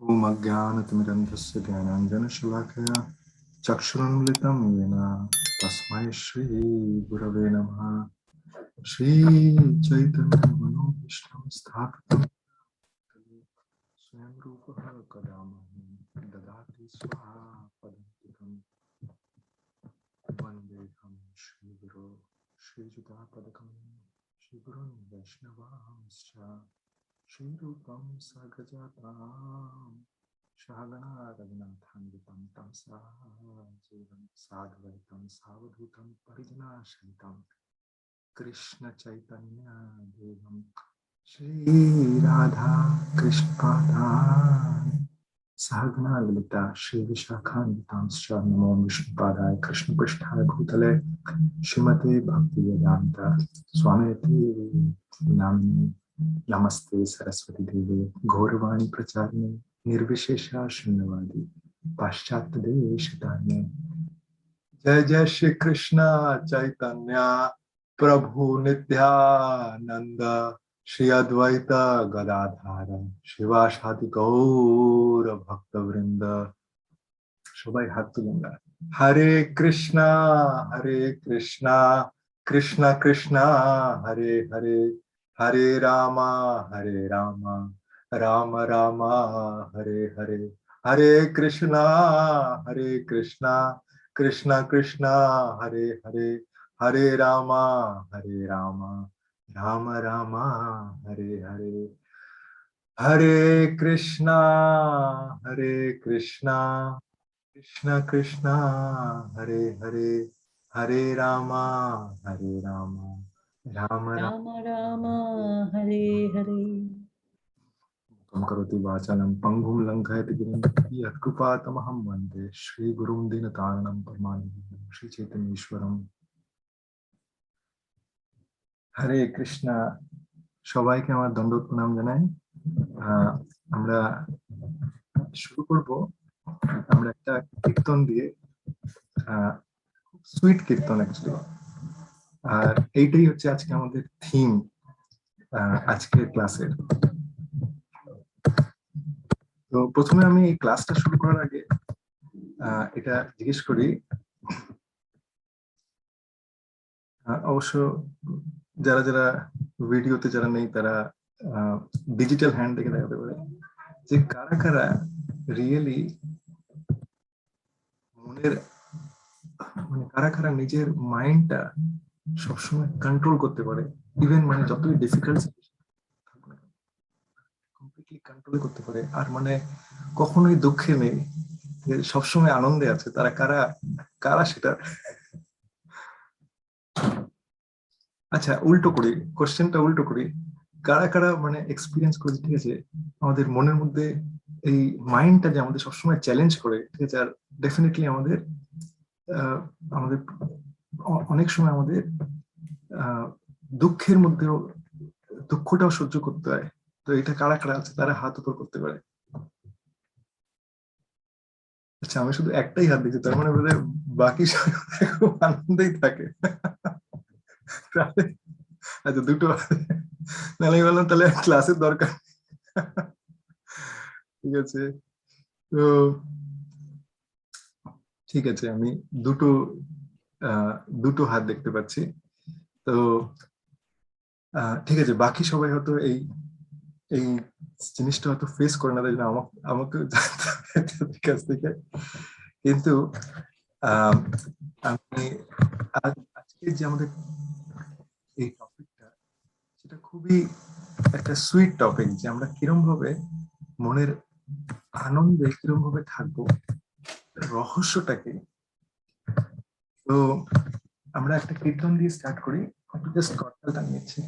ओम अज्ञानतिमिरन्धस्य ज्ञानाञ्जनशलाकया चक्षुरुन्मिलितं येन तस्मै श्रीगुरवे नमः। श्रीचैतन्यमनोभीष्टं स्थापितं स्वयं रूपः कदा मह्यं ददाति स्वापदन्तिकं। वन्देऽहं श्रीगुरो श्रीयुतापदकं श्रीगुरुं वैष्णवांश्च श्रीरूपं सगजातां शहगणा रघुनाथान्वितं तं सजीवं साद्वैतं सावधूतं परिजनासहितं कृष्णचैतन्यदेवं श्रीराधा कृष्णपादान् सहगणा ललिता श्रीविशाखान्वितांश्च नमो विष्णुपादाय कृष्णपृष्ठाय भूतले श्रीमते भक्तिवेदान्त स्वामिति नामिने। नमस्ते सरस्वती देवे गौरवाणी प्रचारिणे निर्विशेषा शून्यवादी पाश्चात्य देशतारिणे। जय जय श्री कृष्ण चैतन्य प्रभु नित्यानंद श्री अद्वैत गदाधार शिवासादि गौर भक्त वृंद। সবাই হাত তুলুন না। হরে কৃষ্ণা কৃষ্ণ কৃষ্ণ হরে হরে হরে রামা রাম রামা হরে হরে হরে কৃষ্ণা কৃষ্ণ কৃষ্ণ হরে হরে হরে রামা রাম রামা হরে হরে। হরে কৃষ্ণা কৃষ্ণ কৃষ্ণ হরে হরে হরে রামা Ram Ram Rama Rama Hare Hare. करोति वाचालं पंगुं लंघयति गिरिं यत्कृपातमहं वन्दे श्रीगुरुं दीनतारिणं परमानन्दं श्रीचैतन्येश्वरं। হরে কৃষ্ণ। সবাইকে আমার দণ্ডবত প্রণাম জানাই। আমরা শুরু করব আমরা একটা কীর্তন দিয়ে, খুব সুইট কীর্তন অ্যাকচুয়ালি। আর এইটাই হচ্ছে আজকে আমাদের থিম আজকের ক্লাসের। তো প্রথমে আমি এই ক্লাসটা শুরু করার আগে এটা জিজ্ঞেস করি, অবশ্য যারা যারা ভিডিওতে যারা নেই তারা ডিজিটাল হ্যান্ড দেখে দেখাতে পারে যে কারা কারা রিয়েলি মনের মানে কারা কারা নিজের মাইন্ডটা সবসময় কন্ট্রোল করতে পারে, ইভেন মানে যতই ডিফিকাল্ট কমপ্লিটলি কন্ট্রোল করতে পারে, আর মানে কখনোই দুঃখে নেই, সবসময় আনন্দে আছে। তারা কারা কারা সেটা। আচ্ছা, উল্টো করি, কোশ্চেনটা উল্টো করি, কারা কারা মানে এক্সপিরিয়েন্স করে, ঠিক আছে, আমাদের মনের মধ্যে এই মাইন্ডটা যে আমাদের সবসময় চ্যালেঞ্জ করে, ঠিক আছে, আর ডেফিনেটলি আমাদের আমাদের অনেক সময় আমাদের দুঃখের মধ্যেও দুঃখটাও সহ্য করতে হয়। তো এটা কারা কারা আছে তারা হাত উপর করতে পারে। আচ্ছা, আমি শুধু একটাই হাত দিচ্ছি, তার মানে বলে বাকি সবাই খুব আনন্দেই থাকে। আচ্ছা, দুটো, নাহলে বললাম তাহলে ক্লাসের দরকার। ঠিক আছে, তো ঠিক আছে, আমি দুটো দুটো হাত দেখতে পাচ্ছি। তো ঠিক আছে, বাকি সবাই হয়তো এই এই জিনিসটা হয়তো ফেস করে না, তাই জন্য আমাকে কাছ থেকে। কিন্তু আমি আজকে যে আমাদের এই টপিকটা, সেটা খুবই একটা সুইট টপিক, যে আমরা কিরম ভাবে মনের আনন্দে কিরম ভাবে থাকবো, রহস্যটা কি। তো আমরা একটা কীর্তন দিয়ে স্টার্ট করি। একটু জাস্ট করতালটা নিচ্ছি।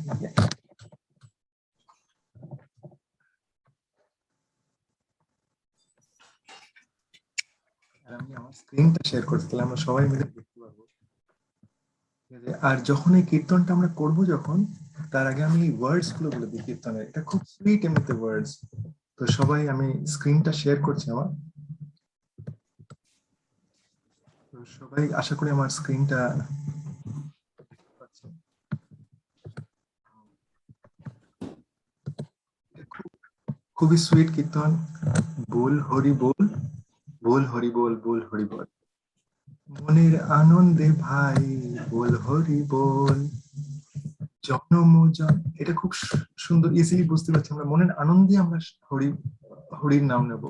আর আমি আমার স্ক্রিনটা শেয়ার করছি, তাহলে আমরা সবাই মিলে দেখতে পারবো। আর যখন এই কীর্তনটা আমরা করব, যখন তার আগে আমি ওয়ার্ডস গুলো বলে দিই কীর্তনের। এটা খুব সুইট এমনিতে ওয়ার্ডস। তো সবাই, আমি স্ক্রিনটা শেয়ার করছি আমার। তো সবাই আশা করি আমার স্ক্রিনটা খুবই সুইট কীর্তন। বল হরি বল, বল হরি বল, বল হরি বল। মনের আনন্দে ভাই বল হরি বল। জনম জন, এটা খুব সুন্দর, ইজিলি বুঝতে পারছি। আমরা মনের আনন্দে আমরা হরি, হরির নাম নেব।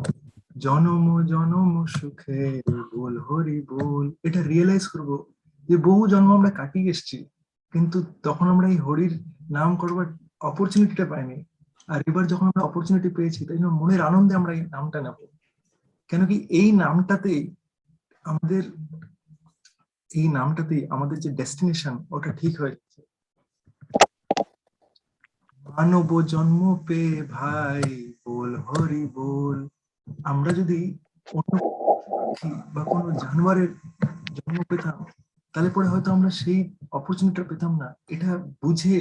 জনম জনম সুখে বল হরি বল। এটা রিয়েলাইজ করব যে বহু জন্ম আমরা কাটিয়ে এসেছি, কিন্তু তখন আমরা এই হরির নাম করবার অপরচুনিটিটা পাইনি। আর এবার যখন আমরা অপরচুনিটি পেয়েছি, তাই জন্য মনের আনন্দে আমরা এই নামটা নেব। কেন কি এই নামটাতেই আমাদের, এই নামটাতেই আমাদের যে ডেস্টিনেশন ওটা ঠিক হয়ে যাচ্ছে। মানব জন্ম পেয়ে ভাই বল হরি বল। আমরা যদি অন্য পাখি বা কোনো জানোয়ারের জন্ম পেতাম, তাহলে পরে হয়তো আমরা সেই অপরচুনিটিটা পেতাম না। এটা বুঝে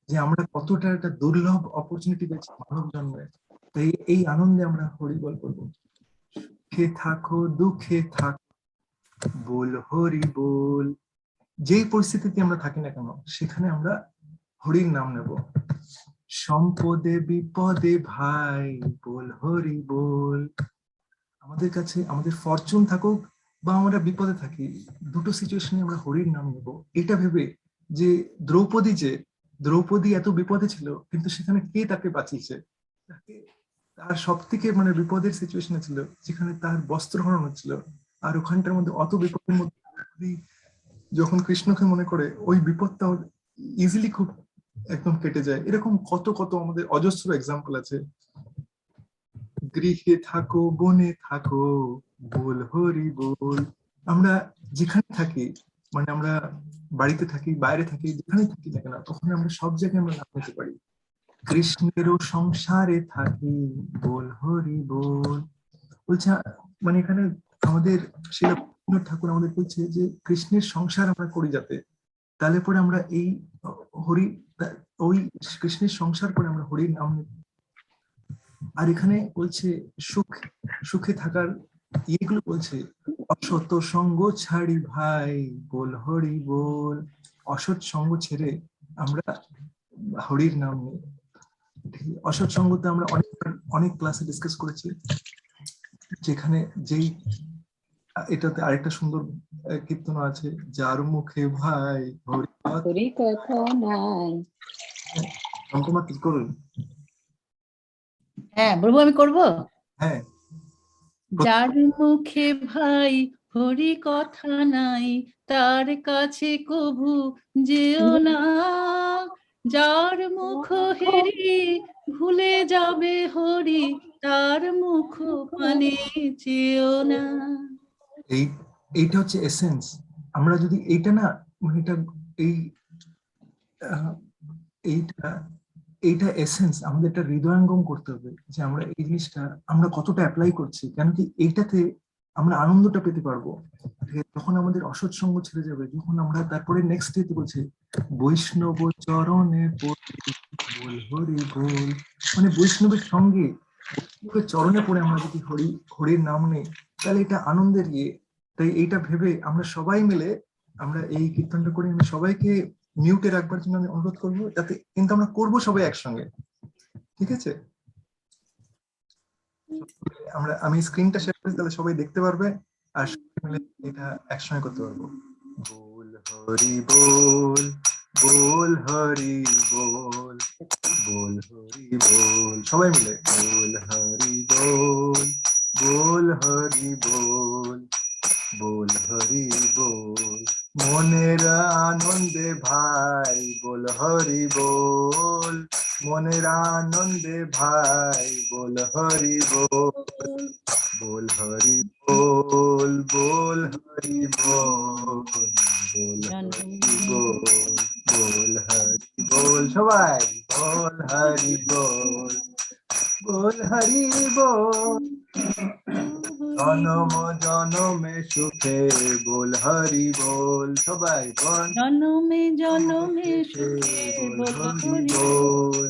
যে আমরা কতটা একটা দুর্লভ অপরচুনিটি পেয়েছি মানব জন্মে, তাই এই আনন্দে আমরা হরি বল করবো। সুখে থাকো দুঃখে থাকো বল হরি বল। যেই পরিস্থিতিতে আমরা থাকি না কেন, সেখানে আমরা হরির নাম নেব। সম্পদে বিপদে ভাই বল হরি বল। আমাদের কাছে আমাদের ফরচুন থাকুক বা আমরা বিপদে থাকি, দুটো সিচুয়েশনে আমরা হরির নাম নেব। এটা ভেবে যে দ্রৌপদী, যে দ্রৌপদী এত বিপদে ছিল, কিন্তু সেখানে কে তাকে বাঁচিয়েছে? তাকে, তার সব থেকে মানে বিপদের সিচুয়েশনে ছিল, যেখানে তার বস্ত্র হরণ হচ্ছিল। আর ওখানটার মধ্যে অত বিপদের মধ্যে দ্রৌপদী যখন কৃষ্ণকে মনে করে, ওই বিপদটা ইজিলি খুব একদম কেটে যায়। এরকম কত কত আমাদের অজস্র এক্সাম্পল আছে। গৃহে থাকো বনে থাকো বল হরি বল। আমরা যেখানে থাকি, মানে আমরা বাড়িতে থাকি বাইরে থাকি, যেখানে থাকি না কেন, তখন আমরা সব জায়গায় আমরা নাম নিতে পারি। কৃষ্ণেরও সংসারে থাকি বল হরি বল। বলছে মানে এখানে আমাদের শিলা রবীন্দ্রনাথ ঠাকুর আমাদের বলছে যে কৃষ্ণের সংসার আমরা করি যাতে, তাহলে পরে আমরা এই হরি, ওই কৃষ্ণের সংসার করে আমরা হরির নাম নেব। আর এখানে বলছে সুখ, সুখে থাকার ইয়েগুলো বলছে, অসৎ সঙ্গ ছাড়ি ভাই বল হরি বল। অসৎ সঙ্গ ছেড়ে আমরা হরির নাম নিই। অসৎ সঙ্গতে আমরা অনেক অনেক ক্লাসে ডিসকাস করেছি, যেখানে যেই এটাতে আরেকটা সুন্দর কীর্তন আছে, যার মুখে ভাই হরি হরি কথা নাই। অঙ্কমা কি করুন? হ্যাঁ বলবো, আমি করব। হ্যাঁ, যার মুখে ভাই হরি কথা নাই, তার কাছে কভু যেও না। যার মুখ হেরি ভুলে যাবে হরি, তার মুখ পানে চেও না। এই এইটা হচ্ছে এসেন্স। আমরা যদি এইটা না, মানে এটা এই এইটা এইটা এসেন্স, আমাদের এটা হৃদয়ঙ্গম করতে হবে যে আমরা এই জিনিসটা আমরা কতটা অ্যাপ্লাই করছি। কেন কি এইটাতে আমরা আনন্দটা পেতে পারবো। যখন আমাদের অসৎ সঙ্গ ছেড়ে যাবে, যখন আমরা তারপরে নেক্সট ডেতে বলছি বৈষ্ণব চরণে পড়ি বল হরি বল। মানে বৈষ্ণবের সঙ্গে, বৈষ্ণবের চরণে পড়ে আমরা যদি হরি, হরির নাম নেই, তাহলে এটা আনন্দের ইয়ে। তাই এইটা ভেবে আমরা সবাই মিলে আমরা এই কীর্তনটা করি। আমি সবাইকে মিউটে রাখবার জন্য আমি অনুরোধ করবো, যাতে কিন্তু আমরা করবো সবাই একসঙ্গে, ঠিক আছে? আমি স্ক্রিনটা শেয়ার করি, তাহলে সবাই দেখতে পারবে আর সবাই মিলে এটা একসঙ্গে করতে পারবো। বল হরি বল, বল হরি বল, বল হরি বল। সবাই মিলে বল হরি বল, বল হরি বল, বল হরি বল। মনের আনন্দে ভাই বল হরি বল, মনের আনন্দে ভাই বল হরি বল, বল হরি বল, বল হরি বল, বল হরি বল, বল হরি বল। সবাই বল হরি বল, বল হরি বল। জনম জনমে সুখে বল হরি বল। সবাই বল জনমে জনমে সুখে বল বল হরি হরি বল।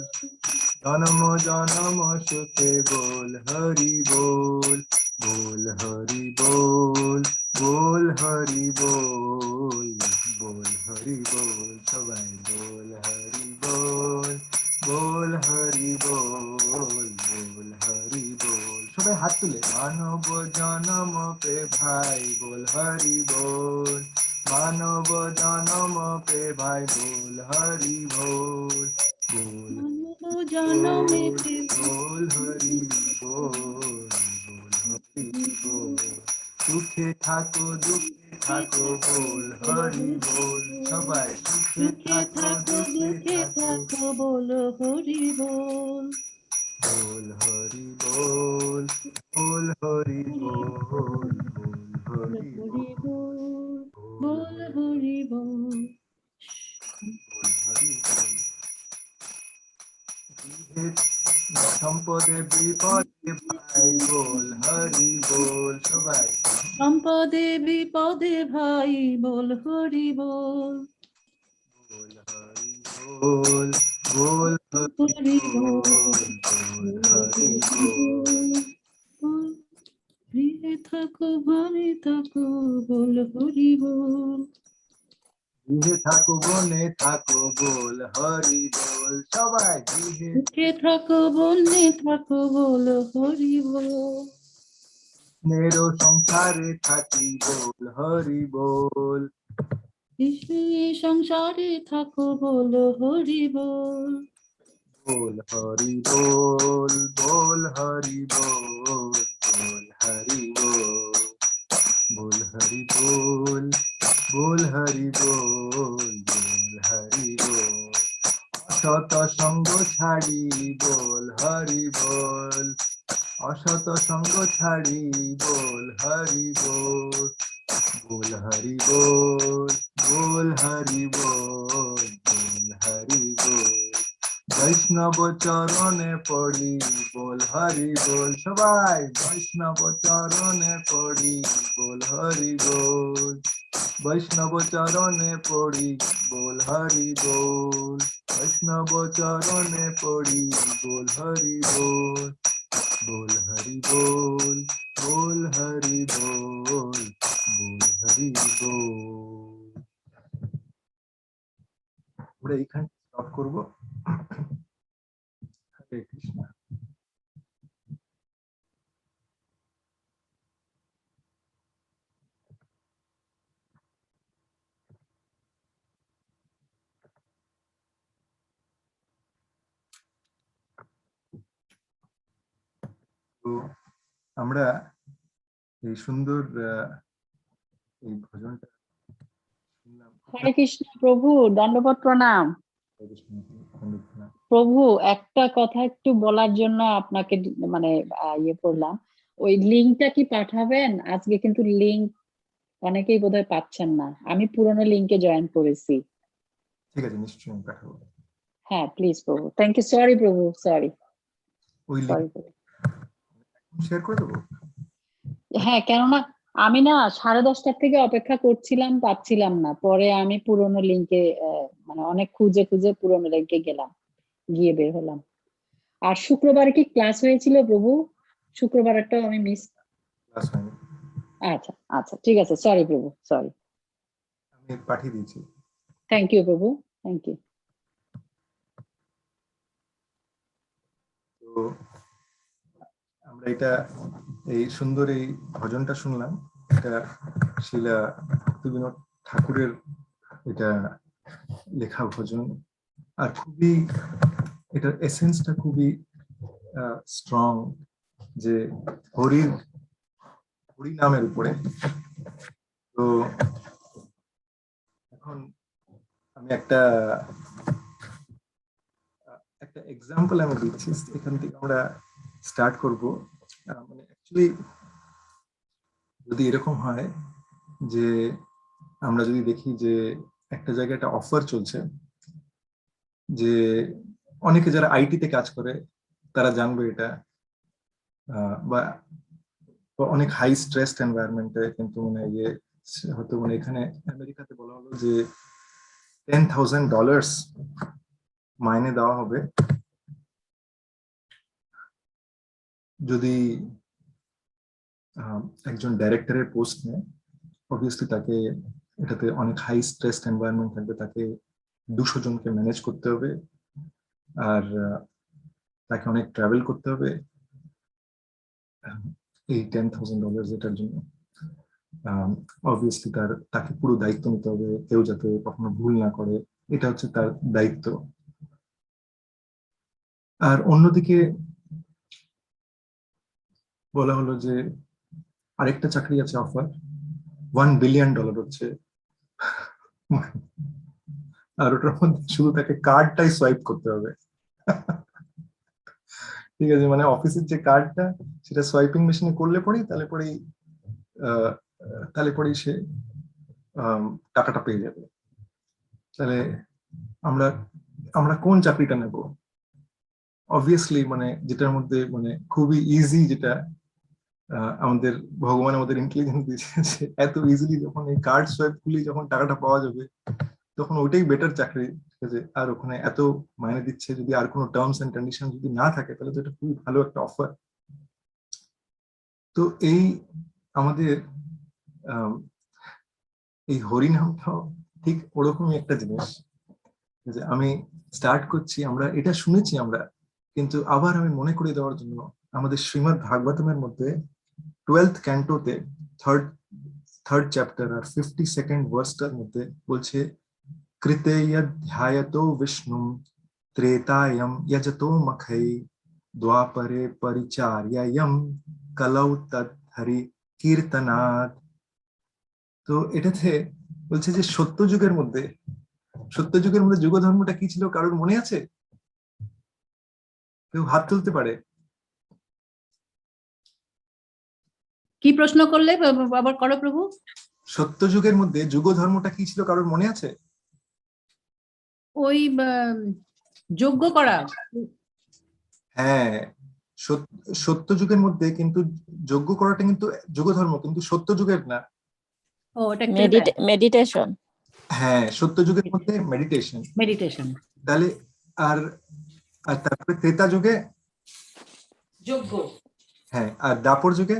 জনম জনম সুখে বল হরি বল, বল হরি বল, বল হরি বল, বল হরি বল। সবাই বল হরি বল, বল হরি বল, বল হাত তুলে মানব জনম পে ভাই বল হরি বল, মানব জনম পে ভাই বল হরি বল, বল মানব জনমে বল হরি বল, বল হরি বল, সুখে থাকো দুঃখে থাকো বল হরি বল, সবাই সুখে সুখে থাকো থাকো দুঃখে দুঃখে থাকো থাকো বলো হরি বল, বল হরি বল, বল হরি বল, বল হরি হরি বল, বল, বল বল হরি বল। হরি বল। সম্পদে বিপদে ভাই বল হরি বল, সবাই সম্পদে বিপদে ভাই বল হরি বল, বল হরি বল, বল হরি হরি বল, বল হরি বল, বল। প্রিয়ে থাকো ভারে থাকো বল হরি বল, গৃহে থাকো বনে থাকো বল হরি বল, সবাই গৃহে সুখে থাকো বনে থাকো বল হরি বল, নেরো সংসারে থাকি বল হরি বল, কৃষ্ণে সংসারে থাকো বল হরি বল, বল হরি বল, বল হরি বল, বল হরি বল, বল হরি বল, বল হরি বল, বল হরি বল, অসত সঙ্গ ছাড়ি বল হরি বল, অসত সঙ্গ ছাড়ি বল হরি বল, বল হরি বল, বল হরি বল, বল হরি বল, বৈষ্ণব চরণে পড়ি বল হরি বল, সবাই বৈষ্ণব চরণে পড়ি বল হরি বল, বৈষ্ণব চরণে পড়ি বল হরি বল, বৈষ্ণব চরণে পড়ি বল হরি বল, বল হরি বল, বল হরি বল, বল হরি বল। আমরা এইখানে স্টপ করবো। হরে কৃষ্ণ। তো আমরা এই সুন্দর এই ভজনটা শুনলাম। হরে কৃষ্ণ প্রভু, দণ্ডবত প্রণাম। প্রভু, একটা কথা একটু বলার জন্য আপনাকে মানে ইয়ে করলাম, ওই লিঙ্কটা কি পাঠাবেন? আজকে কিন্তু লিঙ্ক অনেকেই বোধহয় পাচ্ছেন না, আমি পুরোনো লিঙ্কে জয়েন করেছি। ঠিক আছে, নিশ্চয়ই পাঠাবো। হ্যাঁ প্লিজ প্রভু, থ্যাংক ইউ। সরি প্রভু, সরি ওই সরি। লিঙ্ক শেয়ার করে দেবো। হ্যাঁ, কেননা আমি না 10:30 থেকে অপেক্ষা করছিলাম, পাচ্ছিলাম না, পরে আমি পুরোনো লিঙ্কে মানে অনেক খুঁজে খুঁজে পুরোনো লিঙ্কে গেলাম, গিয়ে বের হলাম। আর শুক্রবারে কি ক্লাস হয়েছিল প্রভু? শুক্রবারটাও আমি মিস। ক্লাস হয়নি, আচ্ছা আচ্ছা, ঠিক আছে, সরি প্রভু, সরি। আমি পাঠিয়ে দিয়েছি। থ্যাংক ইউ প্রভু, থ্যাংক ইউ। তো আমরা এটা এই সুন্দর এই ভজনটা শুনলাম, এটা শিলা ভক্তিবিনোদ ঠাকুরের এটা লেখা ভজন, আর খুবই এটার এসেন্সটা খুবই স্ট্রং, যে হরির হরি নামের উপরে। তো এখন আমি একটা এক্সাম্পল আমি দিচ্ছি, এখান থেকে আমরা স্টার্ট করব। মানে অ্যাকচুয়ালি যদি এরকম হয় যে আমরা যদি দেখি যে একটা জায়গায় একটা অফার চলছে, যে অনেকে যারা আইটিতে কাজ করে তারা জানবে এটা, বা অনেক হাই স্ট্রেসড এনভায়রনমেন্টে, কিন্তু মানে ইয়ে হয়তো মানে এখানে আমেরিকাতে বলা হলো যে $10,000 মাইনে দেওয়া হবে যদি একজন ডাইরেক্টরের পোস্ট নেয়। অবভিয়াসলি তাকে এটাতে অনেক হাই স্ট্রেসড এনভায়রনমেন্ট থাকবে, তাকে 200 জনকে ম্যানেজ করতে হবে, আর তাকে অনেক ট্রাভেল করতে হবে, এই $10,000 এটার জন্য অবভিয়াসলি তাকে পুরো দায়িত্ব নিতে হবে, কেউ যাতে কখনো ভুল না করে, এটা হচ্ছে তার দায়িত্ব। আর অন্যদিকে বলা হলো যে আরেকটা চাকরি আছে অফার, $1 বিলিয়ন হচ্ছে, আর ওটার মধ্যে শুধু তাকে কার্ডটাই সোয়াইপ করতে হবে। ঠিক আছে, মানে অফিসের যে কার্ডটা সেটা সোয়াইপিং মেশিনে করলে পরেই তাহলে পরেই সে টাকাটা পেয়ে যাবে। তাহলে আমরা আমরা কোন চাকরিটা নেব? অবভিয়াসলি মানে যেটার মধ্যে মানে খুবই ইজি, যেটা আমাদের ভগবান আমাদের ইন্টেলিজেন্স দিয়েছে, এত ইজিলি যখন এই কার্ড সোয়াইপ গুলি যখন টাকাটা পাওয়া যাবে তখন ওইটাই বেটার চাকরি। ঠিক আছে, আর ওখানে এত মাইনে দিচ্ছে, যদি আর কোনো টার্মস এন্ড কন্ডিশন যদি না থাকে তাহলে তো এটা খুবই ভালো একটা অফার। তো এই আমাদের এই হরিনামটাও ঠিক ওরকমই একটা জিনিস, যে আমি স্টার্ট করছি, আমরা এটা শুনেছি আমরা, কিন্তু আবার আমি মনে করে দেওয়ার জন্য আমাদের শ্রীমদ্ ভাগবতমের মধ্যে 12th ক্যান্টোতে থার্ড চ্যাপ্টার আর 52nd ভার্সটার মধ্যে বলছে, কৃতে ধ্যায়তো বিষ্ণু ত্রেতায়ম যজতো মখৈ দ্বাপরে পরিচার্যয়ম কলৌ তৎ হরি কীর্তনাৎ। তো এটাতে বলছে যে সত্যযুগের মধ্যে যুগ ধর্মটা কি ছিল, কারোর মনে আছে? কেউ হাত তুলতে পারে? কি প্রশ্ন করলে আবার করো প্রভু। সত্যযুগের মধ্যে যুগ ধর্মটা কি ছিল, কারোর মনে আছে? ওই যজ্ঞ করা। হ্যাঁ, সত্যযুগের মধ্যে কিন্তু যজ্ঞ করাটা কিন্তু যুগ ধর্ম, কিন্তু সত্যযুগের না। ও এটা মেডিটেশন। হ্যাঁ, সত্যযুগের মধ্যে মেডিটেশন। তাহলে আর আর তারপরে ত্রেতা যুগে যজ্ঞ। হ্যাঁ, আর দাপর যুগে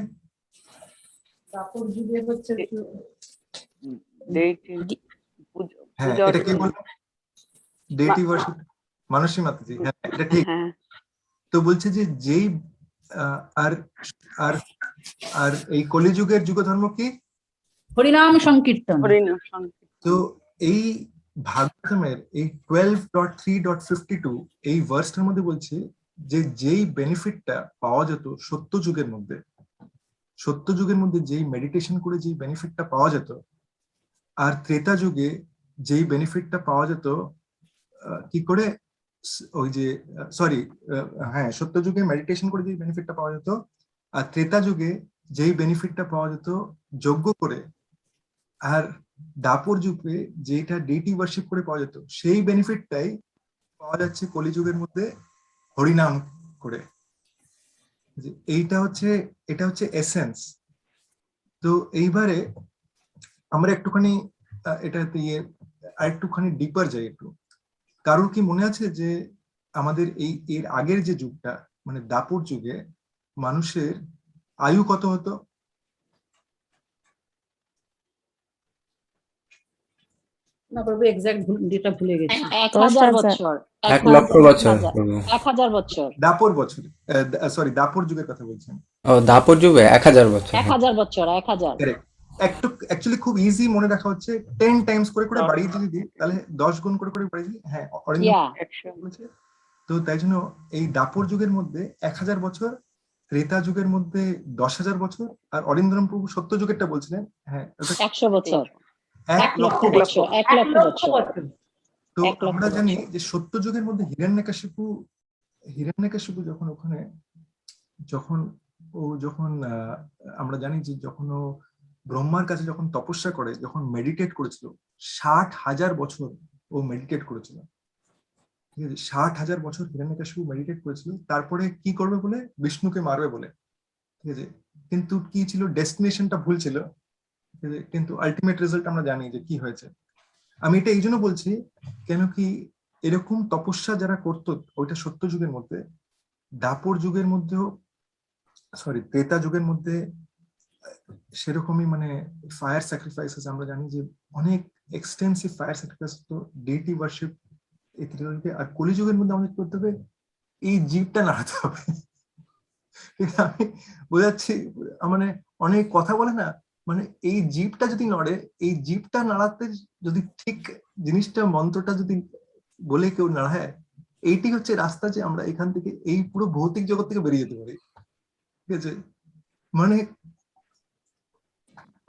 হচ্ছে হ্যাঁ, এটা কি বলবো, ডেটি ওয়ার্শিপ, মানসী মাতাজি। হ্যাঁ, এটা ঠিক। তো বলছে যে যেই আর আর আর এই কলিযুগের যুগ ধর্ম কি? হরিনাম সংকীর্তন। তো এই ভাগবতমের এই 12.3.52 এই ভার্সটার মধ্যে বলছে যে যেই বেনিফিটটা পাওয়া যেত সত্যযুগের মধ্যে যেই মেডিটেশন করে যেই বেনিফিটটা পাওয়া যেত, আর ত্রেতা যুগে যেই বেনিফিটটা পাওয়া যেত কি করে, ওই যে সরি হ্যাঁ, সত্যযুগে মেডিটেশন করে যেই বেনিফিটটা পাওয়া যেত, আর ত্রেতা যুগে যেই বেনিফিটটা পাওয়া যেত যজ্ঞ করে, আর দাপর যুগে যেটা ডেটি ওয়ার্শিপ করে পাওয়া যেত, সেই বেনিফিটটাই পাওয়া যাচ্ছে কলিযুগের মধ্যে হরিনাম করে। এটা হচ্ছে এসেন্স। তো এইবারে আমরা একটুখানি এটাতে আরেকটুখানি ডিপার যাই একটু। কারোর কি মনে আছে যে আমাদের এর আগের যে যুগটা মানে দাপর যুগে মানুষের আয়ু কত হতো? না প্রভু এক্সাক্ট যেটা ভুলে গেছি। 1000 বছর। 1 লক্ষ বছর। 1000 বছর। দাপর বছর, সরি দাপর যুগের কথা বলছেন। ও দাপর যুগে 1000 বছর। 1000 বছর, 1000। কারেক্ট। একটু অ্যাকচুয়ালি খুব ইজি মনে রাখা হচ্ছে, 10 টাইমস করে বাড়িয়ে যদি দিই তাহলে 10 গুণ করে বাড়িয়ে দিই। হ্যাঁ, তো তাই জন্য এই দাপর যুগের মধ্যে 1000 বছর, ত্রেতা যুগের মধ্যে 10,000 বছর, আর অরিন্দম প্রভু সত্য যুগেরটা বলছিলেন হ্যাঁ 100 বছর। 1 লক্ষ বছর। 1 লক্ষ বছর। তো আমরা জানি যে সত্য যুগের মধ্যে হিরণ্যকশিপু যখন ওখানে যখন আমরা জানি যে যখন ও ব্রহ্মার কাছে যখন তপস্যা করে, যখন মেডিটেট করেছিল 60,000 বছর ও মেডিটেট করেছিল। ঠিক আছে, 60,000 বছর হিরণ্যকশিপু মেডিটেট করেছিল, তারপরে কি করবে বলে, বিষ্ণুকে মারবে বলে। ঠিক আছে, কিন্তু কি ছিল, ডেস্টিনেশনটা ভুল ছিল। ঠিক আছে, কিন্তু আলটিমেট রেজাল্ট আমরা জানি যে কি হয়েছে। আমি এটা এই জন্য বলছি কেন কি এরকম তপস্যা যারা করতো ওইটা সত্য যুগের মধ্যে, দাপর যুগের মধ্যেও ত্রেতা যুগের মধ্যে সেরকমই মানে ফায়ার স্যাক্রিফাইসেস আমরা জানি যে অনেক এক্সটেন্সিভ ফায়ার স্যাক্রিফাইস তো ডেটি ওয়ার্শিপ ইত্যাদি। আর কলিযুগের মধ্যে আমাদের করতে হবে এই জীবটা নাড়াতে হবে। আমি বোঝাচ্ছি, মানে অনেক কথা বলে না, মানে এই জিভটা যদি নড়ে, এই জিভটা নাড়াতে যদি ঠিক জিনিসটা মন্ত্রটা যদি বলে কেউ নাড়ায়, এইটি হচ্ছে রাস্তা যে আমরা এখান থেকে এই পুরো ভৌতিক জগৎ থেকে বেরিয়ে যেতে পারি। ঠিক আছে, মানে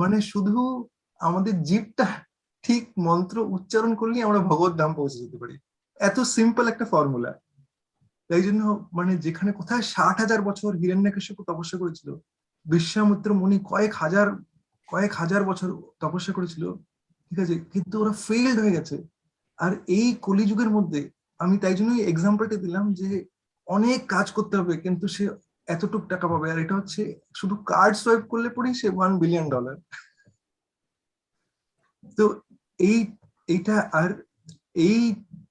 মানে শুধু আমাদের জিভটা ঠিক মন্ত্র উচ্চারণ করলেই আমরা ভগবত ধাম পৌঁছে যেতে পারি। এত সিম্পল একটা ফর্মুলা। তাই জন্য মানে যেখানে কোথায় 60,000 বছর হিরণ্যকশিপু তপস্যা করেছিল, বিশ্বামিত্র মুনি কয়েক হাজার বছর তপস্যা করেছিল, ঠিক আছে, কিন্তু ওরা ফেইল্ড হয়ে গেছে। আর এই কলিযুগের মধ্যে আমি তাই জন্যই এক্সাম্পলটা দিলাম যে অনেক কাজ করতে হবে কিন্তু সে এতটুক টাকা পাবে, আর এটা হচ্ছে শুধু কার্ড সোয়াইপ করলে পরেই সে $1 বিলিয়ন। তো এই এইটা আর এই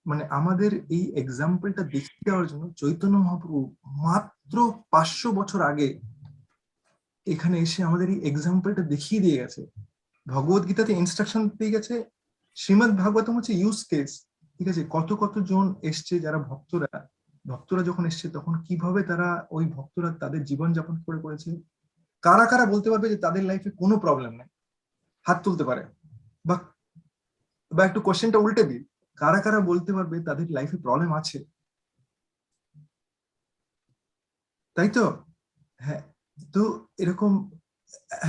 মানে আমাদের এই এক্সাম্পলটা দেখিয়ে দেওয়ার জন্য চৈতন্য মহাপ্রভু মাত্র 500 বছর আগে এখানে এসে আমাদের এই এক্সাম্পলটা দেখিয়ে দিয়ে গেছে। ভগবত গীতাতে ইনস্ট্রাকশন পেয়ে গেছে, শ্রীমদ ভাগবতম হচ্ছে ইউজ কেস। ঠিক আছে, কত কত জন এসছে যারা ভক্তরা যখন এসছে তখন কিভাবে তারা ওই ভক্তরা তাদের জীবন যাপন করে করেছে। কারা কারা বলতে পারবে যে তাদের লাইফে কোনো প্রবলেম নেই, হাত তুলতে পারে। বা বা একটু কোশ্চেনটা উল্টে দিই, কারা কারা বলতে পারবে তাদের লাইফে প্রবলেম আছে? তাই তো? হ্যাঁ, তো এরকম,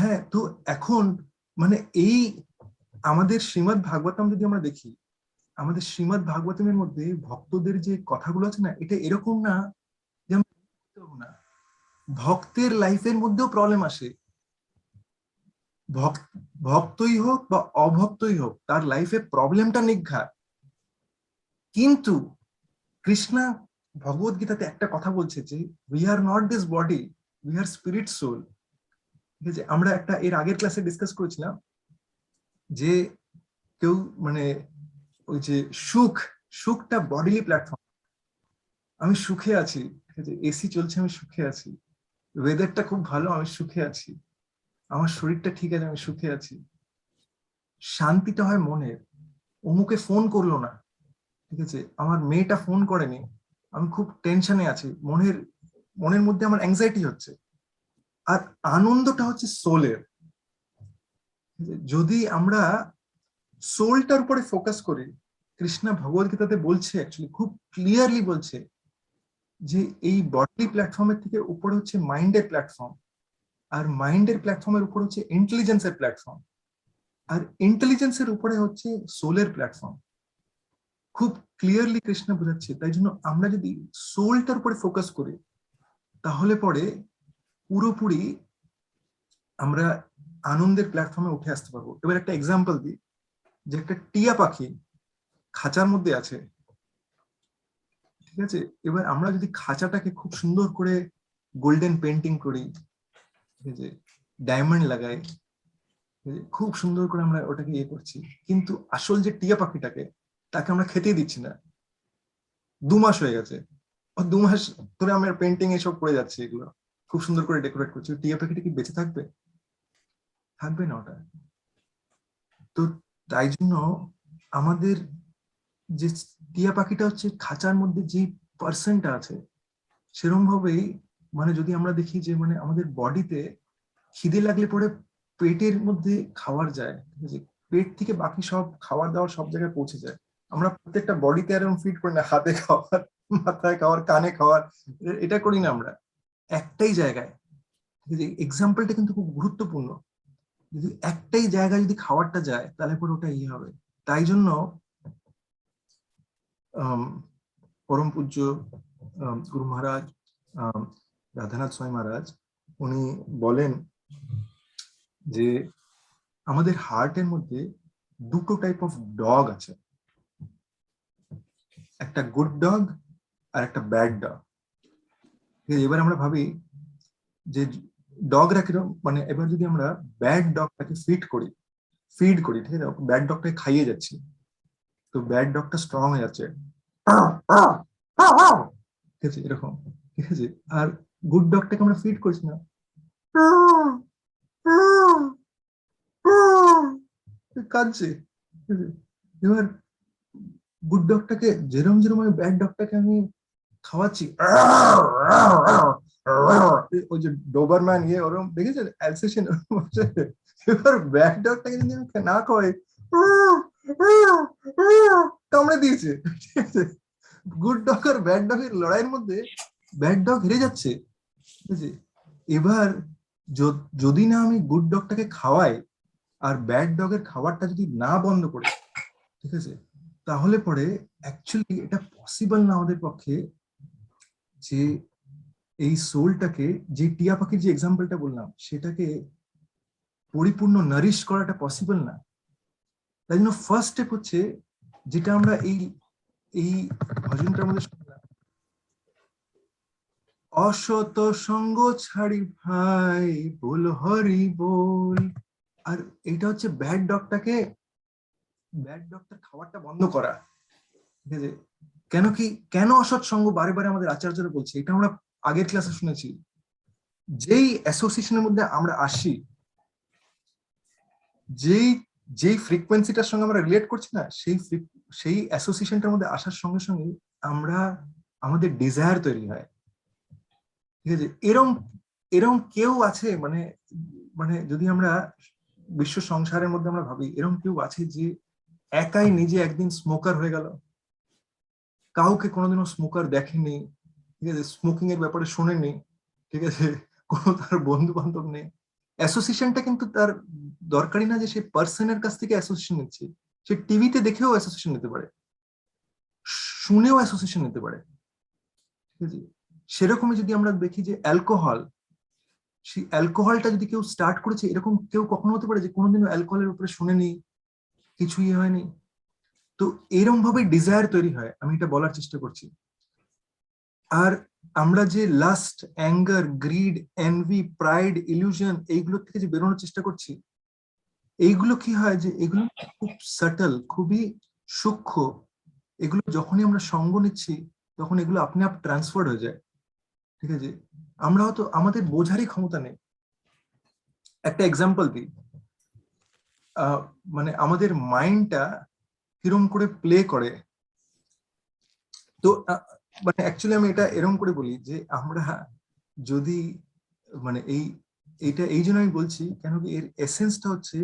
হ্যাঁ, তো এখন মানে এই আমাদের শ্রীমদ ভাগবতম যদি আমরা দেখি, আমাদের শ্রীমদ ভাগবতমের মধ্যে ভক্তদের যে কথাগুলো আছে না, এটা এরকম না যেমন না, ভক্তের লাইফের মধ্যেও প্রবলেম আসে। ভক্তই হোক বা অভক্তই হোক, তার লাইফে প্রবলেমটা নির্ঘাত। কিন্তু কৃষ্ণা ভগবত গীতাতে একটা কথা বলছে যে we are not this body, we are spirit soul. ঠিক আছে, আমরা একটা এর আগের ক্লাসে ডিসকাস করেছিলাম যে কেউ মানে ওই যে সুখটা বডিলি প্ল্যাটফর্ম, আমি সুখে আছি, ঠিক আছে, এসি চলছে, আমি সুখে আছি, ওয়েদারটা খুব ভালো, আমি সুখে আছি, আমার শরীরটা ঠিক আছে, আমি সুখে আছি। শান্তিটা হয় মনের, অমুকে ফোন করলো না, ঠিক আছে, আমার মেয়েটা ফোন করেনি, আমি খুব টেনশনে আছি, মনের মধ্যে আমার অ্যাংজাইটি হচ্ছে। আর আনন্দটা হচ্ছে সোলের। যদি আমরা সোলটার উপরে ফোকাস করি, কৃষ্ণা ভগবত গীতাতে বলছে, অ্যাকচুয়ালি খুব ক্লিয়ারলি বলছে যে এই বডি প্ল্যাটফর্মের থেকে উপরে হচ্ছে মাইন্ডের প্ল্যাটফর্ম, আর মাইন্ডের প্ল্যাটফর্মের উপর হচ্ছে ইন্টেলিজেন্সের প্ল্যাটফর্ম, আর ইন্টেলিজেন্সের উপরে হচ্ছে সোলের প্ল্যাটফর্ম। খুব ক্লিয়ারলি কৃষ্ণ বোঝাচ্ছে। তাই জন্য আমরা যদি সোলটার উপরে ফোকাস করি তাহলে পরে পুরোপুরি আমরা আনন্দের প্ল্যাটফর্মে উঠে আসতে পারবো। এবার একটা এক্সাম্পল দিই, যে একটা টিয়া পাখি খাঁচার মধ্যে আছে, ঠিক আছে, এবার আমরা যদি খাঁচাটাকে খুব সুন্দর করে গোল্ডেন পেন্টিং করি, ঠিক আছে, ডায়মন্ড লাগাই, খুব সুন্দর করে আমরা ওটাকে ইয়ে করছি, কিন্তু আসল যে টিয়া পাখিটাকে তাকে আমরা খেতেই দিচ্ছি না। 2 মাস হয়ে গেছে, 2 মাস ধরে আমরা পেন্টিং এসব করে যাচ্ছি, এগুলো খুব সুন্দর করে ডেকোরেট করছি, টিয়া পাখিটা কি বেঁচে থাকবে? থাকবে না ওটা। তো তাই জন্য আমাদের যে টিয়া পাখিটা হচ্ছে খাঁচার মধ্যে যে পার্সেন্টটা আছে, সেরকম ভাবেই মানে যদি আমরা দেখি যে মানে আমাদের বডিতে খিদে লাগলে পরে পেটের মধ্যে খাবার যায়, ঠিক আছে, পেট থেকে বাকি সব খাবার দাবার সব জায়গায় পৌঁছে যায়। আমরা প্রত্যেকটা বডিতে এরকম ফিট করি না, হাতে খাওয়ার, মাথায় খাওয়ার, কানে খাওয়ার, এটা করি না আমরা, একটাই জায়গায়। এক্সাম্পলটা কিন্তু খুব গুরুত্বপূর্ণ, যদি একটাই জায়গায় যদি খাবারটা যায় তাহলে পরে ওটা ইয়ে হবে। তাই জন্য পরম পূজ্য গুরু মহারাজ রাধানাথ স্বামী মহারাজ উনি বলেন যে আমাদের হার্টের মধ্যে 2টো টাইপ অফ ডগ আছে, একটা গুড ডগ আর একটা ব্যাড ডগ। এবার আমরা ভাবি যে ডগরা কিরকম, মানে এবার যদি আমরা ব্যাড ডগটাকে ফিড করি, ঠিক আছে, ব্যাড ডগটাকে খাইয়ে যাচ্ছি, তো ব্যাড ডগটা স্ট্রং হয়ে যাচ্ছে, ঠিক আছে, এরকম, ঠিক আছে, আর গুড ডগটাকে আমরা ফিড করছি না, কাঁদছে। এবার গুড ডগটাকে যেরম আমি ব্যাড ডগটাকে আমি খাওয়াচ্ছি, ওই যে ডোবারম্যান ইয়ে ওরকম দেখেছেন অ্যালসেশন এবার ব্যাড ডগটাকে যদি আমি না খাওয়াই কামড়ে দিয়েছে, ঠিক আছে? গুড ডগ আর ব্যাড ডগের লড়াইয়ের মধ্যে ব্যাড ডগ হেরে যাচ্ছে, ঠিক আছে? এবার যদি না আমি গুড ডগটাকে খাওয়াই আর ব্যাড ডগের খাবারটা যদি না বন্ধ করে, ঠিক আছে, তাহলে পরে অ্যাকচুয়ালি এটা পসিবল না আমাদের পক্ষে যে এই সোলটাকে, যে টিয়া পাখির যে এক্সাম্পলটা বললাম সেটাকে পরিপূর্ণ নারিশ করাটা পসিবল না। তাই জন্য ফার্স্ট স্টেপ হচ্ছে যেটা আমরা এই এই ভজনটার মধ্যে শুনলাম, অসত সঙ্গ ছাড়ি ভাই বল হরি বল। আর এটা হচ্ছে ব্যাড ডগটার খাবারটা বন্ধ করা, ঠিক আছে? কেন অসৎ সঙ্গ বারে বারে আমাদের আচার্যরা বলছে, এটা আমরা আগের ক্লাসে শুনেছি। যেই অ্যাসোসিয়েশনের মধ্যে আমরা আসি, যেই ফ্রিকোয়েন্সিটার সঙ্গে আমরা রিলেট করছি না, সেই অ্যাসোসিয়েশনটার মধ্যে আসার সঙ্গে সঙ্গে আমাদের ডিজায়ার তৈরি হয়, ঠিক আছে? এরম কেউ আছে মানে যদি আমরা বিশ্ব সংসারের মধ্যে আমরা ভাবি, এরম কেউ আছে যে একাই নিজে একদিন স্মোকার হয়ে গেল, কাউকে কোনোদিনও স্মোকার দেখেনি, ঠিক আছে, স্মোকিং এর ব্যাপারে শোনেনি, ঠিক আছে, কোনো তার বন্ধু বান্ধব নেই। অ্যাসোসিয়েশনটা কিন্তু তার দরকারি না যে সে পার্সনের কাছ থেকে অ্যাসোসিয়েশন নিচ্ছে, সে টিভিতে দেখেও অ্যাসোসিয়েশন নিতে পারে, শুনেও অ্যাসোসিয়েশন নিতে পারে, ঠিক আছে? সেরকমই যদি আমরা দেখি যে সেই অ্যালকোহলটা যদি কেউ স্টার্ট করেছে, এরকম কেউ কখনো হতে পারে যে কোনোদিনও অ্যালকোহলের উপরে শুনেনি, কিছুই হয়নি। তো এরকম ভাবে ডিজায়ার তৈরি হয়, আমি এটা বলার চেষ্টা করছি। আর আমরা যে lust, anger, greed, envy, pride, illusion এইগুলো থেকে যে বেরোনোর চেষ্টা করছি, এইগুলো কি হয় যে এগুলো খুব সাটল, খুবই সূক্ষ্ম। এগুলো যখনই আমরা সঙ্গ নিচ্ছি তখন এগুলো আপনি আপ ট্রান্সফার হয়ে যায়, ঠিক আছে? আমরা হয়তো আমাদের বোঝারই ক্ষমতা নেই। একটা এক্সাম্পল দিই, মানে আমাদের মাইন্ডটা কিরম করে প্লে করে। তো মানে অ্যাকচুয়ালি আমি এটা এরকম করে বলি যে আমরা যদি মানে এইটা এই জন্য আমি বলছি, কেন কি এর এসেন্সটা হচ্ছে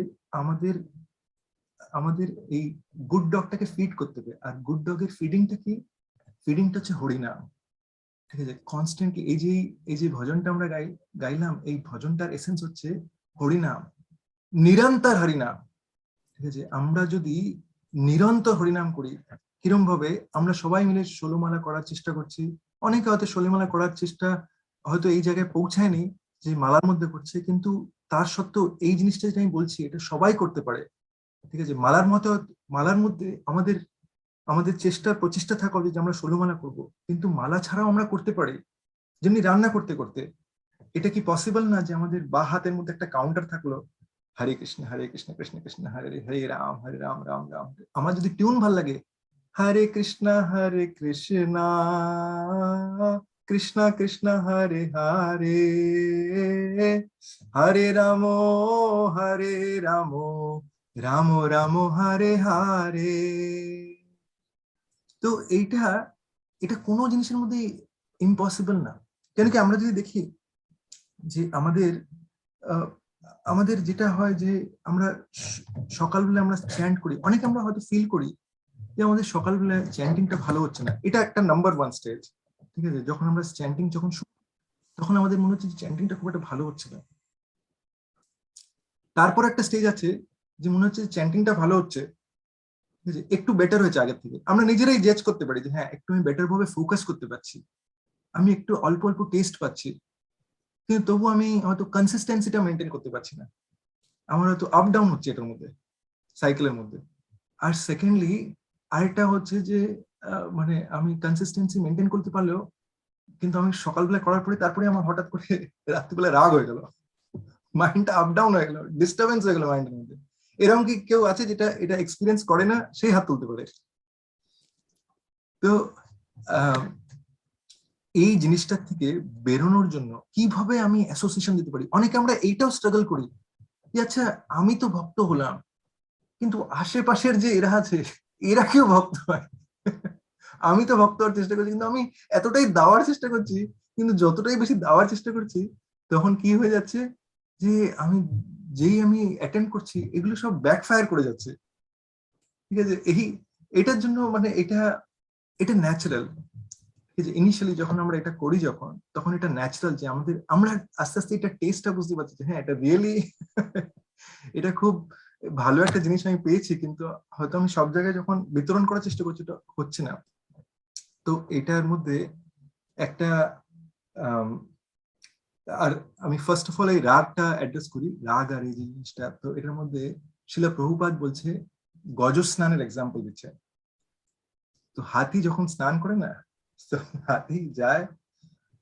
আমাদের এই গুড ডগটাকে ফিড করতে হবে। আর গুড ডগের ফিডিংটা হচ্ছে হরিনাম, ঠিক আছে? কনস্ট্যান্টলি এই যে ভজনটা আমরা গাইলাম, এই ভজনটার এসেন্স হচ্ছে হরিনাম, নিরন্তর হরিনাম, ঠিক আছে? আমরা যদি নিরন্তর হরিনাম করি, কিরম ভাবে আমরা সবাই মিলে ষোলমালা করার চেষ্টা করছি, অনেকে হয়তো ষোলমালা করার চেষ্টা হয়তো এই জায়গায় পৌঁছায়নি যে মালার মধ্যে করছে, কিন্তু তার সত্ত্বেও এই জিনিসটা যেটা আমি বলছি এটা সবাই করতে পারে, ঠিক আছে? মালার মধ্যে আমাদের প্রচেষ্টা থাকা উচিত যে আমরা ষোলমালা করবো, কিন্তু মালা ছাড়াও আমরা করতে পারি। যেমনি রান্না করতে করতে এটা কি পসিবল না যে আমাদের বা হাতের মধ্যে একটা কাউন্টার থাকলো, হরে কৃষ্ণ কৃষ্ণ কৃষ্ণ হরে হরে, হরে রাম রাম রাম হরে। আমার যদি টিউন ভাল লাগে, হরে কৃষ্ণ কৃষ্ণ কৃষ্ণ হরে হরে, হরে রাম রাম রাম হরে হরে। তো এটা কোনো জিনিসের মধ্যে ইম্পসিবল না। কেন কি আমরা যদি দেখি যে আমাদের যেটা হয় যে আমরা সকালবেলা আমরা চ্যান্ট করি, অনেকে আমরা হয়তো ফিল করি যে আমাদের সকালবেলা চ্যান্টিংটা ভালো হচ্ছে না, এটা একটা নাম্বার 1 স্টেজ, ঠিক আছে? যখন আমরা চ্যান্টিং তখন আমাদের মনে হচ্ছে যে চ্যান্টিংটা খুব একটা ভালো হচ্ছে না। তারপর একটা স্টেজ আছে যে মনে হচ্ছে চ্যান্টিংটা ভালো হচ্ছে, ঠিক আছে, একটু বেটার হয়েছে আগের থেকে, আমরা নিজেরাই জাজ করতে পারি যে হ্যাঁ একটু আমি বেটার ভাবে ফোকাস করতে পারছি, আমি একটু অল্প অল্প টেস্ট পাচ্ছি, কিন্তু তবু আমি হয়তো কনসিস্টেন্সিটা মেনটেন করতে পারছি না, আমার হয়তো আপ ডাউন হচ্ছে এটার মধ্যে, সাইকেলের মধ্যে। আর সেকেন্ডলি আরেকটা হচ্ছে যে মানে আমি কনসিস্টেন্সি মেনটেন করতে পারলেও কিন্তু আমি সকালবেলা করার পরে তারপরে আমার হঠাৎ করে রাত্রিবেলা রাগ হয়ে গেল, মাইন্ডটা আপ ডাউন হয়ে গেল, ডিস্টারবেন্স হয়ে গেল মাইন্ডের মধ্যে। এরকম কি কেউ আছে যেটা এটা এক্সপিরিয়েন্স করে না? সেই হাত তুলতে পারে। তো এই জিনিসটা থেকে বেরোনোর জন্য কিভাবে আমি অ্যাসোসিয়েশন দিতে পারি? অনেকে আমরা এইটাও স্ট্রাগল করি যে আচ্ছা আমি তো ভক্ত হলাম, কিন্তু আশেপাশের যে এরা আছে এরা কেউ ভক্ত হয়। আমি তো ভক্ত হওয়ার চেষ্টা করছি, কিন্তু আমি এতটাই দেওয়ার চেষ্টা করছি কিন্তু যতটাই বেশি দেওয়ার চেষ্টা করছি তখন কি হয়ে যাচ্ছে যে আমি অ্যাটেন্ড করছি এগুলো সব ব্যাকফায়ার করে যাচ্ছে। ঠিক আছে, এটার জন্য মানে এটা ন্যাচারাল। ঠিক আছে, ইনিশিয়ালি যখন আমরা এটা করি তখন এটা ন্যাচারাল যে আমরা আস্তে আস্তে এটা টেস্টটা বুঝতে পারছি যে হ্যাঁ এটা রিয়েলি এটা খুব ভালো একটা জিনিস আমি পেয়েছি, কিন্তু হয়তো আমি সব জায়গায় যখন বিতরণ করার চেষ্টা করছি এটা হচ্ছে না। তো এটার মধ্যে একটা আর আমি ফার্স্ট অফ অল এই রাগটা অ্যাড্রেস করি, রাগ আর এই জিনিসটা। তো এটার মধ্যে শিলা প্রভুপাদ বলছে গজ স্নানের এক্সাম্পল দিচ্ছে। তো হাতি যখন স্নান করে না, তো হাতি যায়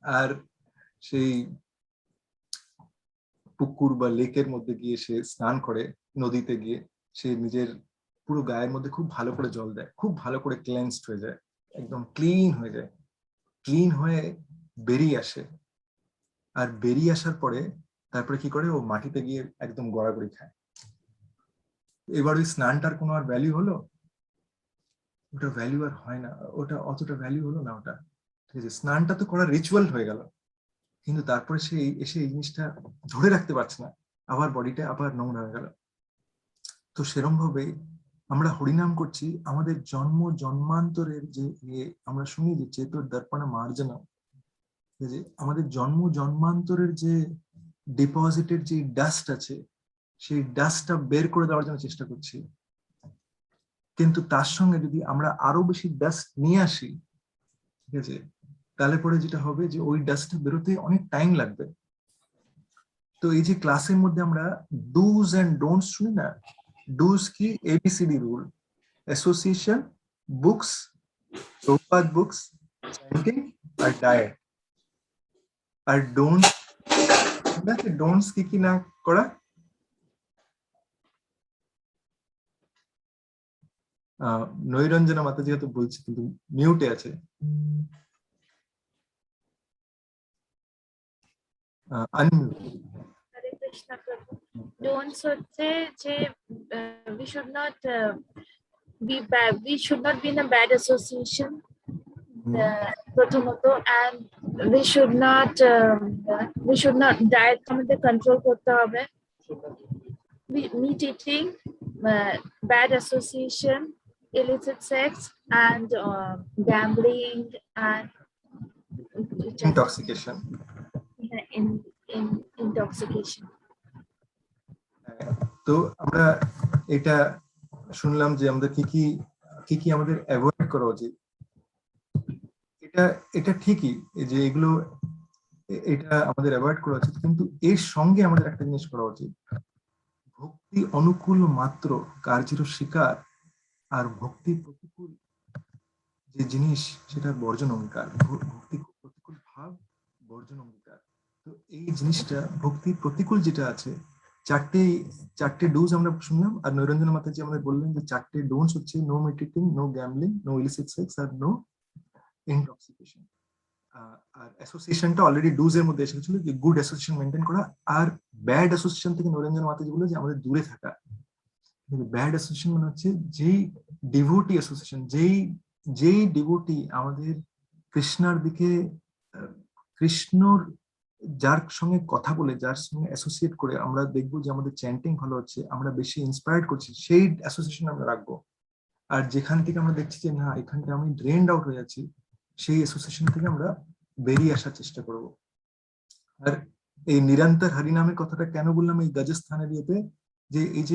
আর সেই পুকুর বা লেকের মধ্যে গিয়ে সে স্নান করে, নদীতে গিয়ে সে নিজের পুরো গায়ের মধ্যে খুব ভালো করে জল দেয়, খুব ভালো করে ক্লেন্সড হয়ে যায়, একদম ক্লিন হয়ে যায়। ক্লিন হয়ে বেরিয়ে আসে, আর বেরিয়ে আসার পরে তারপরে কি করে, ও মাটিতে গিয়ে একদম গড়াগড়ি খায়। এবার ওই স্নানটার কোনো আর ভ্যালু হলো? ওটা ভ্যালু আর হয় না, ওটা অতটা ভ্যালু হলো না ওটা। ঠিক আছে, স্নানটা তো করার রিচুয়াল হয়ে গেল, কিন্তু তারপরে সে এসে এই জিনিসটা ধরে রাখতে পারছে না, আবার বডিটা আবার নোংরা হয়ে গেল। তো সেরকম ভাবে আমরা হরিনাম করছি, আমাদের জন্মান্তরের যে আমরা শুনি যে চেতর দর্পণ মার্জনা, যে আমাদের জন্মান্তরের যে ডিপোজিটেড যে ডাস্ট আছে, সেই ডাস্টটা বের করে দেওয়ার জন্য চেষ্টা করছি। কিন্তু তার সঙ্গে যদি আমরা আরো বেশি ডাস্ট নিয়ে আসি, ঠিক আছে, তাহলে পরে যেটা হবে যে ওই ডাস্টটা বেরোতে অনেক টাইম লাগবে। তো এই যে ক্লাসের মধ্যে আমরা ডুজ এন্ড ডোন্টস শুনি না, ডুজ কি ABCD rule, association, books, Prabhupada books, chanting আর ডায়েট। আর ডোন্টস কি কি না করা, নৈরঞ্জনা মাতাজি হয়তো বলছে কিন্তু মিউটে আছে। আনমিউট। হরে কৃষ্ণ প্রভু। ডোন্টস হচ্ছে যে we should not be in a bad association, প্রথমত, and we should not diet আমাদের কন্ট্রোল করতে হবে, meat eating, bad association, illicit sex, and gambling and intoxication. intoxication. তো আমরা এটা শুনলাম যে আমাদের কি কি আমাদের অ্যাভয়েড করা উচিত। এটা ঠিকই যে এটা আমাদের অ্যাভয়েড করা উচিত, কিন্তু এর সঙ্গে আমাদের একটা জিনিস করা উচিত, ভক্তি অনুকূল মাত্র কার্যের শিকার, আর ভক্তি প্রতিকূল যে জিনিস সেটা বর্জন অঙ্গীকার, ভক্তি প্রতিকূল ভাব বর্জন অঙ্গীকার। তো এই জিনিসটা ভক্তি প্রতিকূল যেটা আছে, চারটে ডোজ আমরা শুনলাম, আর নৈরঞ্জন মাতাজি আমাদের বললেন যে চারটে ডোন্টস হচ্ছে no meditating, no gambling, no illicit sex, আর নো ইনটক্সিকেশন। আর অ্যাসোসিয়েশনটা অলরেডি ডোজ এর মধ্যে এসেছিল যে গুড অ্যাসোসিয়েশন মেনটেন করা, আর ব্যাড অ্যাসোসিয়েশন থেকে নৈরঞ্জন মাতাজি বলে যে আমাদের দূরে থাকা। ব্যাড অ্যাসোসিয়েশন মানে হচ্ছে যেই ডিভোটি অ্যাসোসিয়েশন, যেই ডিভোটি আমাদের কৃষ্ণার দিকে, কৃষ্ণর যার সঙ্গে কথা বলে, যার সঙ্গে অ্যাসোসিয়েট করে আমরা দেখবো যে আমাদের চ্যান্টিং ভালো হচ্ছে, আমরা বেশি ইন্সপায়ার্ড করছি, সেই অ্যাসোসিয়েশন আমরা রাখবো। আর যেখান থেকে আমরা দেখছি যে না এখানটা আমি ড্রেন্ড আউট হয়ে যাচ্ছি, সেই অ্যাসোসিয়েশন থেকে আমরা বেরিয়ে আসার চেষ্টা করব। আর এই নিরন্তর হরিনামের কথাটা কেন বললাম এই গজস্থানের ইয়েতে, যে এই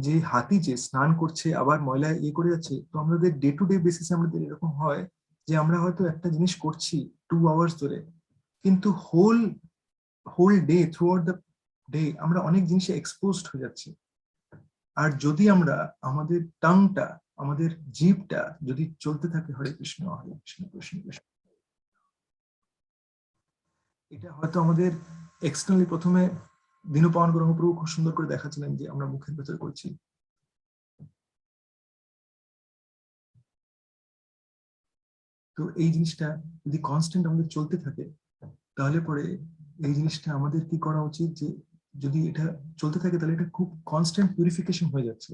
যে হাতি যে স্নান করছে আবার ময়লা করে যাচ্ছে, তো আমাদের ডে টু ডে বেসিসে আমাদের এরকম হয় যে আমরা হয়তো একটা জিনিস করছি 2 আওয়ার্স ধরে, কিন্তু whole day, throughout the day আমরা অনেক জিনিসে এক্সপোজড হয়ে যাচ্ছি। আর যদি আমরা আমাদের টাংটা, আমাদের জিভটা যদি চলতে থাকে হরে কৃষ্ণ কৃষ্ণ কৃষ্ণ, এটা হয়তো আমাদের এক্সটার্নালি প্রথমে দীনপাবন ব্রহ্মপ্রভু খুব সুন্দর করে দেখাচ্ছিলেন যে আমরা মুখের ভেতরে করছি। তো এই জিনিসটা যদি কনস্ট্যান্ট আমাদের চলতে থাকে, তাহলে পরে এই জিনিসটা আমাদের কি করা উচিত, যে যদি এটা চলতে থাকে তাহলে এটা খুব কনস্ট্যান্ট পিউরিফিকেশন হয়ে যাচ্ছে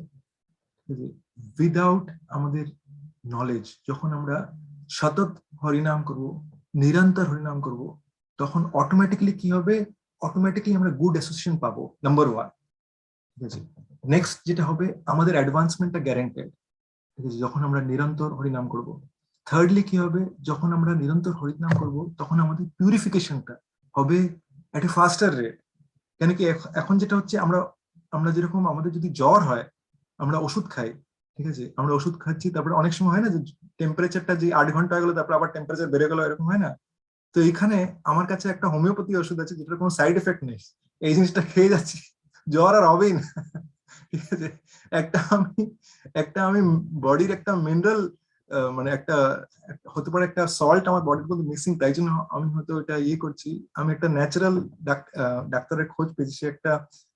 উইদাউট আমাদের নলেজ। যখন আমরা সতত হরিনাম করবো, নিরন্তর হরিনাম করব, তখন অটোমেটিক্যালি কি হবে, অটোমেটিক্যালি আমরা গুড অ্যাসোসিয়েশন পাবো, নাম্বার 1। ঠিক আছে, নেক্সট যেটা হবে, আমাদের অ্যাডভান্সমেন্টটা গ্যারান্টেড। ঠিক আছে, যখন আমরা নিরন্তর হরিনাম করব। থার্ডলি কি হবে, যখন আমরা নিরন্তর হরিনাম করব তখন আমাদের পিউরিফিকেশনটা হবে এট এ ফাস্টার রেট। কেন কি এখন যেটা হচ্ছে, আমরা আমরা যেরকম আমাদের যদি জ্বর হয় আমরা ওষুধ খাই, ঠিক আছে, আমরা ওষুধ খাচ্ছি, তারপরে অনেক সময় হয় না যে টেম্পারেচারটা যে 8 ঘন্টা হয়ে গেলো তারপর আবার টেম্পারেচার বেড়ে গেলো, এরকম হয় না? তো এখানে আমার কাছে একটা হোমিওপ্যাথি ওষুধ আছে যেটার কোনো সাইড এফেক্ট নেই, এই জিনিসটা খেয়ে যাচ্ছি, জ্বর আর হবেই না। ঠিক আছে, একটা আমি বডির একটা মিনারেল, মানে একটা হতে পারে একটা সল্ট আমার বডির মধ্যে মিসিং, তাই জন্য আমি হয়তো এটা ইয়ে করছি। আমি একটা ন্যাচারাল ডাক্তারের খোঁজ পেয়েছি, সে একটা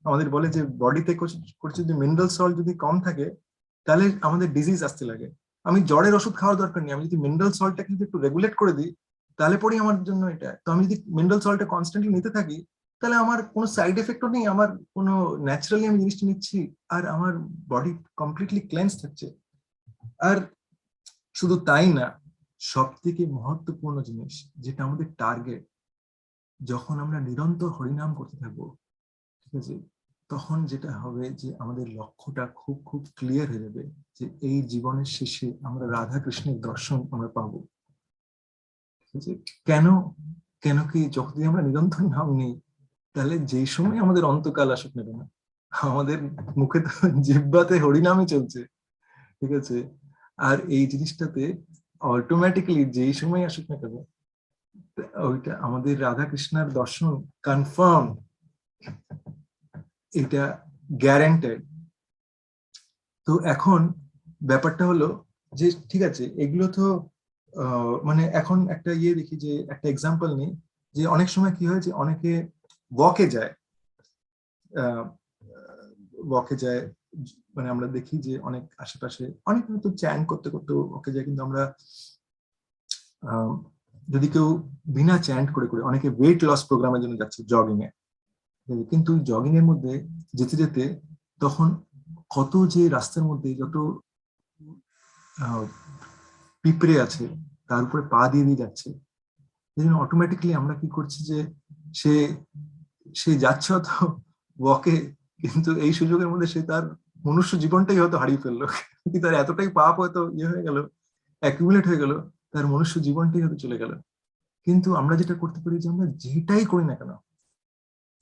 আমাদের বলে যে বডিতে করছে যদি মিনারেল সল্ট যদি কম থাকে তাহলে আমাদের ডিজিজ আসতে লাগে। আমি জ্বরের ওষুধ খাওয়ার দরকার নেই, আমি যদি মিনারেল সল্টটাকে যদি একটু রেগুলেট করে দিই তাহলে পরেই আমার জন্য এটা। তো আমি যদি মিনারেল সল্টটা কনস্ট্যান্টলি নিতে থাকি তাহলে আমার কোনো সাইড এফেক্টও নেই, আমার কোনো ন্যাচারালি আমি জিনিসটা নিচ্ছি আর আমার বডি কমপ্লিটলি ক্লেন্স থাকছে। আর শুধু তাই না, সব থেকে মহত্বপূর্ণ জিনিস যেটা আমাদের টার্গেট, যখন আমরা নিরন্তর হরিনাম করতে থাকবো, ঠিক আছে, তখন যেটা হবে যে আমাদের লক্ষ্যটা খুব খুব ক্লিয়ার হয়ে যাবে যে এই জীবনের শেষে আমরা রাধা কৃষ্ণের দর্শন আমরা পাবো। ঠিক আছে, কেন কেন কি যদি আমরা নিরন্তর নাম নিই তাহলে যেই সময় আমাদের অন্তকাল আসুক না কেন, আমাদের মুখে তো জিহ্বাতে হরিনামই চলছে। ঠিক আছে, আর এই জিনিসটাতে অটোমেটিক্যালি যেই সময় আসুক না কেন ওইটা আমাদের রাধা কৃষ্ণের দর্শন কনফার্ম, এটা গ্যারান্টেড। তো এখন ব্যাপারটা হলো যে ঠিক আছে, এগুলো তো মানে এখন একটা ইয়ে দেখি, যে একটা এক্সাম্পল নেই, যে অনেক সময় কি হয় যে অনেকে ওয়াকে যায়, ওয়াকে যায়, মানে আমরা দেখি যে অনেক আশেপাশে অনেক তো চ্যান করতে করতে ওকে যায়, কিন্তু আমরা যদি কেউ বিনা চ্যান্ট করে করে, অনেকে ওয়েট লস প্রোগ্রামের জন্য যাচ্ছে জগিং এ, কিন্তু জগিং এর মধ্যে যেতে যেতে তখন কত যে রাস্তার মধ্যে যত পিঁপড়ে আছে তার উপরে পা দিয়ে দিয়ে যাচ্ছে, এই জন্য অটোমেটিক্যালি আমরা কি করছি যে সে সে যাচ্ছে হয়তো ওয়াকে, কিন্তু এই সুযোগের মধ্যে সে তার মনুষ্য জীবনটাই হয়তো হারিয়ে ফেললো, কি তার এতটাই পাপ হয়তো ইয়ে হয়ে গেল, অ্যাকুমুলেট হয়ে গেল, তার মনুষ্য জীবনটাই হয়তো চলে গেল। কিন্তু আমরা যেটা করতে পারি যে আমরা যেটাই করি না কেন,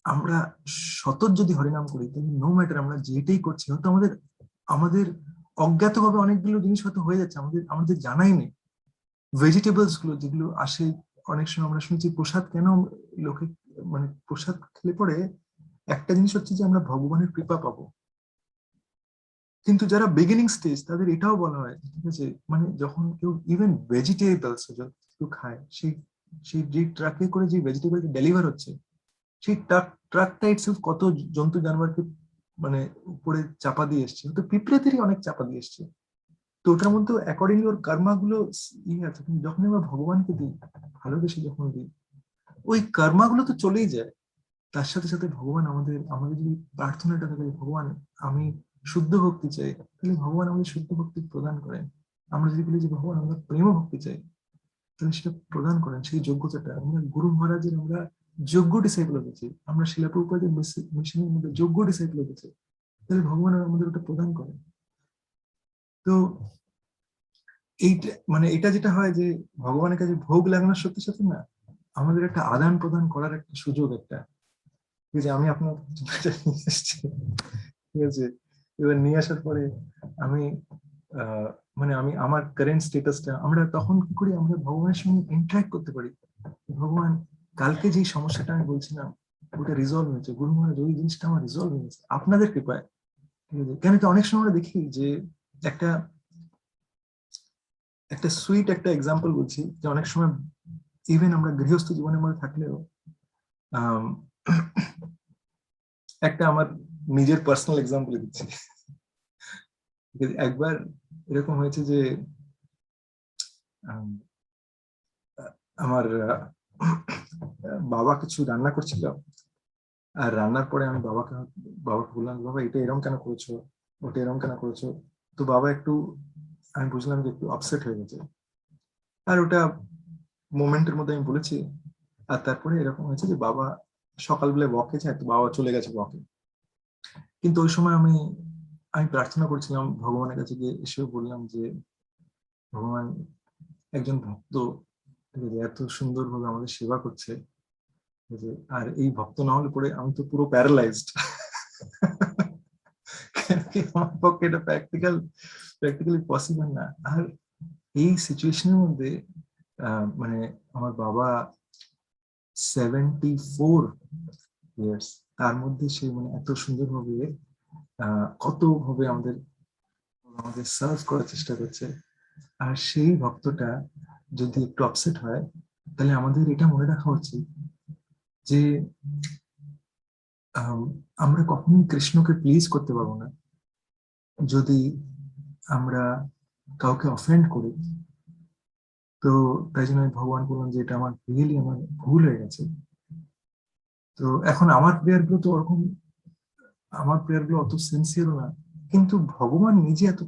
আমরা সতত যদি হরিনাম করি তাহলে নো ম্যাটার আমরা যেটাই করছি, হয়তো আমাদের আমাদের অজ্ঞাতভাবে অনেকগুলো জিনিস হয়তো হয়ে যাচ্ছে, আমাদের আমাদের জানাই নেই। ভেজিটেবলস গুলো যেগুলো আসে, অনেক সময় আমরা শুনছি প্রসাদ কেন লোকে, মানে প্রসাদ খেলে পরে একটা জিনিস হচ্ছে যে আমরা ভগবানের কৃপা পাবো, কিন্তু যারা বিগিনিং স্টেজ তাদের এটাও বলা হয়, ঠিক আছে, মানে যখন কেউ ইভেন ভেজিটেবলস কেউ খায়, সেই সেই যে ট্রাকে করে যে ভেজিটেবল ডেলিভার হচ্ছে, সেই ট্রাকটা ইটসেলফ কত জন্তু জানোয়ারকে মানে উপরে চাপা দিয়ে এসছে, তো পিঁপড়েদেরই অনেক চাপা দিয়ে এসছে। তো ওটার মধ্যে অ্যাকর্ডিংলি ওর কর্মা গুলো ইয়ে আছে, কিন্তু যখন আমরা ভগবানকে দিই, ভালোবেসে যখন দিই, ওই কর্মা গুলো তো চলেই যায়। তার সাথে সাথে ভগবান আমাদের আমাদের যদি প্রার্থনাটা থাকে ভগবান আমি শুদ্ধ ভক্তি চাই, তাহলে ভগবান আমাদের শুদ্ধ ভক্তি প্রদান করেন। আমরা যদি বলি যে ভগবান আমরা প্রেম ভক্তি চাই, তাহলে সেটা প্রদান করেন। সেই যোগ্যতাটা আমরা গুরু মহারাজের আমরা যোগ্য ডিসাইপল হয়েছি, আমরা শিলা প্রভুপাদের মিশনের মধ্যে যোগ্য ডিসাইপল হয়েছি, তাহলে ভগবান আমাদের ওটা প্রদান করেন। তো এইটা মানে এটা যেটা হয় যে ভগবানের কাছে ভোগ লাগানোর সাথে সাথে না আমাদের একটা আদান প্রদান করার একটা সুযোগ, একটা যে আমি আপনার নিয়ে এসেছি, ঠিক আছে, এবার নিয়ে আসার পরে আমি মানে আমি আমার কারেন্ট স্টেটাসটা আমরা তখন কি করি, আমরা ভগবানের সঙ্গে ইন্টারাক্ট করতে পারি। ভগবান কালকে যে সমস্যাটা আমি বলছিলাম ওটা রিজলভ হয়েছে, গুরু মহারাজ ওই জিনিসটা আমার রিজলভ হয়েছে আপনাদের কৃপায়। ঠিক আছে, কেন কি অনেক সময় আমরা দেখি যে একটা একটা সুইট একটা এক্সাম্পল বলছি, যে অনেক সময় ইভেন আমরা গৃহস্থ জীবনের মধ্যে থাকলেও একটা আমার নিজের পার্সোনাল এক্সাম্পল দিচ্ছি। একবার এরকম হয়েছে যে আমার বাবা কিছু রান্না করছিল, আর রান্নার পরে আমি বাবাকে বললাম বাবা এটা এরকম কেন করেছো, ওটা এরকম কেন করেছো। তো বাবা একটু, আমি বুঝলাম যে একটু আপসেট হয়ে গেছে, আর ওটা মোমেন্টের মধ্যে আমি বলেছি। আর তারপরে এরকম হয়েছে যে বাবা সকালবেলায় ওয়াকে যায়, তো বাবা চলে গেছে ওয়াকে। কিন্তু ওই সময় আমি প্রার্থনা করছিলাম ভগবানের কাছে, গিয়ে এসেও বললাম যে ভগবান, একজন ভক্ত, ঠিক আছে, এত সুন্দরভাবে আমাদের সেবা করছে, ঠিক আছে, আর এই ভক্ত না হলে পরে আমি তো পুরো প্যারালাইজড। আমার পক্ষে এটা প্র্যাকটিক্যালি পসিবল না। আর এই সিচুয়েশনের মধ্যে মানে আমার বাবা 74 ইয়ার্স, তার মধ্যে সে মানে এত সুন্দরভাবে কত ভাবে আমাদের আমাদের সার্ভ করার চেষ্টা করছে। আর সেই ভক্তটা যদি একটু আপসেট হয়, তাহলে আমাদের এটা মনে রাখা উচিত যে আমরা কখনোই কৃষ্ণকে প্লিজ করতে পারবো না যদি আমরা কাউকে অফেন্ড করি। তো তাই জন্য আমি ভগবান বললাম যে এটা আমার রিয়েলি আমার ভুল হয়ে গেছে। তো এখন আমার প্রেয়ার গুলো তো ওরকম, আমার প্রেয়ার গুলো অত সিনসিয়ার না, কিন্তু ভগবান নিজে এত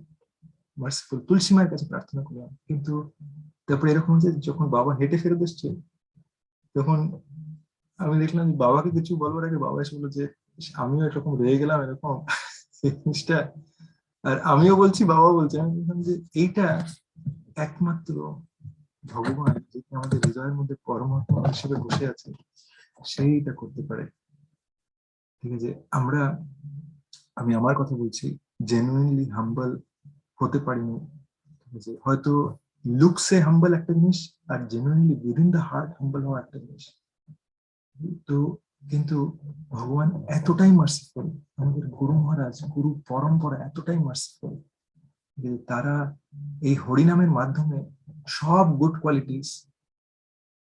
মার্সিফুল। তুলসী মায়ের কাছে প্রার্থনা করলাম, কিন্তু তারপরে এরকম যে যখন বাবা হেঁটে ফেরত এসছে, তখন আমি দেখলাম যে বাবাকে কিছু বলবার আগে বাবা এসে বললো যে আমিও এরকম রয়ে গেলাম এরকম জিনিসটা। আর আমিও বলছি, বাবা বলছে। আমি বললাম যে এইটা একমাত্র ভগবান, যেটা আমাদের হৃদয়ের মধ্যে পরমাত্মা হিসেবে বসে আছে, সেইটা করতে পারে। ঠিক আছে, আমি আমার কথা বলছি, জেনুইনলি হাম্বল হতে পারিনি। ঠিক আছে, হয়তো লুকসে হাম্বল একটা জিনিস, আর জেনুইনলি উইদিন দ্য হার্ট হাম্বল হওয়া একটা জিনিস। তো কিন্তু ভগবান এতটাই মার্সিফুল, আমাদের গুরু মহারাজ, গুরু পরম্পরা এতটাই মার্সিফুল যে তারা এই হরিনামের মাধ্যমে সব গুড কোয়ালিটিস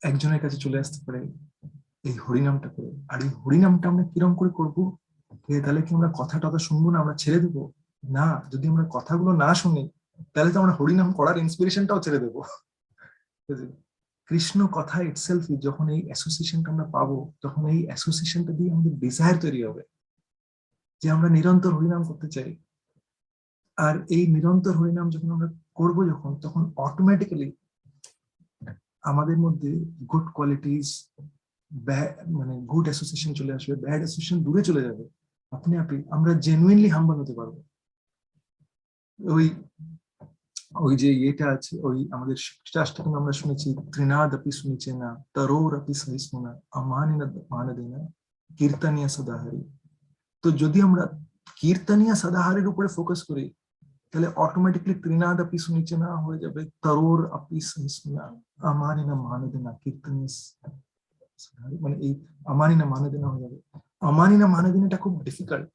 একজনের কাছে চলে আসতে পারে এই হরিনামটা করে। আর এই হরিনামটা আমরা কিরম করে করবো? তাহলে কি আমরা কথা টথা শুনবো না, আমরা ছেড়ে দেবো? না, যদি আমরা কথাগুলো না শুনি, তাহলে তো আমরা হরিনাম করার ইন্সপিরেশনটাও ছেড়ে দেবো। কৃষ্ণ কথা ইটসেলফ, যখন এই অ্যাসোসিয়েশনটা আমরা পাবো, তখন এই অ্যাসোসিয়েশনটা দিয়ে আমাদের ডিজায়ার তৈরি হবে যে আমরা নিরন্তর হরিনাম করতে চাই। আর এই নিরন্তর হরিনাম যখন আমরা করবো, তখন অটোমেটিক্যালি আমাদের মধ্যে গুড কোয়ালিটিস, মানে গুড অ্যাসোসিয়েশন চলে আসবে, ব্যাড অ্যাসোসিয়েশন দূরে চলে যাবে। আপনি আমরা জেনুইনলি হাম্বল হতে পারবো। ওই যে ইয়েটা আছে, ওই আমাদের শিক্ষাষ্টকম আমরা শুনেছি, ত্রিনাদ আপি শুনেছে না, তরোর আপি সহিষ্ণুনা, আমানিনা মানদেনা, কীর্তনিয়া সদাহারি। তো যদি আমরা কীর্তনিয়া সদাহারির উপরে ফোকাস করি, তাহলে অটোমেটিকলি ত্রিনাদ আপি শুনেছে না হয়ে যাবে তরোর আপি সহিষ্ণুনা, আমানিনা মানদেনা, কীর্তনিয়া সদাহারি। মানে এই আমানিনা মানদেনা হয়ে যাবে। আমানিনা মানদেনাটা খুব ডিফিকাল্ট।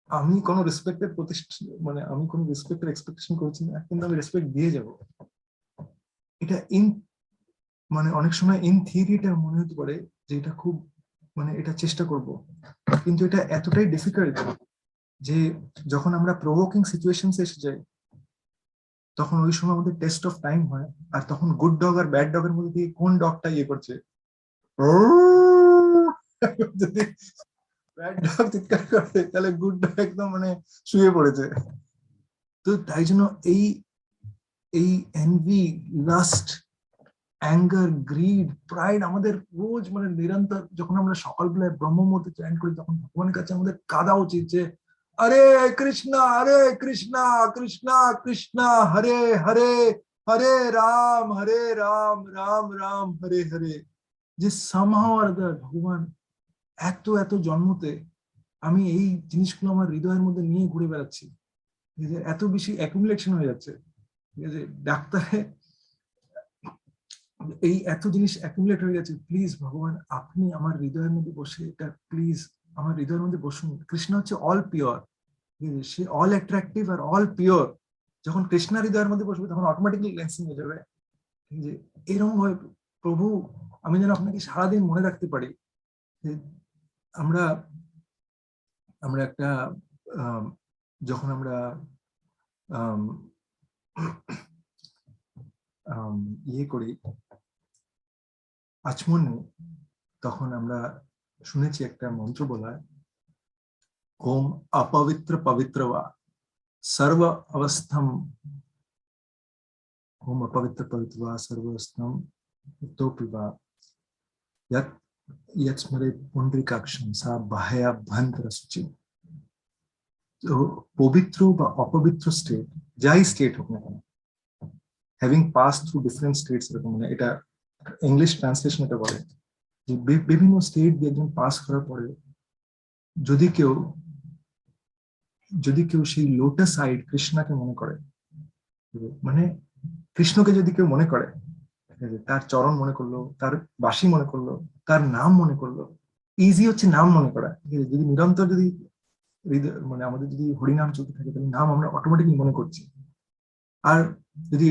আমি কোনো রেসপেক্টের প্রতিষ্ঠান, মানে আমি কোনো রেসপেক্টের এক্সপেকটেশন করছি না, কিন্তু আমি রেসপেক্ট দিয়ে যাব। এটা মানে অনেক সময় ইন থিওরি এটা মনে হতে পারে যে এটা খুব, মানে এটা চেষ্টা করব, কিন্তু এটা এতটাই ডিফিকাল্ট যে যখন আমরা প্রভোকিং সিচুয়েশনস এসে যাই, তখন ওই সময় আমাদের টেস্ট অফ টাইম হয়। আর তখন গুড ডগ আর ব্যাড ডগের মধ্যে দিয়ে কোন ডগটা ইয়ে করছে, যদি ব্যাড ডগ চিৎকার করে, তাহলে গুড ডগ একদম মানে শুয়ে পড়েছে। তো তাই জন্য এই envy, lust, anger, greed, pride আমাদের রোজ মানে নিরন্তর, যখন আমরা সকালবেলায় ব্রহ্ম মুহূর্তে চ্যান্ট করি, তখন ভগবানের কাছে আমাদের কাঁদা উচিত যে হরে কৃষ্ণ কৃষ্ণ কৃষ্ণ হরে হরে, হরে রাম রাম রাম হরে হরে। যে somehow or other ভগবান এত জন্মতে আমি এই জিনিসগুলো আমার হৃদয়ের মধ্যে নিয়ে ঘুরে বেড়াচ্ছি, এত বেশি অ্যাকুমুলেশন হয়ে যাচ্ছে। ঠিক আছে, ডাক্তারে এই এত জিনিস অ্যাকুমুলেট হয়ে গেছে। প্লিজ ভগবান, আপনি আমার হৃদয়ের মধ্যে বসে এটা প্লিজ আমার হৃদয়ের মধ্যে বসুন। কৃষ্ণ হচ্ছে অল পিওর, সে অল অ্যাট্রাকটিভ আর অল পিওর। যখন কৃষ্ণার হৃদয়ের মধ্যে বসবে, তখন অটোমেটিকলি ক্লেন্সিং হয়ে যাবে। ঠিক আছে, এরকম ভাবে প্রভু, আমি যেন আপনাকে সারাদিন মনে রাখতে পারি যে আমরা একটা যখন আমরা ইয়ে করি আচমন, তখন আমরা শুনেছি একটা মন্ত্র বলা, ওম অপবিত্র পবিত্র বা সর্ব অবস্থম ওম অপবিত্র পবিত্রা সর্বস্নম তোপিবা यत् यत्स्मरे पुंडरीकाक्षं सा बाह्याभ्यंतर शुचि। तो पवित्र বা অপবিত্র স্টেট, যাই স্টেট হোক না কেন, having pass through different states, এরকম মানে এটা ইংলিশ ট্রান্সলেশন এটা বলে যে বিভিন্ন স্টেট দিয়ে একজন পাস করার পরে যদি কেউ সেই লোটাস আইড কৃষ্ণাকে মনে করে, মানে কৃষ্ণকে যদি কেউ মনে করে, তার চরণ মনে করলো, তার বাসি মনে করলো, তার নাম মনে করলো, ইজি হচ্ছে নাম মনে করা, ঠিক আছে? যদি নিরন্তর যদি মানে আমাদের যদি হরিনাম চলতে থাকে তাহলে নাম আমরা অটোমেটিকলি মনে করছি। আর যদি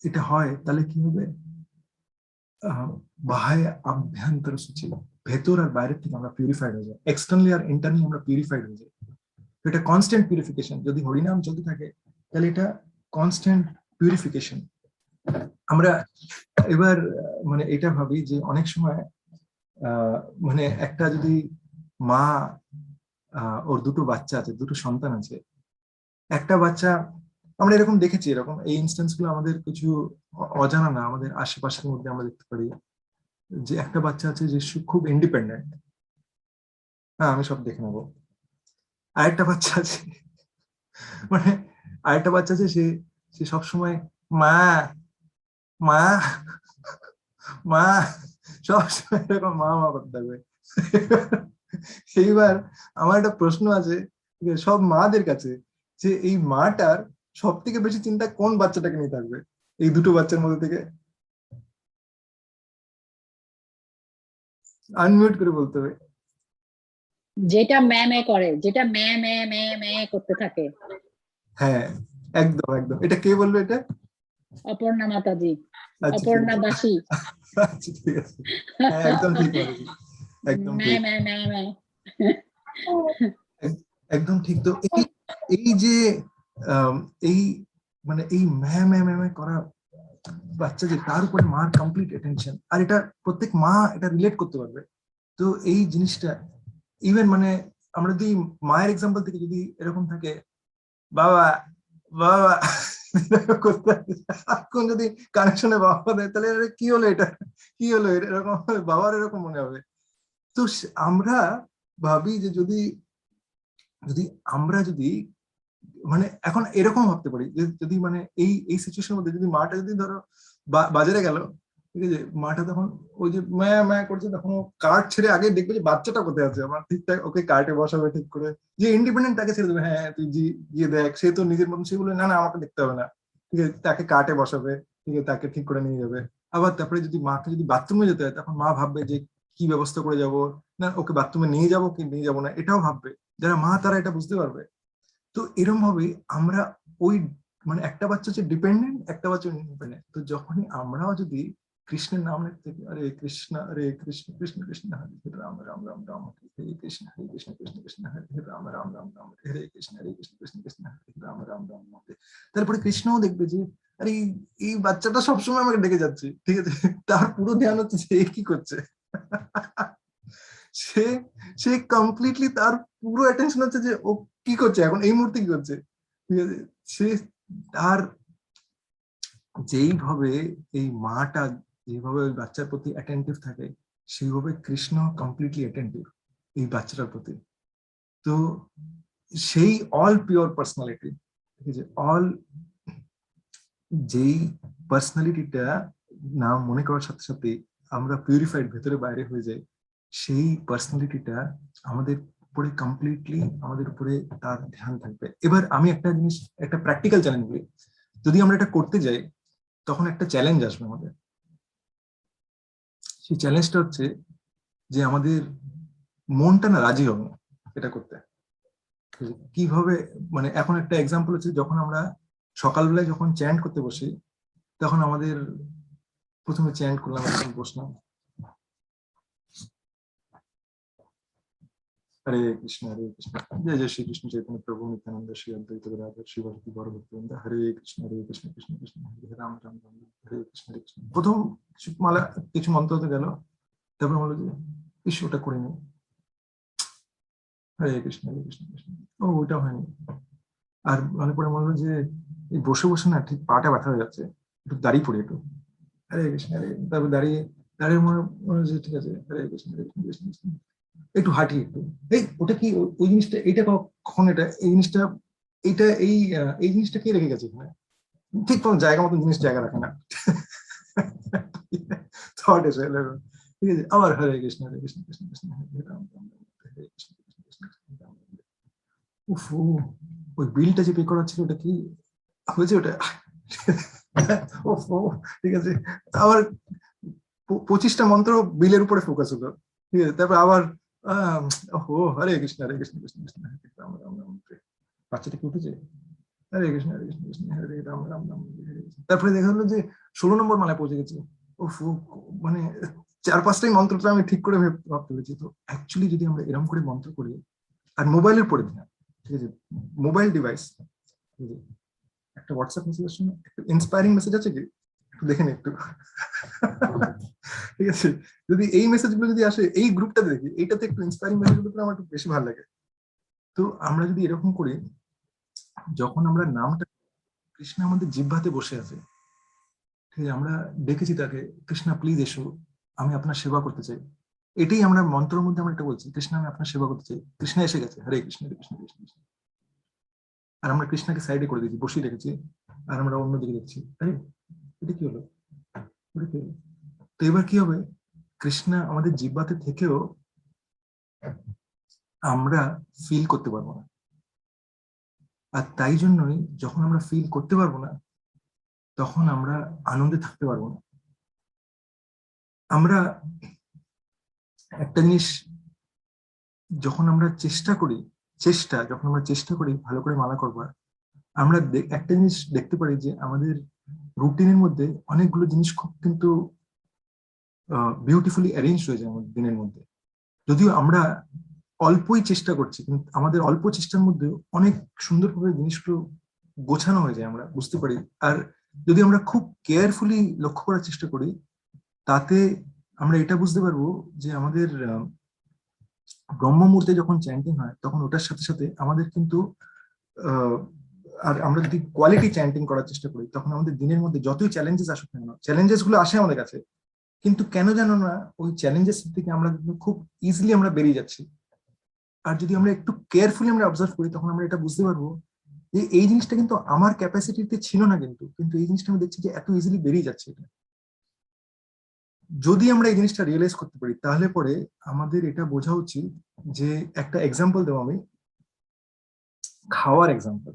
এটা হয় তাহলে কি হবে, বাহায় আভ্যন্তর সূচি, ভেতর আর বাইরের থেকে আমরা পিউরিফাইড হয়ে যাই, এক্সটার্নালি আর ইন্টারনালি আমরা পিউরিফাইড হয়ে যাই। এটা কনস্ট্যান্ট পিউরিফিকেশন। যদি হরিনাম চলতে থাকে তাহলে এটা কনস্ট্যান্ট পিউরিফিকেশন। আমরা এবার মানে এটা ভাবি যে অনেক সময় মানে একটা যদি মা ওর দুটো বাচ্চা আছে, দুটো সন্তান আছে, একটা বাচ্চা, আমরা এরকম দেখেছি, এরকম এই ইনস্টেন্স গুলো আমাদের কিছু অজানা না, আমাদের আশেপাশের মধ্যে আমরা দেখতে পারি যে একটা বাচ্চা আছে যে খুব ইন্ডিপেন্ডেন্ট, হ্যাঁ আমি সব দেখে নেবো। আরেকটা বাচ্চা আছে মানে আরেকটা বাচ্চা আছে সে সবসময় মা মা মা, সবসময় এরকম মা মা করতে থাকবে। সেইবার আমার একটা প্রশ্ন আছে সব মাদের কাছে, যে এই মাটার সব থেকে বেশি চিন্তা কোন বাচ্চাটাকে নিয়ে থাকবে এই দুটো বাচ্চার মধ্যে থেকে? আনমিউট করে বলতে হবে। যেটা ম্যামে করে, যেটা ম্যা ম্যা ম্যা ম্যা করতে থাকে। হ্যাঁ একদম একদম। এটা কে বললো এটা? অপর্ণা মাতাজি, আচ্ছা ঠিক অপর্ণা আছে। দাসী। আচ্ছা ঠিক আছে, হ্যাঁ একদম ঠিক বলেছি, একদম ম্যা ঠিক, ম্যা ম্যা ম্যা। একদম ঠিক। তো এই যে এই মানে এই ম্যা ম্যা ম্যা ম্যা করা বাচ্চা, যে তার উপরে মার কমপ্লিট অ্যাটেনশন, আর এটা প্রত্যেক মা এটা রিলেট করতে পারবে। তো এই জিনিসটা ইভেন মানে আমরা যদি মায়ের এক্সাম্পল থেকে যদি এরকম থাকে বাবা বাবা করতে এখন যদি কানেকশনে বাবা দেয় তাহলে কি হলো এটা, কি হলো এরকম বাবার এরকম মনে হবে। তো আমরা ভাবি যে যদি যদি আমরা যদি মানে এখন এরকম ভাবতে পারি যে যদি মানে এই সিচুয়েশনের মধ্যে যদি মাটা যদি ধরো বাজারে গেল, ঠিক আছে, মাটা তখন ওই যে মায়া মায়া করছে, তখন ও কার্ট ছেড়ে আগে দেখবে যে বাচ্চাটা কোথায় আছে, আমার ঠিকঠাক ওকে কার্টে বসাবে ঠিক করে, যে ইন্ডিপেন্ডেন্ট তাকে ছেড়ে দেবে, হ্যাঁ তুই গিয়ে দেখ, সে তো নিজের মতন, সে বলে না না আমাকে দেখতে হবে না, ঠিক আছে, তাকে কার্টে বসাবে, ঠিক আছে, তাকে ঠিক করে নিয়ে যাবে। আবার তারপরে যদি মাকে যদি বাথরুমে যেতে হয় তখন মা ভাববে যে কি ব্যবস্থা করে যাব, না ওকে বাথরুমে নিয়ে যাবো কি নিয়ে যাবো না, এটাও ভাববে। যারা মা তারা এটা বুঝতে পারবে। তো এরকম ভাবে আমরা ওই মানে একটা বাচ্চা হচ্ছে ডিপেন্ডেন্ট, একটা বাচ্চা ইন্ডিপেন্ডেন্ট। তো যখনই আমরাও যদি কৃষ্ণের নাম নিতে হরে কৃষ্ণ কৃষ্ণ কৃষ্ণ হরে রাম রাম রাম রাম হরে কৃষ্ণ কৃষ্ণ কৃষ্ণ হরে রাম রাম রাম রাম হরে কৃষ্ণ কৃষ্ণ কৃষ্ণ হরে রাম রাম রাম রাম। তারপরে কৃষ্ণও দেখবে যে আরে এই বাচ্চাটা সবসময় আমাকে ডেকে যাচ্ছে, ঠিক আছে, তার পুরো ধ্যান হচ্ছে যে কি করছে, সে সে কমপ্লিটলি তার পুরো অ্যাটেনশন হচ্ছে যে ও কি করছে এখন এই মুহূর্তে কি করছে, ঠিক আছে। সে তার যেইভাবে এই মাটা যেভাবে ওই বাচ্চার প্রতি অ্যাটেন্টিভ থাকে, সেইভাবে কৃষ্ণ কমপ্লিটলি অ্যাটেন্টিভ এই বাচ্চাটার প্রতি। তো সেই অল পিওর পার্সোনালিটি, ঠিক আছে, অল যেই পার্সোনালিটিটা নাম মনে করার সাথে সাথে আমরা পিউরিফাইড ভেতরে বাইরে হয়ে যাই, সেই পার্সোনালিটিটা আমাদের উপরে কমপ্লিটলি আমাদের উপরে তার ধ্যান থাকবে। এবার আমি একটা জিনিস, একটা প্র্যাকটিক্যাল চ্যালেঞ্জ বলি, যদি আমরা এটা করতে যাই তখন একটা চ্যালেঞ্জ আসবে আমাদের। সেই চ্যালেঞ্জটা হচ্ছে যে আমাদের মনটা না রাজি হবে না এটা করতে। কিভাবে মানে এখন একটা এক্সাম্পল হচ্ছে, যখন আমরা সকালবেলায় যখন চ্যান্ট করতে বসি তখন আমাদের প্রথমে চ্যান্ট করলাম, এখন বসলাম হরে কৃষ্ণ জয় জয় শ্রী কৃষ্ণ চৈতন্য প্রভু নিত্যানন্দ শ্রী অদ্বৈত গদাধর শিবাসাদি গৌরভক্তবৃন্দ, হরে কৃষ্ণ কৃষ্ণ কৃষ্ণ হরে রাম রাম রাম হরে কৃষ্ণ কৃষ্ণ। প্রথম কিছু মন্ত্র হতে গেল, তারপর বললো যে ইস ওটা করিনি, হরে কৃষ্ণ কৃষ্ণ, ও ওইটা হয়নি। আর মানে পরে বললো যে এই বসে বসে না ঠিক পাটা ব্যথা হয়ে যাচ্ছে, একটু দাঁড়িয়ে পড়ি একটু, হরে কৃষ্ণ হরে কৃষ্ণ। তারপর দাঁড়িয়ে দাঁড়িয়ে মনে মনে হচ্ছে ঠিক আছে, হরে কৃষ্ণ হরে কৃষ্ণ কৃষ্ণ কৃষ্ণ। একটু হাঁটি একটু, এই ওটা কি ওই জিনিসটা, এইটা কখন, এটা এই জিনিসটা, এইটা এই জিনিসটা কে রেখে গেছে এখানে, ঠিক কোনো জায়গা মতন জিনিস জায়গা রাখে না। থট এসে এলো, ঠিক আছে, আবার হরে কৃষ্ণ হরে কৃষ্ণ কৃষ্ণ কৃষ্ণ হরে রাম রাম রাম হরে কৃষ্ণ কৃষ্ণ কৃষ্ণ কৃষ্ণ রাম রাম হরে। উফ, ওই বিলটা যে পে করা ছিল ওটা কি হয়েছে ওটা? উফ, ঠিক আছে, আবার 25টা মন্ত্র বিলের উপরে ফোকাস হলো, ঠিক আছে, তারপর আবার ও হরে কৃষ্ণ হরে কৃষ্ণ কৃষ্ণ কৃষ্ণ হরে রাম রাম রাম হরে। বাচ্চাটা কি উঠেছে? হরে কৃষ্ণ হরে কৃষ্ণ কৃষ্ণ হরে রাম রাম রাম হরে। তারপরে দেখা গেলো যে 16 নম্বর মালায় পৌঁছে গেছে। উফ, মানে 4-5টাই মন্ত্রটা আমি ঠিক করে ভাবতে পেরেছি। তো অ্যাকচুয়ালি যদি আমরা এরকম করে মন্ত্র করি, আর মোবাইলের পরে না, ঠিক আছে, মোবাইল ডিভাইস, একটা হোয়াটসঅ্যাপ মেসেজের সঙ্গে একটা ইন্সপায়ারিং মেসেজ আছে কি, একটু দেখে নি একটু। ঠিক আছে, যদি এই মেসেজগুলো যদি আসে, এই গ্রুপটা দেখি, এইটাতে একটু ইন্সপায়ারিং মেসেজগুলো আমার একটু বেশি ভালো লাগে। তো আমরা যদি এরকম করি, যখন আমরা নামটা, কৃষ্ণ আমাদের জিহ্বাতে বসে আছে, ঠিক আছে, আমরা ডেকেছি তাকে, কৃষ্ণা প্লিজ এসো, আমি আপনার সেবা করতে চাই। এটাই আমরা মন্ত্রের মধ্যে আমরা এটা বলছি, কৃষ্ণ আমি আপনার সেবা করতে চাই। কৃষ্ণ এসে গেছে, হরে কৃষ্ণ হরে কৃষ্ণ কৃষ্ণ কৃষ্ণ। আর আমরা কৃষ্ণকে সাইডে করে দিয়েছি, বসিয়ে রেখেছি, আর আমরা অন্যদিকে দেখছি। আরে এটা কি হলো, এটা কি হলো? তো এবার কি হবে, কৃষ্ণ আমাদের জিহ্বাতে থেকেও আমরা ফিল করতে পারবো না। আর তাই জন্যই যখন আমরা ফিল করতে পারবো না, তখন আমরা আনন্দে থাকতে পারবো না। আমরা একটা জিনিস যখন আমরা চেষ্টা করি, যখন আমরা চেষ্টা করি ভালো করে মালা করবার, আমরা একটা জিনিস দেখতে পারি যে আমাদের রুটিনের মধ্যে অনেকগুলো জিনিস খুব কিন্তু বিউটিফুলি অ্যারেঞ্জ হয়ে যায় আমাদের দিনের মধ্যে। যদিও আমরা অল্পই চেষ্টা করছি, কিন্তু আমাদের অল্প চেষ্টার মধ্যে অনেক সুন্দরভাবে জিনিসগুলো গোছানো হয়ে যায়, আমরা বুঝতে পারি। আর যদি আমরা খুব কেয়ারফুলি লক্ষ্য করার চেষ্টা করি, তাতে আমরা এটা বুঝতে পারবো যে আমাদের ব্রহ্ম মুহূর্তে যখন চ্যান্টিং হয়, তখন ওটার সাথে সাথে আমাদের কিন্তু আর আমরা যদি কোয়ালিটি চ্যান্টিং করার চেষ্টা করি, তখন আমাদের দিনের মধ্যে যতই চ্যালেঞ্জেস আসুক না, চ্যালেঞ্জেস গুলো আসে আমাদের কাছে, কিন্তু কেন জানো না, ওই চ্যালেঞ্জেস থেকে আমরা কিন্তু খুব ইজিলি আমরা বেরিয়ে যাচ্ছি। আর যদি আমরা একটু কেয়ারফুলি আমরা অবজার্ভ করি, তখন আমরা এটা বুঝতে পারবো যে এই জিনিসটা কিন্তু আমার ক্যাপাসিটিতে ছিল না, কিন্তু এই জিনিসটা আমি দেখছি যে এত ইজিলি বেরিয়ে যাচ্ছে। এটা যদি আমরা এই জিনিসটা রিয়েলাইজ করতে পারি, তাহলে পরে আমাদের এটা বোঝা উচিত যে, একটা এক্সাম্পল দেবো আমি, খাওয়ার এক্সাম্পল।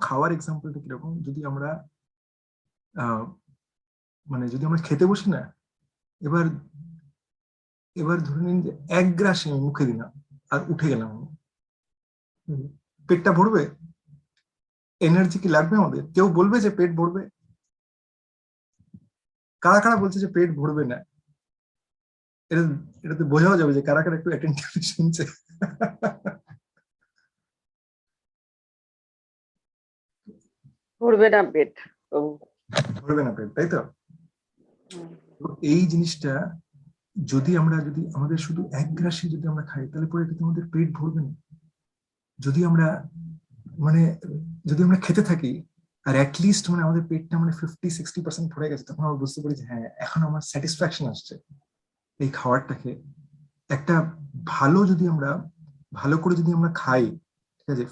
খাওয়ার এক্সাম্পলটা কিরকম, যদি আমরা মানে যদি আমরা খেতে বসি না, এবার এবার ধরে নিন যে 1 গ্রাস আমি মুখে দিলাম আর উঠে গেলাম, পেটটা ভরবে? এনার্জি কি লাগবে আমাদের? কেউ বলবে যে পেট ভরবে? কারা কারা বলছে যে পেট ভরবে না? এটাতে বোঝাও যাবে যে কারা কারা একটু অ্যাটেনটিভলি শুনছে। ভরবে না পেট, ভরবে না পেট, তাই তো? এই জিনিসটা যদি আমাদের শুধু 1 গ্রাসে যদি আমরা খাই, তাহলে পরে কিন্তু আমাদের পেট ভরবে না। যদি আমরা যদি আমরা খেতে থাকি আর অ্যাটলিস্ট আমাদের পেটটা 50-60% ভরে গেছে, তখন আমরা বুঝতে পারি যে হ্যাঁ, এখন আমার স্যাটিসফ্যাকশন আসছে এই খাবারটাকে। একটা ভালো করে যদি আমরা খাই, ঠিক আছে,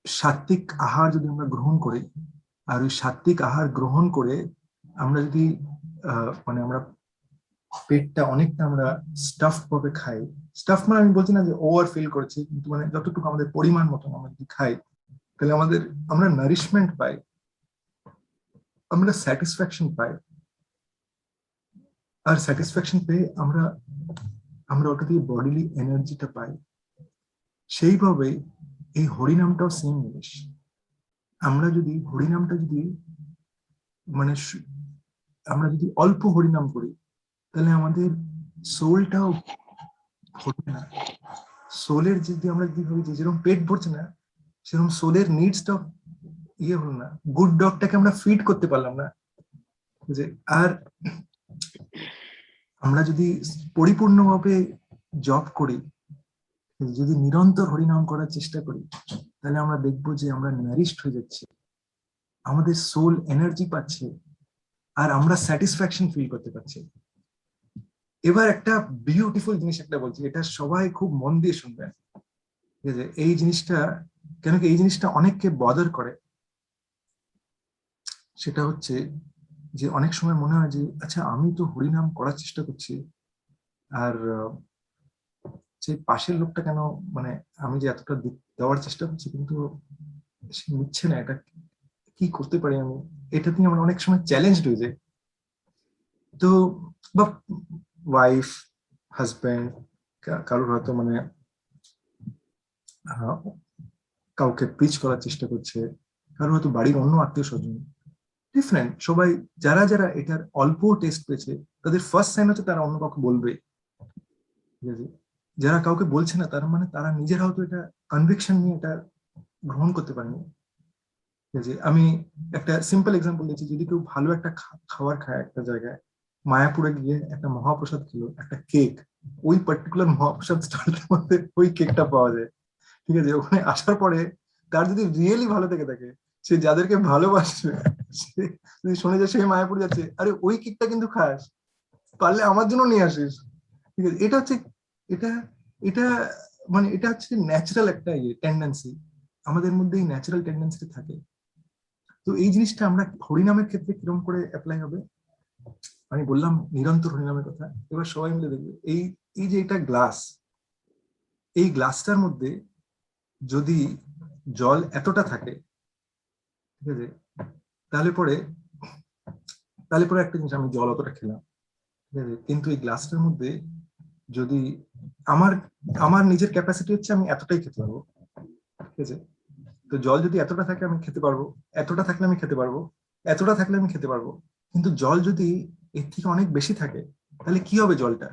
সাত্বিক আহার যদি আমরা গ্রহণ করি, আর ওই সাত্বিক আহার গ্রহণ করে আমরা যদি আমরা পেটটা অনেকটা আমরা স্টাফ ভাবে খাই, স্টাফ আমি বলছি না যে ওভার ফিল করছি, কিন্তু যতটুকু আমাদের পরিমাণ মতন আমরা যদি খাই, তাহলে আমরা নারিশমেন্ট পাই, আমরা স্যাটিসফ্যাকশন পাই। আর স্যাটিসফ্যাকশন পেয়ে আমরা ওটা দিয়ে বডিলি এনার্জিটা পাই। সেইভাবে এই হরিনামটাও সেম জিনিস। আমরা যদি হরিনামটা আমরা যদি অল্প হরিনাম করি, তাহলে আমাদের সোলটাও ভরবে না। সোলের যদি আমরা ভাবি যে যেরকম পেট ভরছে না, সেরকম সোলের নিডসটাও হলো না। গুড ডগটাকে আমরা ফিড করতে পারলাম না। আর আমরা যদি পরিপূর্ণভাবে জপ করি, যদি নিরন্তর হরিনাম করার চেষ্টা করি, তাহলে আমরা দেখবো যে আমরা নারিশড হয়ে যাচ্ছি, আমাদের সোল এনার্জি পাচ্ছে, আর আমরা স্যাটিসফ্যাকশন ফিল করতে পারছি। এবার একটা বিউটিফুল জিনিস একটা বলছি, এটা সবাই খুব মন দিয়ে শুনবেন। ঠিক আছে, এই জিনিসটা কেন কি এই জিনিসটা অনেককে বদার করে, সেটা হচ্ছে যে অনেক সময় মনে হয় যে আচ্ছা আমি তো হরিনাম করার চেষ্টা করছি, আর সেই পাশের লোকটা কেন, মানে আমি যে এতটা দেওয়ার চেষ্টা করছি কিন্তু সে নিচ্ছে না, এটা কি করতে পারি আমি, এটা নিয়ে আমরা অনেক সময় চ্যালেঞ্জ হয়ে যায়। তো বা ওয়াইফ, হাজব্যান্ড, কারোর হয়তো মানে আহ, কাউকে প্রিচ করার চেষ্টা করছে, কারোর হয়তো বাড়ির অন্য আত্মীয় স্বজন, ডিফারেন্ট সবাই, যারা যারা এটার অল্প টেস্ট পেয়েছে তাদের ফার্স্ট সাইন হচ্ছে তারা অন্য কাউকে বলবে। ঠিক আছে, যারা কাউকে বলছে না তার মানে তারা নিজেরা হয়তো এটা কনভিকশন নিয়ে এটা গ্রহণ করতে পারেনি। ঠিক আছে, আমি একটা সিম্পল এক্সাম্পল দিচ্ছি, যদি কেউ ভালো একটা খাবার খায় একটা জায়গায়, মায়াপুরে গিয়ে একটা মহাপ্রসাদ খেলো, একটা কেক, ওই পার্টিকুলার মহাপ্রসাদ স্টলটার মধ্যে ওই কেকটা পাওয়া যায়। ঠিক আছে, ওখানে আসার পরে তার যদি রিয়েলি ভালো থেকে থাকে, সে যাদেরকে ভালোবাসবে, সে যদি শুনে যে সে মায়াপুর যাচ্ছে, আরে ওই কেকটা কিন্তু খাস, পারলে আমার জন্য নিয়ে আসিস। ঠিক আছে, এটা হচ্ছে এটা এটা মানে এটা হচ্ছে ন্যাচারাল একটা টেন্ডেন্সি, আমাদের মধ্যে এই ন্যাচারাল টেন্ডেন্সি থাকে। তো এই জিনিসটা আমরা হরিনামের ক্ষেত্রে কিরকম করে অ্যাপ্লাই হবে, আমি বললাম নিরন্তর হরিনামের কথা, এবার সবাই মিলে দেখবে এই এই যে এটা গ্লাস, এই গ্লাসটার মধ্যে যদি জল এতটা থাকে, ঠিক আছে, তাহলে পরে তাহলে পরে একটা জিনিস, আমি জল অতটা খেলাম, ঠিক আছে, কিন্তু এই গ্লাসটার মধ্যে যদি আমার আমার নিজের ক্যাপাসিটি হচ্ছে আমি এতটাই খেতে পারবো। ঠিক আছে, তো জল যদি এতটা থাকে আমি খেতে পারবো, এতটা থাকলে আমি খেতে পারবো, এতটা থাকলে আমি খেতে পারবো। কিন্তু জল যদি এর থেকে অনেক বেশি থাকে, তাহলে কি হবে জলটা,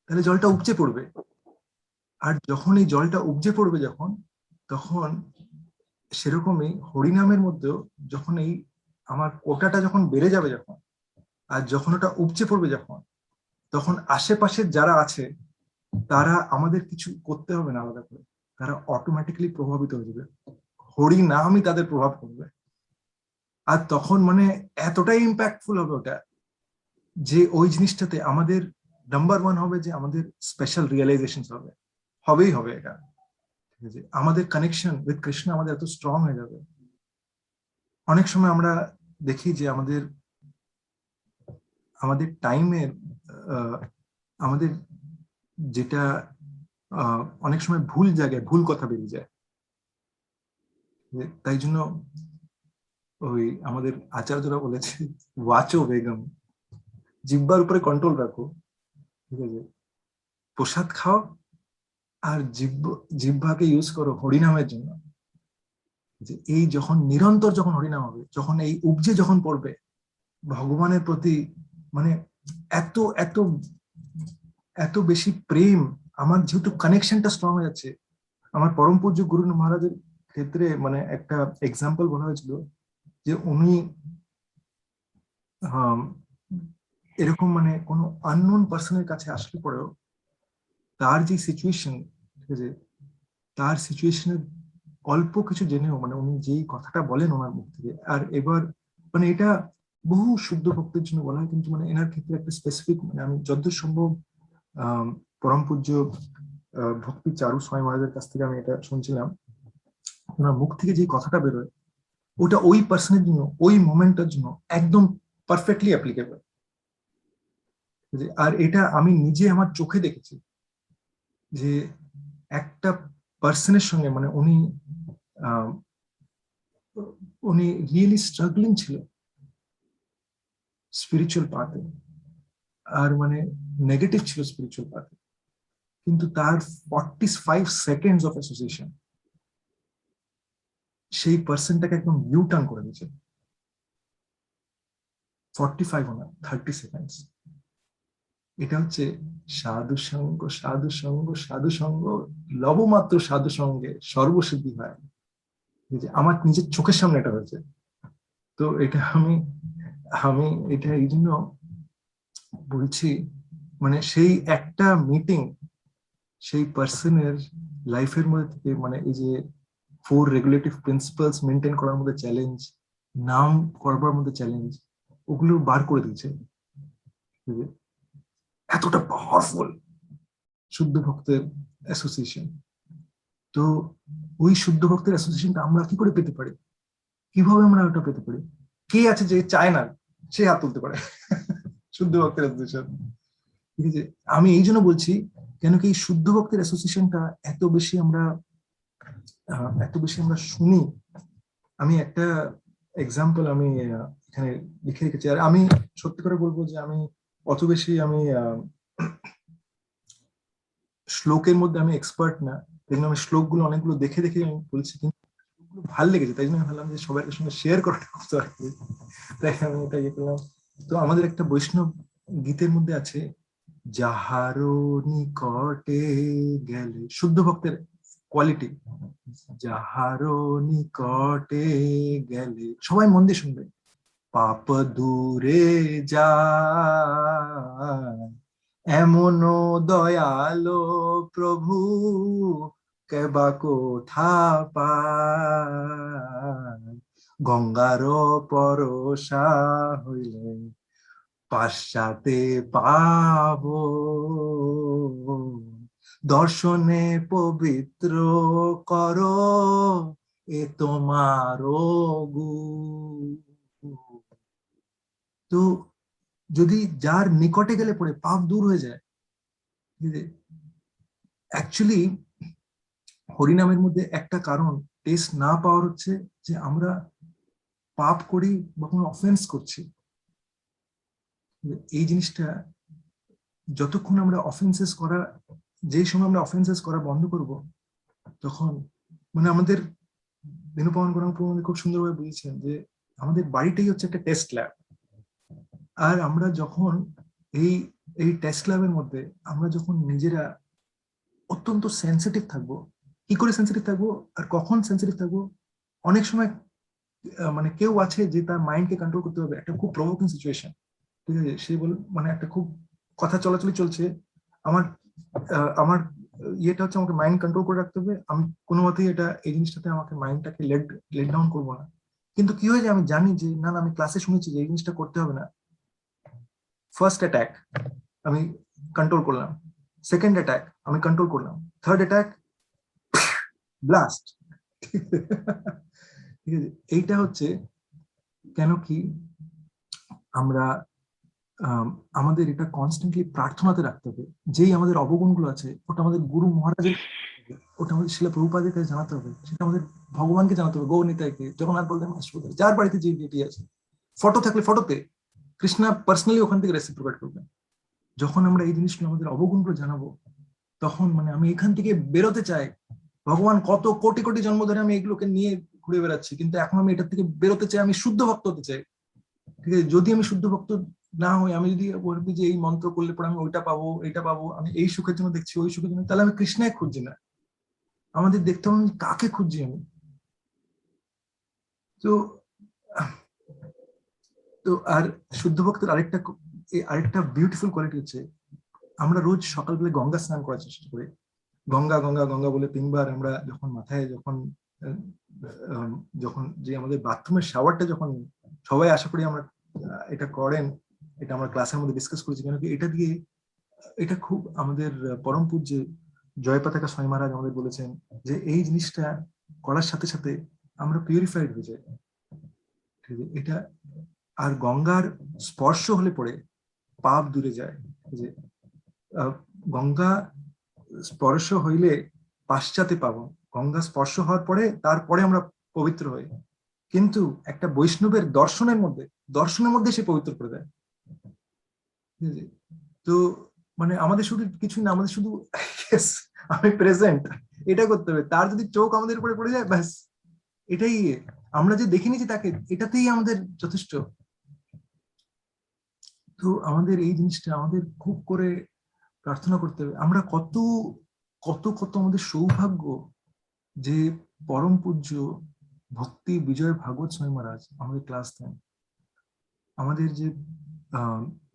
তাহলে জলটা উপচে পড়বে। আর যখন এই জলটা উপচে পড়বে যখন, তখন সেরকমই হরিনামের মধ্যেও যখন এই আমার কোটাটা যখন বেড়ে যাবে যখন, আর যখন ওটা উপচে পড়বে যখন, তখন আশেপাশের যারা আছে তারা আমাদের কিছু করতে হবে না আলাদা করে, তারা অটোমেটিক্যালি প্রভাবিত হয়ে যাবে, হরি নামই তাদের প্রভাব করবে। আর তখন মানে এতটাই ইম্প্যাক্টফুল হবে ওটা, যে ওই জিনিসটাতে আমাদের নাম্বার ওয়ান হবে যে আমাদের স্পেশাল রিয়েলাইজেশন হবে, হবেই হবে এটা। ঠিক আছে, আমাদের কানেকশন উইথ কৃষ্ণ আমাদের এত স্ট্রং হয়ে যাবে। অনেক সময় আমরা দেখি যে আমাদের আমাদের টাইমের আমাদের যেটা অনেক সময় ভুল জায়গায় ভুল কথা বেরিয়ে যায়। তাই জন্য ওই আমাদের আচার্যরা বলেছে ওয়াচো বেগম, জিহ্বার উপরে কন্ট্রোল রাখো। ঠিক আছে, প্রসাদ খাও আর জিহ্বাকে ইউজ করো হরিনামের জন্য। যে এই যখন নিরন্তর যখন হরিনাম হবে, যখন এই উপজে যখন পড়বে ভগবানের প্রতি, মানে এত এত এত বেশি প্রেম, আমার যেহেতু কানেকশনটা স্ট্রং হয়ে যাচ্ছে। আমার পরম পূজ্য গুরু মহারাজের ক্ষেত্রে মানে একটা এক্সাম্পল বলা হয়েছিল যে উনি এরকম মানে কোনো আননোন পার্সনের কাছে আসলে পরেও তার যে সিচুয়েশন, ঠিক আছে, তার সিচুয়েশনের অল্প কিছু জেনেও মানে উনি যেই কথাটা বলেন ওনার মুখ থেকে, আর এবার মানে এটা বহু শুদ্ধ ভক্তের জন্য বলা হয়, কিন্তু মানে এনার ক্ষেত্রে একটা স্পেসিফিক, মানে আমি যতদূর সম্ভব পরম পূজ্য ভক্তি চারু স্বামী মহারাজের কাছ থেকে আমি এটা শুনছিলাম, ওনার মুখ থেকে যে কথাটা বেরোয় ওটা ওই পার্সনের জন্য ওই মোমেন্টের জন্য একদম পারফেক্টলি অ্যাপ্লিকেবল। আর এটা আমি নিজে আমার চোখে দেখেছি যে একটা পার্সনের সঙ্গে মানে উনি রিয়েলি স্ট্রাগলিং ছিল স্পিরিচুয়াল পাথে, আর মানে নেগেটিভ ছিল স্পিরিচুয়াল পাথে, কিন্তু তার 45 সেকেন্ডস অফ অ্যাসোসিয়েশন সেই পার্সনটাকে একদম ইউ টার্ন করে দিয়েছে। 45 না 30 সেকেন্ডস। এটা হচ্ছে সাধু সঙ্গ সাধু সঙ্গ সাধু সঙ্গ, লবমাত্র সাধু সঙ্গে সর্বসিদ্ধি হয়। আমার নিজের চোখের সামনে এটা হয়েছে। তো এটা আমি আমি এটা এই জন্য বলছি, মানে সেই একটা মিটিং সেই পার্সনের লাইফের মধ্যে থেকে মানে এই যে 4 রেগুলেটিভ প্রিন্সিপালস মেনটেন করার মধ্যে চ্যালেঞ্জ, নাম করবার মধ্যে চ্যালেঞ্জ, ওগুলো বার করে দিয়েছে। এতটা পাওয়ারফুল শুদ্ধ ভক্তের অ্যাসোসিয়েশন। তো ওই শুদ্ধ ভক্তের অ্যাসোসিয়েশনটা আমরা কি করে পেতে পারি, কিভাবে আমরা ওটা পেতে পারি? কে আছে যে চায় না, সে হাত তুলতে পারে। শুদ্ধ ভক্তের অ্যাসোসিয়েশন, ঠিক আছে? আমি এই জন্য বলছি, কেন কি এই শুদ্ধ ভক্তের অ্যাসোসিয়েশনটা এত বেশি আমরা শুনি। আমি একটা এক্সাম্পল আমি এখানে লিখে রেখেছি। আর আমি সত্যি করে বলবো যে আমি অত বেশি আমি শ্লোকের মধ্যে আমি এক্সপার্ট না, তাই জন্য আমি শ্লোকগুলো অনেকগুলো দেখে দেখে আমি বলছি, কিন্তু শ্লোকগুলো ভালো লেগেছে, তাই জন্য আমি ভাবলাম যে সবার সঙ্গে শেয়ার করাটা খুব দরকার, তাই আমি এটা ইয়ে করলাম। তো আমাদের একটা বৈষ্ণব গীতের মধ্যে আছে, যাহারো নিকটে গেলে, শুদ্ধ ভক্তের কোয়ালিটি, যাহারো নিকটে গেলে, সবাই মন দিয়ে শুনবে, পাপ দূরে যায়, এমন দয়ালো প্রভু কেবা কোথা পায়, গঙ্গার পরশা হইলে পাশ্চাতে পাব, দর্শনে পবিত্র করো এ তোমারও গুণ। তো যদি যার নিকটে গেলে পরে পাপ দূর হয়ে যায়, অ্যাকচুয়ালি হরিনামের মধ্যে একটা কারণ টেস্ট না পাওয়ার হচ্ছে যে আমরা পাপ করি বা কোনো অফেন্স করছি। এই জিনিসটা যতক্ষণ আমরা অফেন্সেস করা, যেই সময় আমরা অফেন্সেস করা বন্ধ করব, তখন মানে আমাদের দিনপাবন গৌরাঙ্গ প্রভু আমাদের খুব সুন্দরভাবে বুঝিয়েছেন যে আমাদের বাড়িটাই হচ্ছে একটা টেস্ট ল্যাব। আর আমরা যখন এই এই টেস্ট ল্যাবের মধ্যে আমরা যখন নিজেরা অত্যন্ত সেন্সিটিভ থাকবো, কি করে সেন্সিটিভ থাকবো আর কখন সেন্সিটিভ থাকবো, অনেক সময় মানে কেউ আছে যে তার মাইন্ডকে কন্ট্রোল করতে হবে, একটা খুব প্রভোকিং সিচুয়েশন, ঠিক আছে, সে বল মানে একটা খুব কথা চলাচলি চলছে, আমার আমার ইয়েটা হচ্ছে আমাকে মাইন্ড কন্ট্রোল করে রাখতে হবে, আমি কোনো মতেই এটা এই জিনিসটাতে আমাকে মাইন্ডটাকে লেট ডাউন করবো না। কিন্তু কি হয় যে আমি জানি যে না না, আমি ক্লাসে শুনেছি যে এই জিনিসটা করতে হবে না, ফার্স্ট অ্যাটাক আমি কন্ট্রোল করলাম, সেকেন্ড অ্যাটাক আমি কন্ট্রোল করলাম, থার্ড অ্যাটাক ব্লাস্ট। ঠিক আছে, এইটা হচ্ছে কেন কি আমরা আমাদের এটা কনস্ট্যান্টলি প্রার্থনাতে রাখতে হবে, যেই আমাদের অবগুণগুলো আছে ওটা আমাদের গুরু মহারাজের, ওটা আমাদের শিলা প্রভুপাদের কাছে জানাতে হবে, সেটা আমাদের ভগবানকে জানাতে হবে, গৌরনিতাইকে, জগন্নাথ বলদেব মাসুদের, যার বাড়িতে যে ডিটি আছে, ফটো থাকলে ফটোতে, কৃষ্ণা পার্সোনালি ওখান থেকে রেসিপি প্রোভাইড করবেন। যখন আমরা এই জিনিসগুলো আমাদের অবগুণগুলো জানাবো, তখন মানে আমি এখান থেকে বেরোতে চাই, ভগবান কত কোটি কোটি জন্ম ধরে আমি এগুলোকে নিয়ে ঘুরে বেড়াচ্ছি, কিন্তু এখন আমি এটা থেকে বেরোতে চাই, আমি শুদ্ধ ভক্ত হতে চাই। ঠিক আছে, যদি আমি শুদ্ধ ভক্ত না হই, আমি যদি বলবি যে এই মন্ত্র করলে পরে আমি ওইটা পাবো এইটা পাবো, আমি এই সুখের জন্য দেখছি ওই সুখের জন্য, তাহলে আমি কৃষ্ণায় খুঁজছি না, আমাদের দেখতে হবে আমি কাকে খুঁজছি আমি। তো তো আর শুদ্ধ ভক্তের আরেকটা বিউটিফুল কোয়ালিটি হচ্ছে, আমরা রোজ সকালবেলা গঙ্গা স্নান করার চেষ্টা করি, গঙ্গা গঙ্গা গঙ্গা বলে 3 বার আমরা যখন মাথায় যখন যখন যে আমাদের বাথরুমের শাওয়ারটা যখন সবাই আশা করি আমরা এটা করেন, এটা আমরা ক্লাসের মধ্যে ডিসকাস করেছি, কেন কি এটা দিয়ে এটা খুব আমাদের পরম পূজ্য জয়পতাকা স্বামী মহারাজ আমাদের বলেছেন যে এই জিনিসটা করার সাথে সাথে আমরা পিউরিফাইড হয়ে যাই। ঠিক আছে, এটা আর গঙ্গার স্পর্শ হলে পরে পাপ দূরে যায়, যে গঙ্গা স্পর্শ হইলে পাশ্চাতে পাবো, গঙ্গা স্পর্শ হওয়ার পরে তারপরে আমরা পবিত্র হই, কিন্তু একটা বৈষ্ণবের দর্শনের মধ্যে সে পবিত্র করে দেয়। ঠিক আছে, তো মানে আমাদের শুধু কিছু না, আমাদের শুধু আমি প্রেজেন্ট এটা করতে হবে, তার যদি চোখ আমাদের উপরে পড়ে যায় ব্যাস, এটাই আমরা যে দেখে নিয়েছি তাকে, এটাতেই আমাদের যথেষ্ট। তো আমাদের এই জিনিসটা আমাদের খুব করে প্রার্থনা করতে হবে, আমরা কত কত কত আমাদের সৌভাগ্য যে পরম পূজ্য ভক্তি বিজয় ভাগবত স্বামী মহারাজ আমাদের ক্লাস দেন, আমাদের যে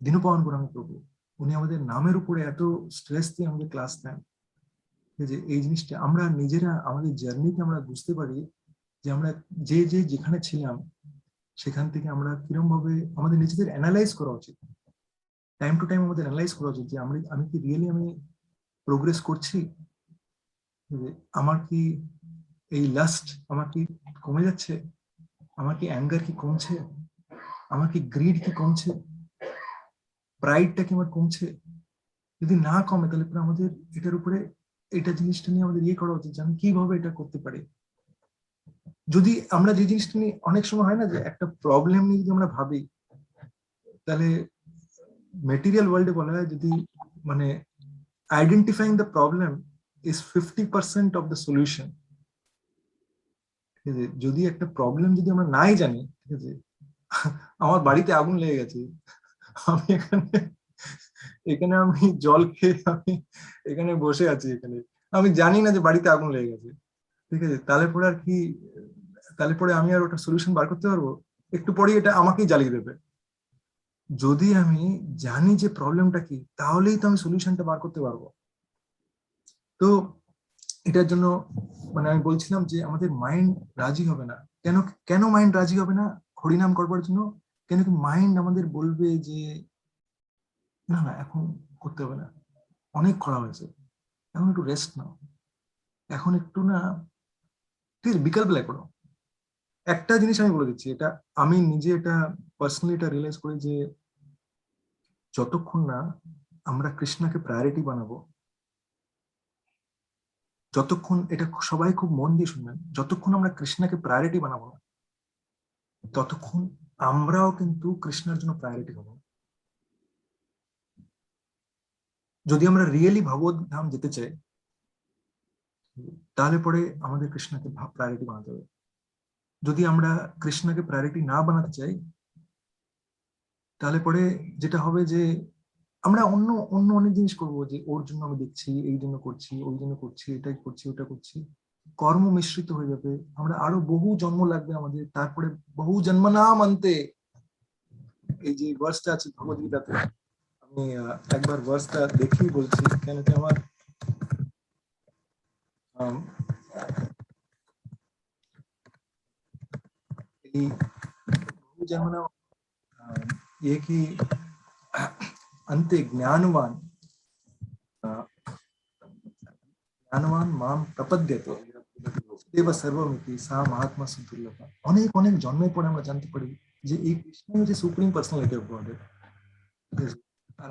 দীনপাবন গৌরাঙ্গ প্রভু, উনি আমাদের নামের উপরে এত স্ট্রেস দিয়ে আমাদের ক্লাস দেন। যে এই জিনিসটা আমরা নিজেরা আমাদের জার্নিতে আমরা বুঝতে পারি যে আমরা যেখানে ছিলাম সেখান থেকে আমরা কিরকম ভাবে আমাদের নিজেদের অ্যানালাইজ করা উচিত, টাইম টু টাইম আমাদের অ্যানালাইজ করা উচিত যে আমি কি রিয়েলি আমি প্রোগ্রেস করছি, যে আমার কি এই লাস্ট আমার কি কমে যাচ্ছে, আমার কি অ্যাঙ্গার কি কমছে, আমার কি গ্রিড কি কমছে, প্রাইডটা কি আমার কমছে। যদি না কমে তাহলে পরে আমাদের এটার উপরে এটা জিনিসটা নিয়ে আমাদের ইয়ে করা উচিত যে আমি কিভাবে এটা করতে পারি। যদি আমরা যে জিনিসটা নিয়ে অনেক সময় হয় না যে একটা প্রবলেম নিয়ে যদি আমরা ভাবি, তাহলে মেটেরিয়াল ওয়ার্ল্ডে বলা হয় যদি মানে identifying the problem is 50% of the solution. ঠিক আছে, যদি একটা প্রবলেম যদি আমরা নাই জানি, ঠিক আছে, আমার বাড়িতে আগুন লেগে গেছে, আমি এখানে আমি জল খেয়ে আমি এখানে বসে আছি, এখানে আমি জানি না যে বাড়িতে আগুন লেগে গেছে, ঠিক আছে, তাহলে পরে আর কি, তাহলে পরে আমি আর ওটা সলিউশন বার করতে পারবো? একটু পরেই এটা আমাকেই জ্বালিয়ে দেবে। যদি আমি জানি যে প্রবলেমটা কি, তাহলেই তো আমি সলিউশনটা বার করতে পারবো। তো এটার জন্য মানে আমি বলছিলাম যে আমাদের মাইন্ড রাজি হবে না। কেন কেন মাইন্ড রাজি হবে না হরিনাম করবার জন্য? কেন কি মাইন্ড আমাদের বলবে যে না না এখন করতে হবে না, অনেক করা হয়েছে, এখন একটু রেস্ট নাও, এখন একটু না, ঠিক আছে, বিকাল বেলায় করো। একটা জিনিস আমি বলে দিচ্ছি, এটা আমি নিজে এটা পার্সোনালি এটা রিয়েলাইজ করি যে যতক্ষণ না আমরা কৃষ্ণকে প্রায়োরিটি বানাবো, যতক্ষণ, এটা সবাই খুব মন দিয়ে শুনবেন, যতক্ষণ আমরা কৃষ্ণকে প্রায়োরিটি বানাবো না, ততক্ষণ আমরাও কিন্তু কৃষ্ণের জন্য প্রায়োরিটি হবো। যদি আমরা রিয়েলি ভগবত ধাম যেতে চাই, তাহলে পরে আমাদের কৃষ্ণকে প্রায়োরিটি বানাতে হবে। যদি আমরা কৃষ্ণকে প্রায়োরিটি না বানাতে চাই, তাহলে পরে যেটা হবে যে আমরা অন্য অন্য অনেক জিনিস করবো, যে ওর জন্য আমি দেখছি, এই জন্য করছি, ওই জন্য করছি, এটাই করছি, ওটা করছি, কর্ম মিশ্রিত হয়ে যাবে, আমরা আরো বহু জন্ম লাগবে আমাদের, তারপরে বহু জন্ম না মানতে। এই যে ভার্সটা আছে ভগবদ্গীতাতে, আমি একবার ভার্সটা দেখেই বলছি, কেন কি আমার এই বহু জন্ম না ये कि अंते ज्ञानवान माम प्रपद्यते देव सर्वमिति सा महात्मा सुदुर्लभ। অনেক অনেক জন্মের পরে আমরা জানতে পারি যে এই কৃষ্ণ হচ্ছে সুপ্রিম পার্সোনালিটি অফ গড। আর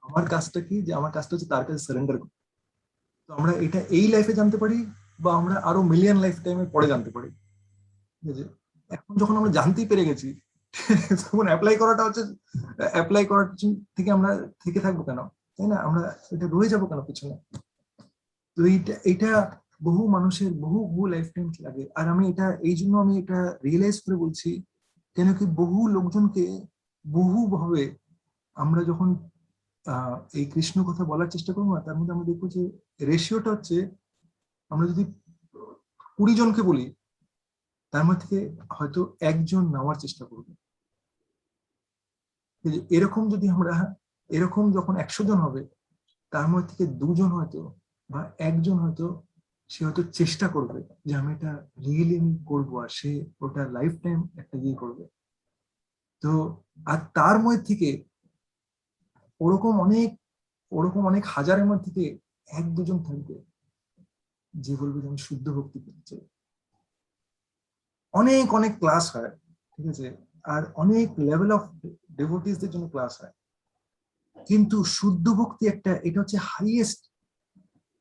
আমার কাজটা কি, যে আমার কাজটা হচ্ছে তার কাছে সারেন্ডার করা। তো আমরা এটা এই লাইফে জানতে পারি, বা আমরা আরো মিলিয়ন লাইফ টাইমের পরে জানতে পারি। ঠিক আছে, এখন যখন আমরা জানতেই পেরে গেছি, তখন অ্যাপ্লাই করাটা হচ্ছে, অ্যাপ্লাই করার থেকে আমরা থেকে থাকবো কেন, তাই না? আমরা এটা রয়ে যাবো কেন পিছনে? তো এইটা বহু মানুষের বহু লাইফ টাইম লাগে। আর আমি এটা এই জন্য আমি এটা রিয়েলাইজ করে বলছি, কেন কি বহু লোকজনকে বহু ভাবে আমরা যখন এই কৃষ্ণ কথা বলার চেষ্টা করবো না, তার মধ্যে আমরা দেখবো যে রেশিওটা হচ্ছে, আমরা যদি 20 জনকে বলি, তার মধ্যে থেকে হয়তো একজন নেওয়ার চেষ্টা করবে। এরকম যদি আমরা এরকম যখন 100 জন হবে, তার মধ্যে থেকে 2 জন হয়তো বা একজন হয়তো সে হয়তো চেষ্টা করবে যে আমি এটা রিয়েলি আমি করবো, আর সে ওটা লাইফ টাইম একটা ইয়ে করবে। তো আর তার মধ্যে থেকে ওরকম অনেক হাজারের মধ্যে থেকে 1-2 জন থাকবে যে বলবে যে আমি শুদ্ধ ভক্তি করতে চাই। অনেক অনেক ক্লাস হয়, ঠিক আছে, আর অনেক লেভেল অফ ডিভোটিসদের জন্য ক্লাস হয়, কিন্তু শুদ্ধ ভক্তি একটা, এটা হচ্ছে হাইয়েস্ট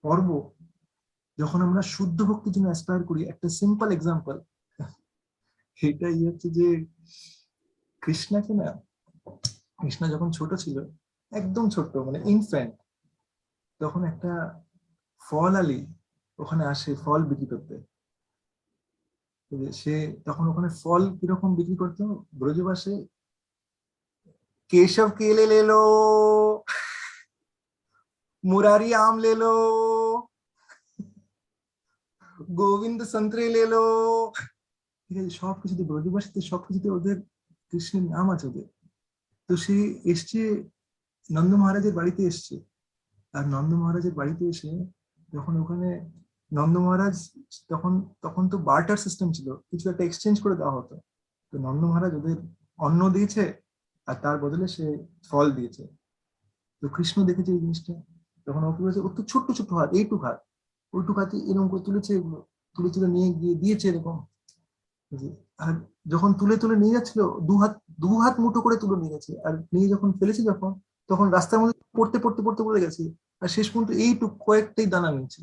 পর্ব। যখন আমরা শুদ্ধ ভক্তির জন্য অ্যাসপায়ার করি, একটা সিম্পল এক্সাম্পল এটাই হচ্ছে যে কৃষ্ণকে না, কৃষ্ণ যখন ছোট ছিল, একদম ছোট মানে ইনফ্যান্ট, তখন একটা ফল আলি ওখানে আসে ফল বিক্রি করতে। সে তখন ওখানে ফল কিরকম বিক্রি করতো ব্রজবাসে, केशव केले ले लो, मुरारी आम ले लो, গোবিন্দ संतरे ले लो। ঠিক আছে, সবকিছুতে ব্রজবাসীতে সবকিছুতে ওদের কৃষ্ণের নাম আছে ওদের। তো সে এসছে নন্দ মহারাজের বাড়িতে এসছে, আর নন্দ মহারাজের বাড়িতে এসে যখন ওখানে নন্দ মহারাজ তখন তখন তো বার্টার সিস্টেম ছিল, কিছু একটা এক্সচেঞ্জ করে দেওয়া হতো। তো নন্দ মহারাজ ওদের অন্ন দিয়েছে আর তার বদলে সে ফল দিয়েছে। তো কৃষ্ণ দেখেছে এই জিনিসটা, তখন ওকে বলেছে, ওর তো ছোট্ট ছোট্ট হাত, এইটুক হাত, ওইটুক হাতে এরকম করে তুলেছে, এগুলো তুলে তুলে নিয়ে গিয়ে দিয়েছে এরকম। আর যখন তুলে তুলে নিয়ে যাচ্ছিল, দু হাত মুঠো করে তুলে নিয়ে গেছে, আর নিয়ে যখন ফেলেছে যখন, তখন রাস্তার মধ্যে পড়তে পড়তে পড়তে পড়ে গেছে, আর শেষ পর্যন্ত এইটুক কয়েকটাই দানা নিয়েছে।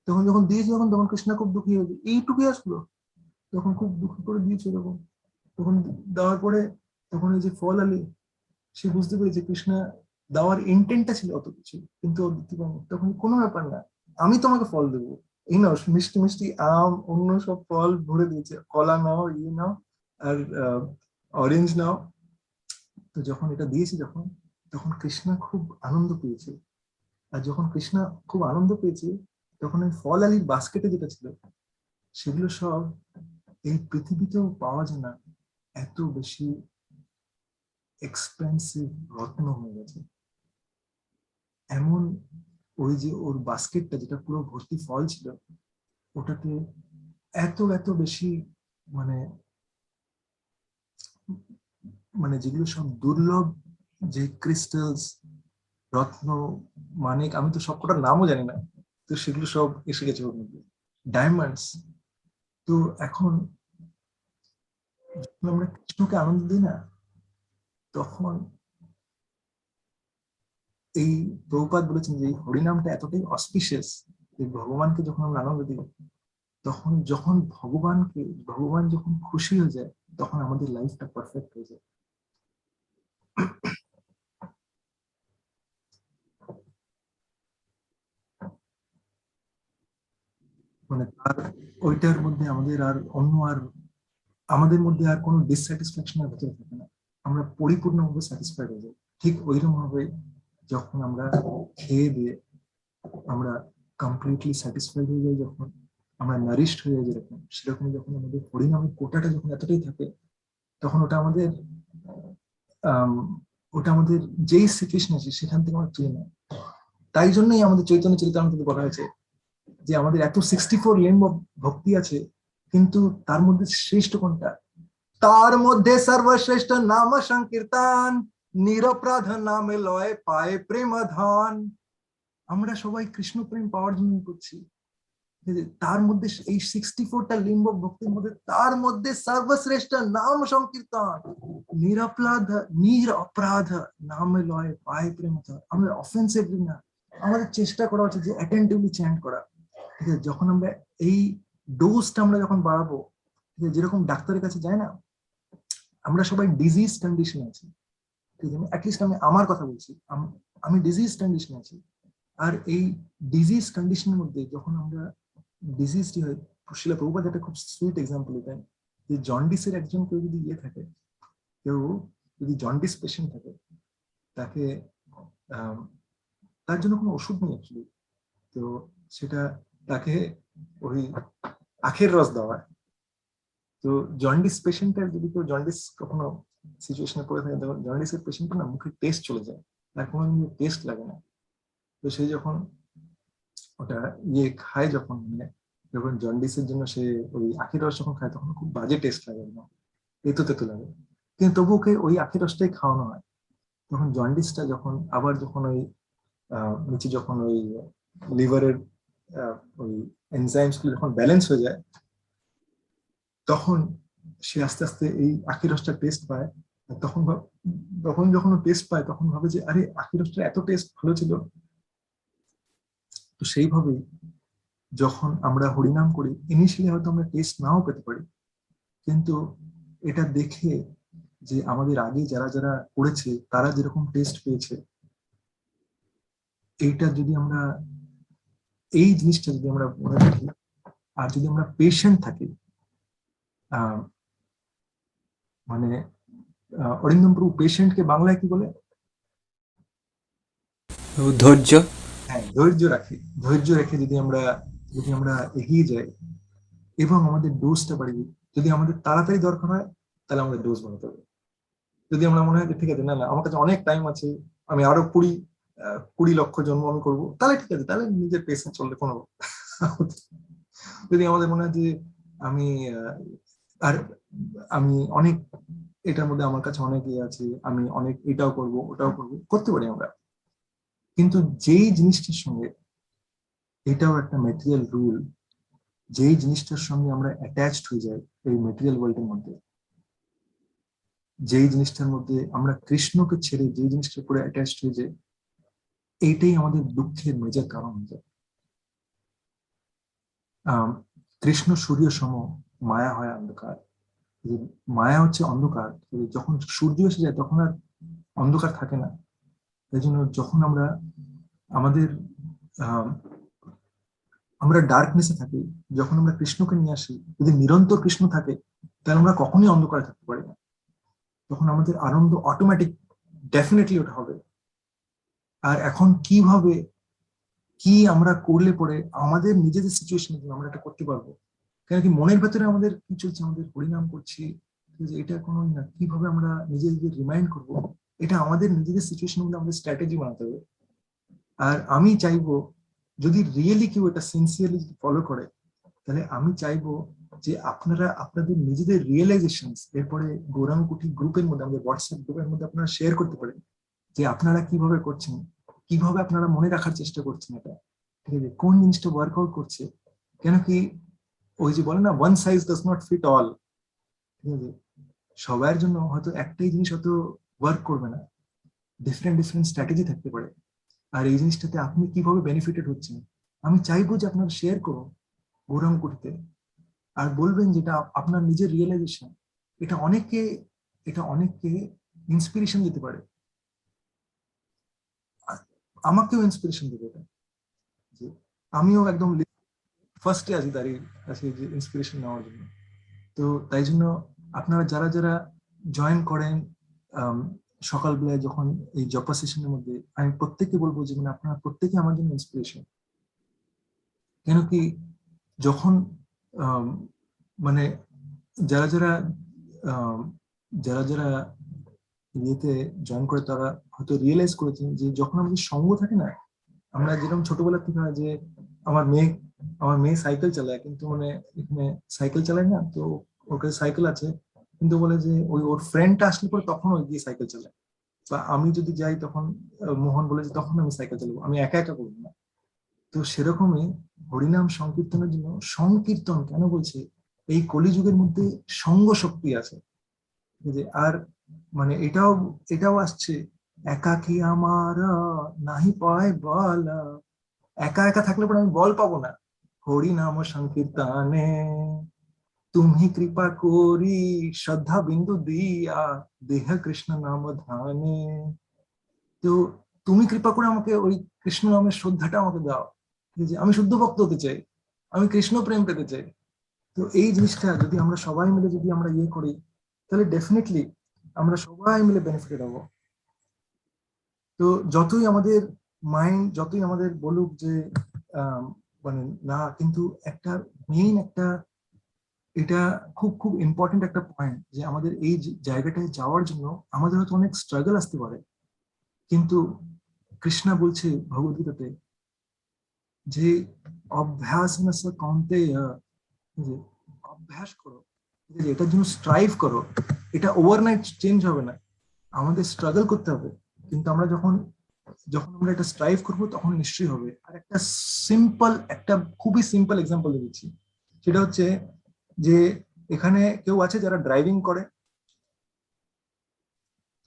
তখন যখন দিয়েছে তখন কৃষ্ণা খুব দুঃখী হয়েছে, এইটুকুই আসলো, তখন খুব দুঃখ করে দিয়েছে এরকম। তখন দেওয়ার পরে তখন এই যে ফল আলি, সে বুঝতে পেরেছে কৃষ্ণা দেওয়ার ইন্টেন্টটা ছিল অত কিছু, কিন্তু ও দিতে পারেনি। তখন কোনো ব্যাপার না, আমি তোমাকে ফল দেবো, এই নাও মিষ্টি মিষ্টি আম, অন্য সব ফল ভরে দিয়েছে, কলা নাও, ইয়ে নাও, আর অরেঞ্জ নাও। তো যখন এটা দিয়েছে যখন, তখন কৃষ্ণা খুব আনন্দ পেয়েছে। আর যখন কৃষ্ণা খুব আনন্দ পেয়েছে, তখন ওই ফল আলির বাস্কেটে যেটা ছিল, সেগুলো সব এই পৃথিবীতেও পাওয়া যায় না এত বেশি এক্সপেন্সিভ রত্ন হয়ে গেছে। এমন ওই যে ওর বাস্কেটটা যেটা পুরো ভর্তি ফল ছিল, ওটাতে এত এত বেশি মানে মানে যেগুলো সব দুর্লভ, যে ক্রিস্টালস, রত্ন, মানিক, আমি তো সবকটার নামও জানি না, তো সেগুলো সব এসে গেছে ওর মধ্যে, ডায়মন্ডস। তো এখন যখন আমরা কৃষ্ণকে আনন্দ দিই না, তখন এই প্রভুপাদ বলেছেন যে এই হরিনামটা এতটাই অসপিশিয়াস, যে ভগবানকে যখন আমরা আনন্দ দিই, তখন যখন ভগবান যখন খুশি হয়ে যায়, তখন আমাদের লাইফটা পারফেক্ট হয়ে যায়। মানে তার ওইটার মধ্যে আমাদের আর অন্য আর আমাদের মধ্যে আর কোনো ডিসস্যাটিসফ্যাকশন এর ভেতরে থাকে না, আমরা পরিপূর্ণভাবে স্যাটিসফাইড হয়ে যাই। ঠিক ওইরকম ভাবে যখন আমরা খেয়ে দিয়ে আমরা কমপ্লিটলি স্যাটিসফাইড হয়ে যাই, যখন আমরা নারিশড হয়ে যাই, যেরকম সেরকম যখন আমাদের পরিণামের কোটাটা যখন এতটাই থাকে, তখন আম, ওটা আমাদের যেই সিচুয়েশন আছে সেখান থেকে আমরা তুলে নেয়। তাই জন্যই আমাদের চৈতন্য চরিতামৃতে বলা হয়েছে যে আমাদের এত 64 লিম্ব ভক্তি আছে, কিন্তু তার মধ্যে শ্রেষ্ঠ কোনটা? তার মধ্যে সর্বশ্রেষ্ঠ নাম সংকীর্তন, নিরপরাধ নামে লয় পায় প্রেম ধন। আমরা সবাই কৃষ্ণ প্রেম পাওয়ার জন্য করছি, তার মধ্যে এই 64টা লিম্ব ভক্তির মধ্যে তার মধ্যে সর্বশ্রেষ্ঠ নাম সংকীর্তন, নিরপরাধ নামে লয় পায় প্রেম ধন। আমরা অফেন্সিভলি না, আমাদের চেষ্টা করা উচিত যে অ্যাটেন্টিভলি চ্যান্ট করা। ঠিক আছে, যখন আমরা এই ডোজটা আমরা যখন বাড়াবো, ঠিক আছে, যেরকম ডাক্তারের কাছে যায় না, আমরা সবাই ডিজিজ কন্ডিশনে আছি, ঠিক আছে, অ্যাটলিস্ট আমি আমার কথা বলছি, আমি ডিজিজ কন্ডিশনে আছি। আর এই ডিজিজ কন্ডিশনের মধ্যে যখন আমরা ডিজিজটি হয়, শিলা প্রভুপাদ একটা খুব সুইট এক্সাম্পল দেন, যে জন্ডিসের একজন কেউ যদি ইয়ে থাকে, কেউ যদি জন্ডিস পেশেন্ট থাকে, তাকে তার জন্য কোনো ওষুধ নেই অ্যাকচুয়ালি, তো সেটা তাকে ওই আখের রস দেওয়া। তো জন্ডিস পেশেন্টের যদি কেউ জন্ডিস কখনো সিচুয়েশনে পড়ে থাকে, তখন জন্ডিসের পেশেন্টের না মুখে টেস্ট চলে যায়, তার কোনো টেস্ট লাগে না। তো সেই যখন ওটা ইয়ে খায়, যখন যখন জন্ডিসের জন্য সে ওই আখের রস যখন খায়, তখন খুব বাজে টেস্ট লাগে, একদম তেতো তেতো লাগে, কিন্তু তবু ওকে ওই আখের রসটাই খাওয়ানো হয়। তখন জন্ডিসটা যখন আবার যখন ওই নিচে যখন ওই লিভারের ওই এনজাইমস গুলো যখন ব্যালেন্স হয়ে যায়, তখন সে আস্তে আস্তে এই আখের রসটা টেস্ট পায়। তখন তখন যখন টেস্ট পায়, তখন ভাবে যে আরে আখের রসটা এত টেস্ট ভালো ছিল। তো সেইভাবেই যখন আমরা হরিনাম করি, ইনিশিয়ালি হয়তো আমরা টেস্ট নাও পেতে পারি, কিন্তু এটা দেখে যে আমাদের আগে যারা যারা করেছে তারা যেরকম টেস্ট পেয়েছে, এইটা যদি আমরা এই জিনিসটা যদি আমরা মনে রাখি, আর যদি আমরা পেশেন্ট থাকি, মানে অরিন্দম প্রভু পেশেন্টকে বাংলায় কি বলে? ধৈর্য। হ্যাঁ, ধৈর্য রাখি। ধৈর্য রেখে যদি আমরা এগিয়ে যাই এবং আমাদের ডোজটা বাড়িয়ে দিই, যদি আমাদের তাড়াতাড়ি দরকার হয়, তাহলে আমাদের ডোজ বাড়াতে হবে। যদি আমরা মনে হয় ঠিক আছে, না না আমার কাছে অনেক টাইম আছে, আমি আরো 20 20 লক্ষ জন্ম আমি করবো, তাহলে ঠিক আছে, তাহলে নিজের পেসে চললে কোনো যদি আমাদের মনে হয় যে আমি আর আমি অনেক এটার মধ্যে আমার কাছে অনেক ইয়ে আছে, আমি অনেক এটাও করব ওটাও করব, করতে পারি আমরা। কিন্তু যেই জিনিসটার সঙ্গে, এটাও একটা ম্যাটেরিয়াল রুল, যেই জিনিসটার সঙ্গে আমরা অ্যাটাচড হয়ে যাই এই ম্যাটেরিয়াল ওয়ার্ল্ডের মধ্যে, যেই জিনিসটার মধ্যে আমরা কৃষ্ণকে ছেড়ে যেই জিনিসটার উপরে অ্যাটাচড হয়ে যাই, এইটাই আমাদের দুঃখের মেজর কারণ হয়ে যায়। কৃষ্ণ সূর্য সম, মায়া হয় অন্ধকার। মায়া হচ্ছে অন্ধকার, যখন সূর্য এসে যায় তখন আর অন্ধকার থাকে না। এই জন্য যখন আমরা আমাদের আমরা ডার্কনেসে থাকি, যখন আমরা কৃষ্ণকে নিয়ে আসি, যদি নিরন্তর কৃষ্ণ থাকে তাহলে আমরা কখনোই অন্ধকারে থাকতে পারি না। তখন আমাদের আনন্দ অটোমেটিক ডেফিনেটলি ওটা হবে। আর এখন কিভাবে কি আমরা করলে পরে আমাদের নিজেদের সিচুয়েশনে আমরা এটা করতে পারবো, কেন কি মনের ভেতরে আমাদের কি চলছে, আমাদের পরিণাম করছি, এটা কোনো না, কিভাবে আমরা নিজেদের রিমাইন্ড করবো, এটা আমাদের নিজেদের সিচুয়েশন মধ্যে আমাদের স্ট্র্যাটেজি বানাতে হবে। আর আমি চাইবো যদি রিয়েলি কেউ এটা সিনসিয়ারলি ফলো করে, তাহলে আমি চাইবো যে আপনারা আপনাদের নিজেদের রিয়েলাইজেশন এরপরে গৌরাঙ্গ কুঠি গ্রুপের মধ্যে, আমাদের হোয়াটসঅ্যাপ গ্রুপের মধ্যে আপনারা শেয়ার করতে পারেন যে আপনারা কিভাবে করছেন, কিভাবে আপনারা মনে রাখার চেষ্টা করছেন এটা, ঠিক আছে, কোন জিনিসটা ওয়ার্কআউট করছে। কেন কি ওই যে বলে না, one size does not fit all, ঠিক আছে, সবার জন্য হয়তো একটাই জিনিস হয়তো ওয়ার্ক করবে না, ডিফারেন্ট ডিফারেন্ট স্ট্র্যাটেজি থাকতে পারে। আর এই জিনিসটাতে আপনি কিভাবে বেনিফিটেড হচ্ছেন, আমি চাইবো যে আপনারা শেয়ার করুন গৌরাঙ্গ কুঠিতে, আর বলবেন যেটা আপনার নিজের রিয়েলাইজেশন, এটা অনেককে ইন্সপিরেশন দিতে পারে, আমাকেও ইন্সপিরেশন দেবে এটা, যে আমিও একদম ফার্স্টে আছি, দাঁড়িয়ে আছি যে ইন্সপিরেশন নেওয়ার জন্য। তো তাই জন্য আপনারা যারা যারা জয়েন করেন সকালবেলায় যখন এই জপা সেশনের মধ্যে, আমি প্রত্যেককে বলবো যে মানে আপনারা প্রত্যেকে আমার জন্য ইন্সপিরেশন। কেন কি যখন মানে যারা যারা যারা যারা ইয়েতে জয়েন করে তারা হয়তো রিয়েলাইজ করেছেন যে যখন আমাদের সঙ্গ থাকে না, আমরা যেরকম ছোটবেলা থেকে হয় যে আমার মেয়ে সাইকেল চালায়, কিন্তু মানে এখানে সাইকেল চালায় না, তো ওর কাছে সাইকেল আছে, কিন্তু বলে যে ওর ফ্রেন্ডটা আসলে পরে তখন ওই গিয়ে সাইকেল চালায়, বা আমি যদি যাই তখন মোহন বলে যে তখন আমি সাইকেল চালাবো, আমি একা একা করবো না। তো সেরকমই হরিনাম সংকীর্তনের জন্য, সংকীর্তন কেন বলছে, এই কলিযুগের মধ্যে সঙ্গ শক্তি আছে, যে আর মানে এটাও আসছে, একাকী আমার নাহি পায় বল, একা একা থাকলে পরে আমি বল পাবো না, হরিনাম সংকীর্তনে তুমি কৃপা করি শ্রদ্ধা বিন্দু দিয়া দেহ কৃষ্ণ নাম ধানে। তো তুমি কৃপা করে আমাকে ওই কৃষ্ণ নামের শ্রদ্ধাটা আমাকে দাও, ঠিক আছে, আমি শুদ্ধ ভক্ত হতে চাই, আমি কৃষ্ণ প্রেম পেতে চাই। তো এই জিনিসটা যদি আমরা সবাই মিলে যদি আমরা ইয়ে করি, তাহলে ডেফিনেটলি আমরা সবাই মিলে বেনিফিটেড হবো। তো যতই আমাদের মাইন্ড যতই আমাদের বলুক যে মানে না, কিন্তু একটা মেইন একটা এটা খুব খুব ইম্পর্টেন্ট একটা পয়েন্ট, যে আমাদের এই জায়গাটায় যাওয়ার জন্য আমাদের হয়তো অনেক স্ট্রাগল আসতে পারে, কিন্তু কৃষ্ণা বলছে ভগবদ্গীতাতে যে অভ্যাস কমতে, যে অভ্যাস করো, এটার জন্য স্ট্রাইভ করো, এটা ওভারনাইট চেঞ্জ হবে না, আমাদের স্ট্রাগল করতে হবে, কিন্তু আমরা যখন আমরা এটা স্ট্রাইভ করবো তখন নিশ্চয়ই হবে। আর একটা খুবই সিম্পল এক্সাম্পল দিচ্ছি, সেটা হচ্ছে যে এখানে কেউ আছে যারা ড্রাইভিং করে,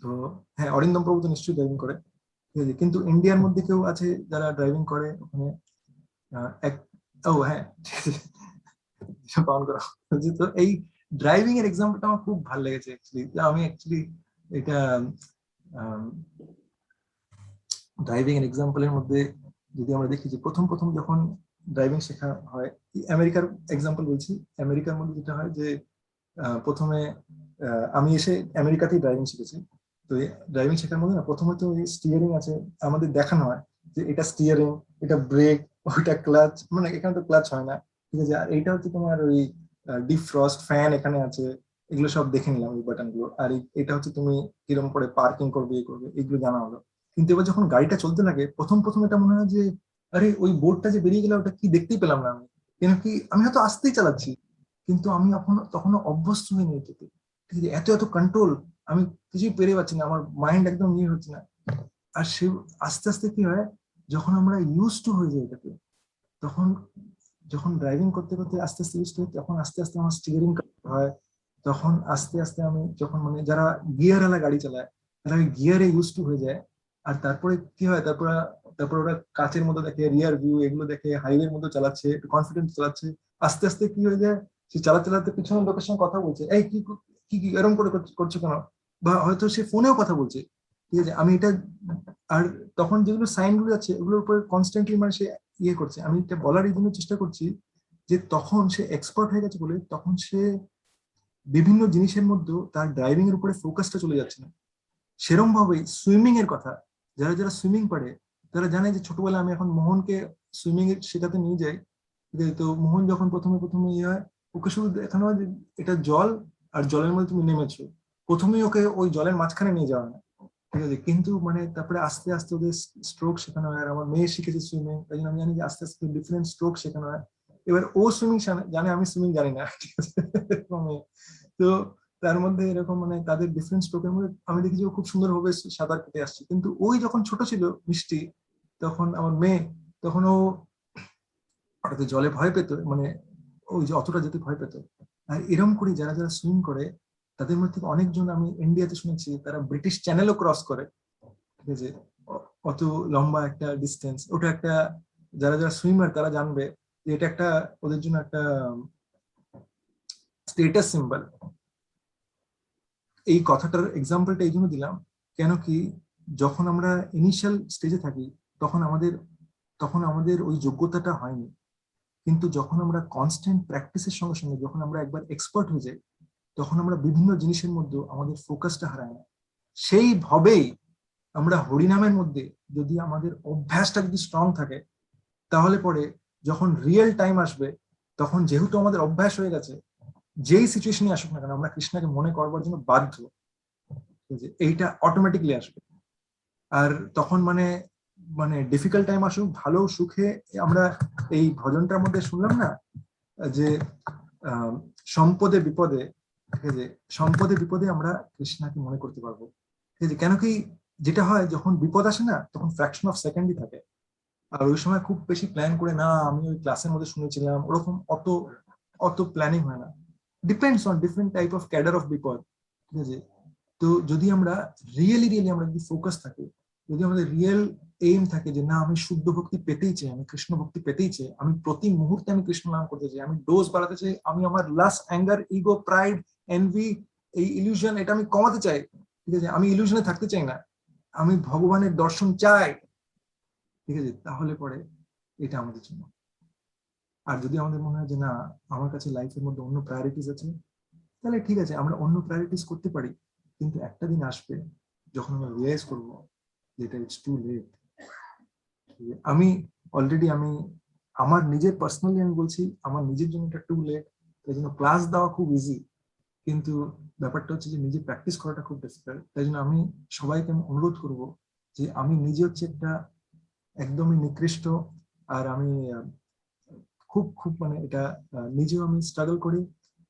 তো হ্যাঁ অরিন্দম প্রভু তো নিশ্চয়ই ড্রাইভিং করে, ঠিক আছে, কিন্তু ইন্ডিয়ার মধ্যে কেউ আছে যারা ড্রাইভিং করে ওখানে ও হ্যাঁ পালন করা। তো এই ড্রাইভিং এর এক্সাম্পলটা আমার খুব ভালো লেগেছে অ্যাকচুয়ালি, আমি অ্যাকচুয়ালি এটা ড্রাইভিং এর এক্সাম্পলের মধ্যে যদি আমরা দেখি যে প্রথম যখন ড্রাইভিং শেখা হয়, আমেরিকার এক্সাম্পল বলছি, আমেরিকার মধ্যে যেটা হয় যে প্রথমে আমি এসে আমেরিকাতেই ড্রাইভিং শিখেছি, তো ড্রাইভিং শেখার মধ্যে না প্রথমে তো স্টিয়ারিং আছে, আমাদের দেখানো হয় যে এটা স্টিয়ারিং, এটা ব্রেক, ওইটা ক্লাচ, মানে এখানে তো ক্লাচ হয় না, ঠিক আছে, আর এইটা হচ্ছে তোমার ওই ডিফ্রস্ট ফ্যান এখানে আছে, এগুলো সব দেখে নিলাম ওই বাটন গুলো, আর এটা হচ্ছে তুমি কিরকম করে পার্কিং করবে এগুলো জানা হলো। কিন্তু এবার যখন গাড়িটা চলতে লাগে প্রথম প্রথম এটা মনে হয় যে আরে ওই বোর্ডটা যে বেরিয়ে গেল ওটা কি দেখতেই পেলাম না আমি, কেন কি আমি হয়তো আসতেই চালাচ্ছি কিন্তু আমি তখনও অভ্যস্ত হইনি এটাতে। ঠিক আছে, এত এত কন্ট্রোল আমি কিছুই পেরে পাচ্ছি না, আমার মাইন্ড একদম ইয়ে হচ্ছে না। আর সে আস্তে আস্তে কি হয়, যখন আমরা ইউজ টু হয়ে যাই এটাকে, তখন যখন ড্রাইভিং করতে করতে আস্তে আস্তে ইউজ টু তখন আস্তে আস্তে আমার স্টিয়ারিং হয়, তখন আস্তে আস্তে আমি যখন মানে যারা গিয়ার ওয়ালা গাড়ি চালায় তারা ওই গিয়ারে ইউজ টু হয়ে যায়। আর তারপরে কি হয়, তারপরে তারপর ওরা কাচের মধ্যে দেখে, রিয়ার ভিউ এগুলো দেখে, হাইওয়ের মধ্যে চালাচ্ছে, একটু কনফিডেন্স চালাচ্ছে, আস্তে আস্তে কি হয়ে যায়, সে চালাতে চালাতে পিছনের লোকের সঙ্গে কথা বলছে, এই কি কি কি এরকম করে করছো কেন, বা হয়তো সে ফোনেও কথা বলছে। ঠিক আছে, আমি এটা আর তখন যেগুলো সাইন গুলো আছে ওগুলোর উপর কনস্ট্যান্টলি মানে সে ইয়ে করছে। আমি এটা বলার এই জন্য চেষ্টা করছি যে তখন সে এক্সপার্ট হয়ে গেছে বলে তখন সে বিভিন্ন জিনিসের মধ্যে তার ড্রাইভিং এর উপরে ফোকাসটা চলে যাচ্ছে না। সেরকম ভাবেই সুইমিং এর কথা, যারা যারা সুইমিং পারে তারা জানে যে ছোটবেলায় আমি এখন মোহনকে সুইমিং এর শেখাতে নিয়ে যাই। ঠিক আছে, তো মোহন যখন প্রথমে প্রথমে ইয়ে হয় ওকে শুধু দেখানো হয় যে এটা জল আর জলের মধ্যে তুমি নেমেছো, প্রথমেই ওকে ওই জলের মাঝখানে নিয়ে যাওয়া না। ঠিক আছে, কিন্তু মানে তারপরে আস্তে আস্তে ওদের স্ট্রোক শেখানো হয়। আর আমার মেয়ে শিখেছে সুইমিং, তাই জন্য আমি জানি যে আস্তে আস্তে ডিফারেন্ট স্ট্রোক শেখানো হয়। এবার ও সুইমিং জানে, আমি সুইমিং জানি না। ঠিক আছে, তো তার মধ্যে এরকম মানে তাদের ডিফারেন্ট স্ট্রোকের মধ্যে আমি দেখি যে ও খুব সুন্দরভাবে সাঁতার কেটে আসছে। কিন্তু ওই যখন ছোট ছিল মিষ্টি, তখন আমার মেয়ে, তখন ও হঠাৎ জলে ভয় পেত, মানে ওই যে অতটা যেতে ভয় পেত। আর এরকম করে যারা যারা সুইম করে তাদের মধ্যে থেকে অনেকজন আমি ইন্ডিয়াতে শুনেছি তারা ব্রিটিশ চ্যানেলও ক্রস করে। ঠিক আছে, অত লম্বা একটা ডিস্টেন্স, ওটা একটা যারা যারা সুইমার তারা জানবে যে এটা একটা ওদের জন্য একটা স্টেটাস সিম্বল। এই কথাটার এক্সাম্পলটা এই জন্য দিলাম কেন কি যখন আমরা ইনিশিয়াল স্টেজে থাকি তখন আমাদের ওই যোগ্যতাটা হয়নি, কিন্তু যখন আমরা কনস্ট্যান্ট প্র্যাকটিসের সঙ্গে সঙ্গে যখন আমরা একবার এক্সপার্ট হয়ে যাই তখন আমরা বিভিন্ন জিনিসের মধ্যে আমাদের ফোকাসটা হারাই না। সেইভাবেই আমরা হরিনামের মধ্যে যদি আমাদের অভ্যাসটা যদি স্ট্রং থাকে তাহলে পরে যখন রিয়েল টাইম আসবে তখন যেহেতু আমাদের অভ্যাস হয়ে গেছে, যেই সিচুয়েশনে আসুক না কেন আমরা কৃষ্ণকে মনে করবার জন্য বাধ্য, এইটা অটোমেটিকলি আসবে। আর তখন মানে মানে ডিফিকাল্ট টাইম আসুক ভালো সুখে, আমরা এই ভজনটার মধ্যে শুনলাম না যে সম্পদে বিপদে, ঠিক আছে, সম্পদে বিপদে আমরা কৃষ্ণকে মনে করতে পারবো। ঠিক আছে, কেন কি যেটা হয় যখন বিপদ আসে না তখন ফ্র্যাকশন অফ সেকেন্ডই থাকে। আর ওই সময় খুব বেশি প্ল্যান করে না, আমি ওই ক্লাসের মধ্যে শুনেছিলাম ওরকম অত অত প্ল্যানিং হয় না। Depends on different type of cadre of বিপদ। ঠিক আছে, তো যদি আমরা রিয়েলি আমরা যদি ফোকাস থাকি, যদি আমাদের রিয়েল এইম থাকে যে না আমি শুদ্ধ ভক্তি পেতেই চাই, আমি কৃষ্ণ ভক্তি পেতেই চাই, আমি প্রতি মুহূর্তে আমি কৃষ্ণ নাম করতে চাই, আমি ডোজ বাড়াতে চাই, আমি আমার lust anger ego pride envy এই ইলিউশন এটা আমি কমাতে চাই। ঠিক আছে, আমি ইলিউশনে থাকতে চাই না, আমি ভগবানের দর্শন চাই। ঠিক আছে, তাহলে পরে এটা আমাদের জন্য। আর যদি আমাদের মনে হয় যে না আমার কাছে লাইফের মধ্যে অন্য প্রায়োরিটিস আছে, তাহলে ঠিক আছে আমরা অন্য প্রায়োরিটিস করতে পারি, কিন্তু একটা দিন আসবে যখন আমরা রিয়েলাইজ করবো যেটা ইটস টু লেট। আমি অলরেডি আমি আমার নিজের পার্সোনালি আমি বলছি আমার নিজের জন্য এটা টু লেট। তাই জন্য ক্লাস দেওয়া খুব ইজি, কিন্তু ব্যাপারটা হচ্ছে যে নিজে প্র্যাকটিস করাটা খুব ডিফিকাল্ট। তাই জন্য আমি সবাইকে আমি অনুরোধ করবো যে আমি নিজে হচ্ছে একটা একদমই নিকৃষ্ট, আর আমি খুব খুব মানে এটা নিজেও আমি স্ট্রাগল করি।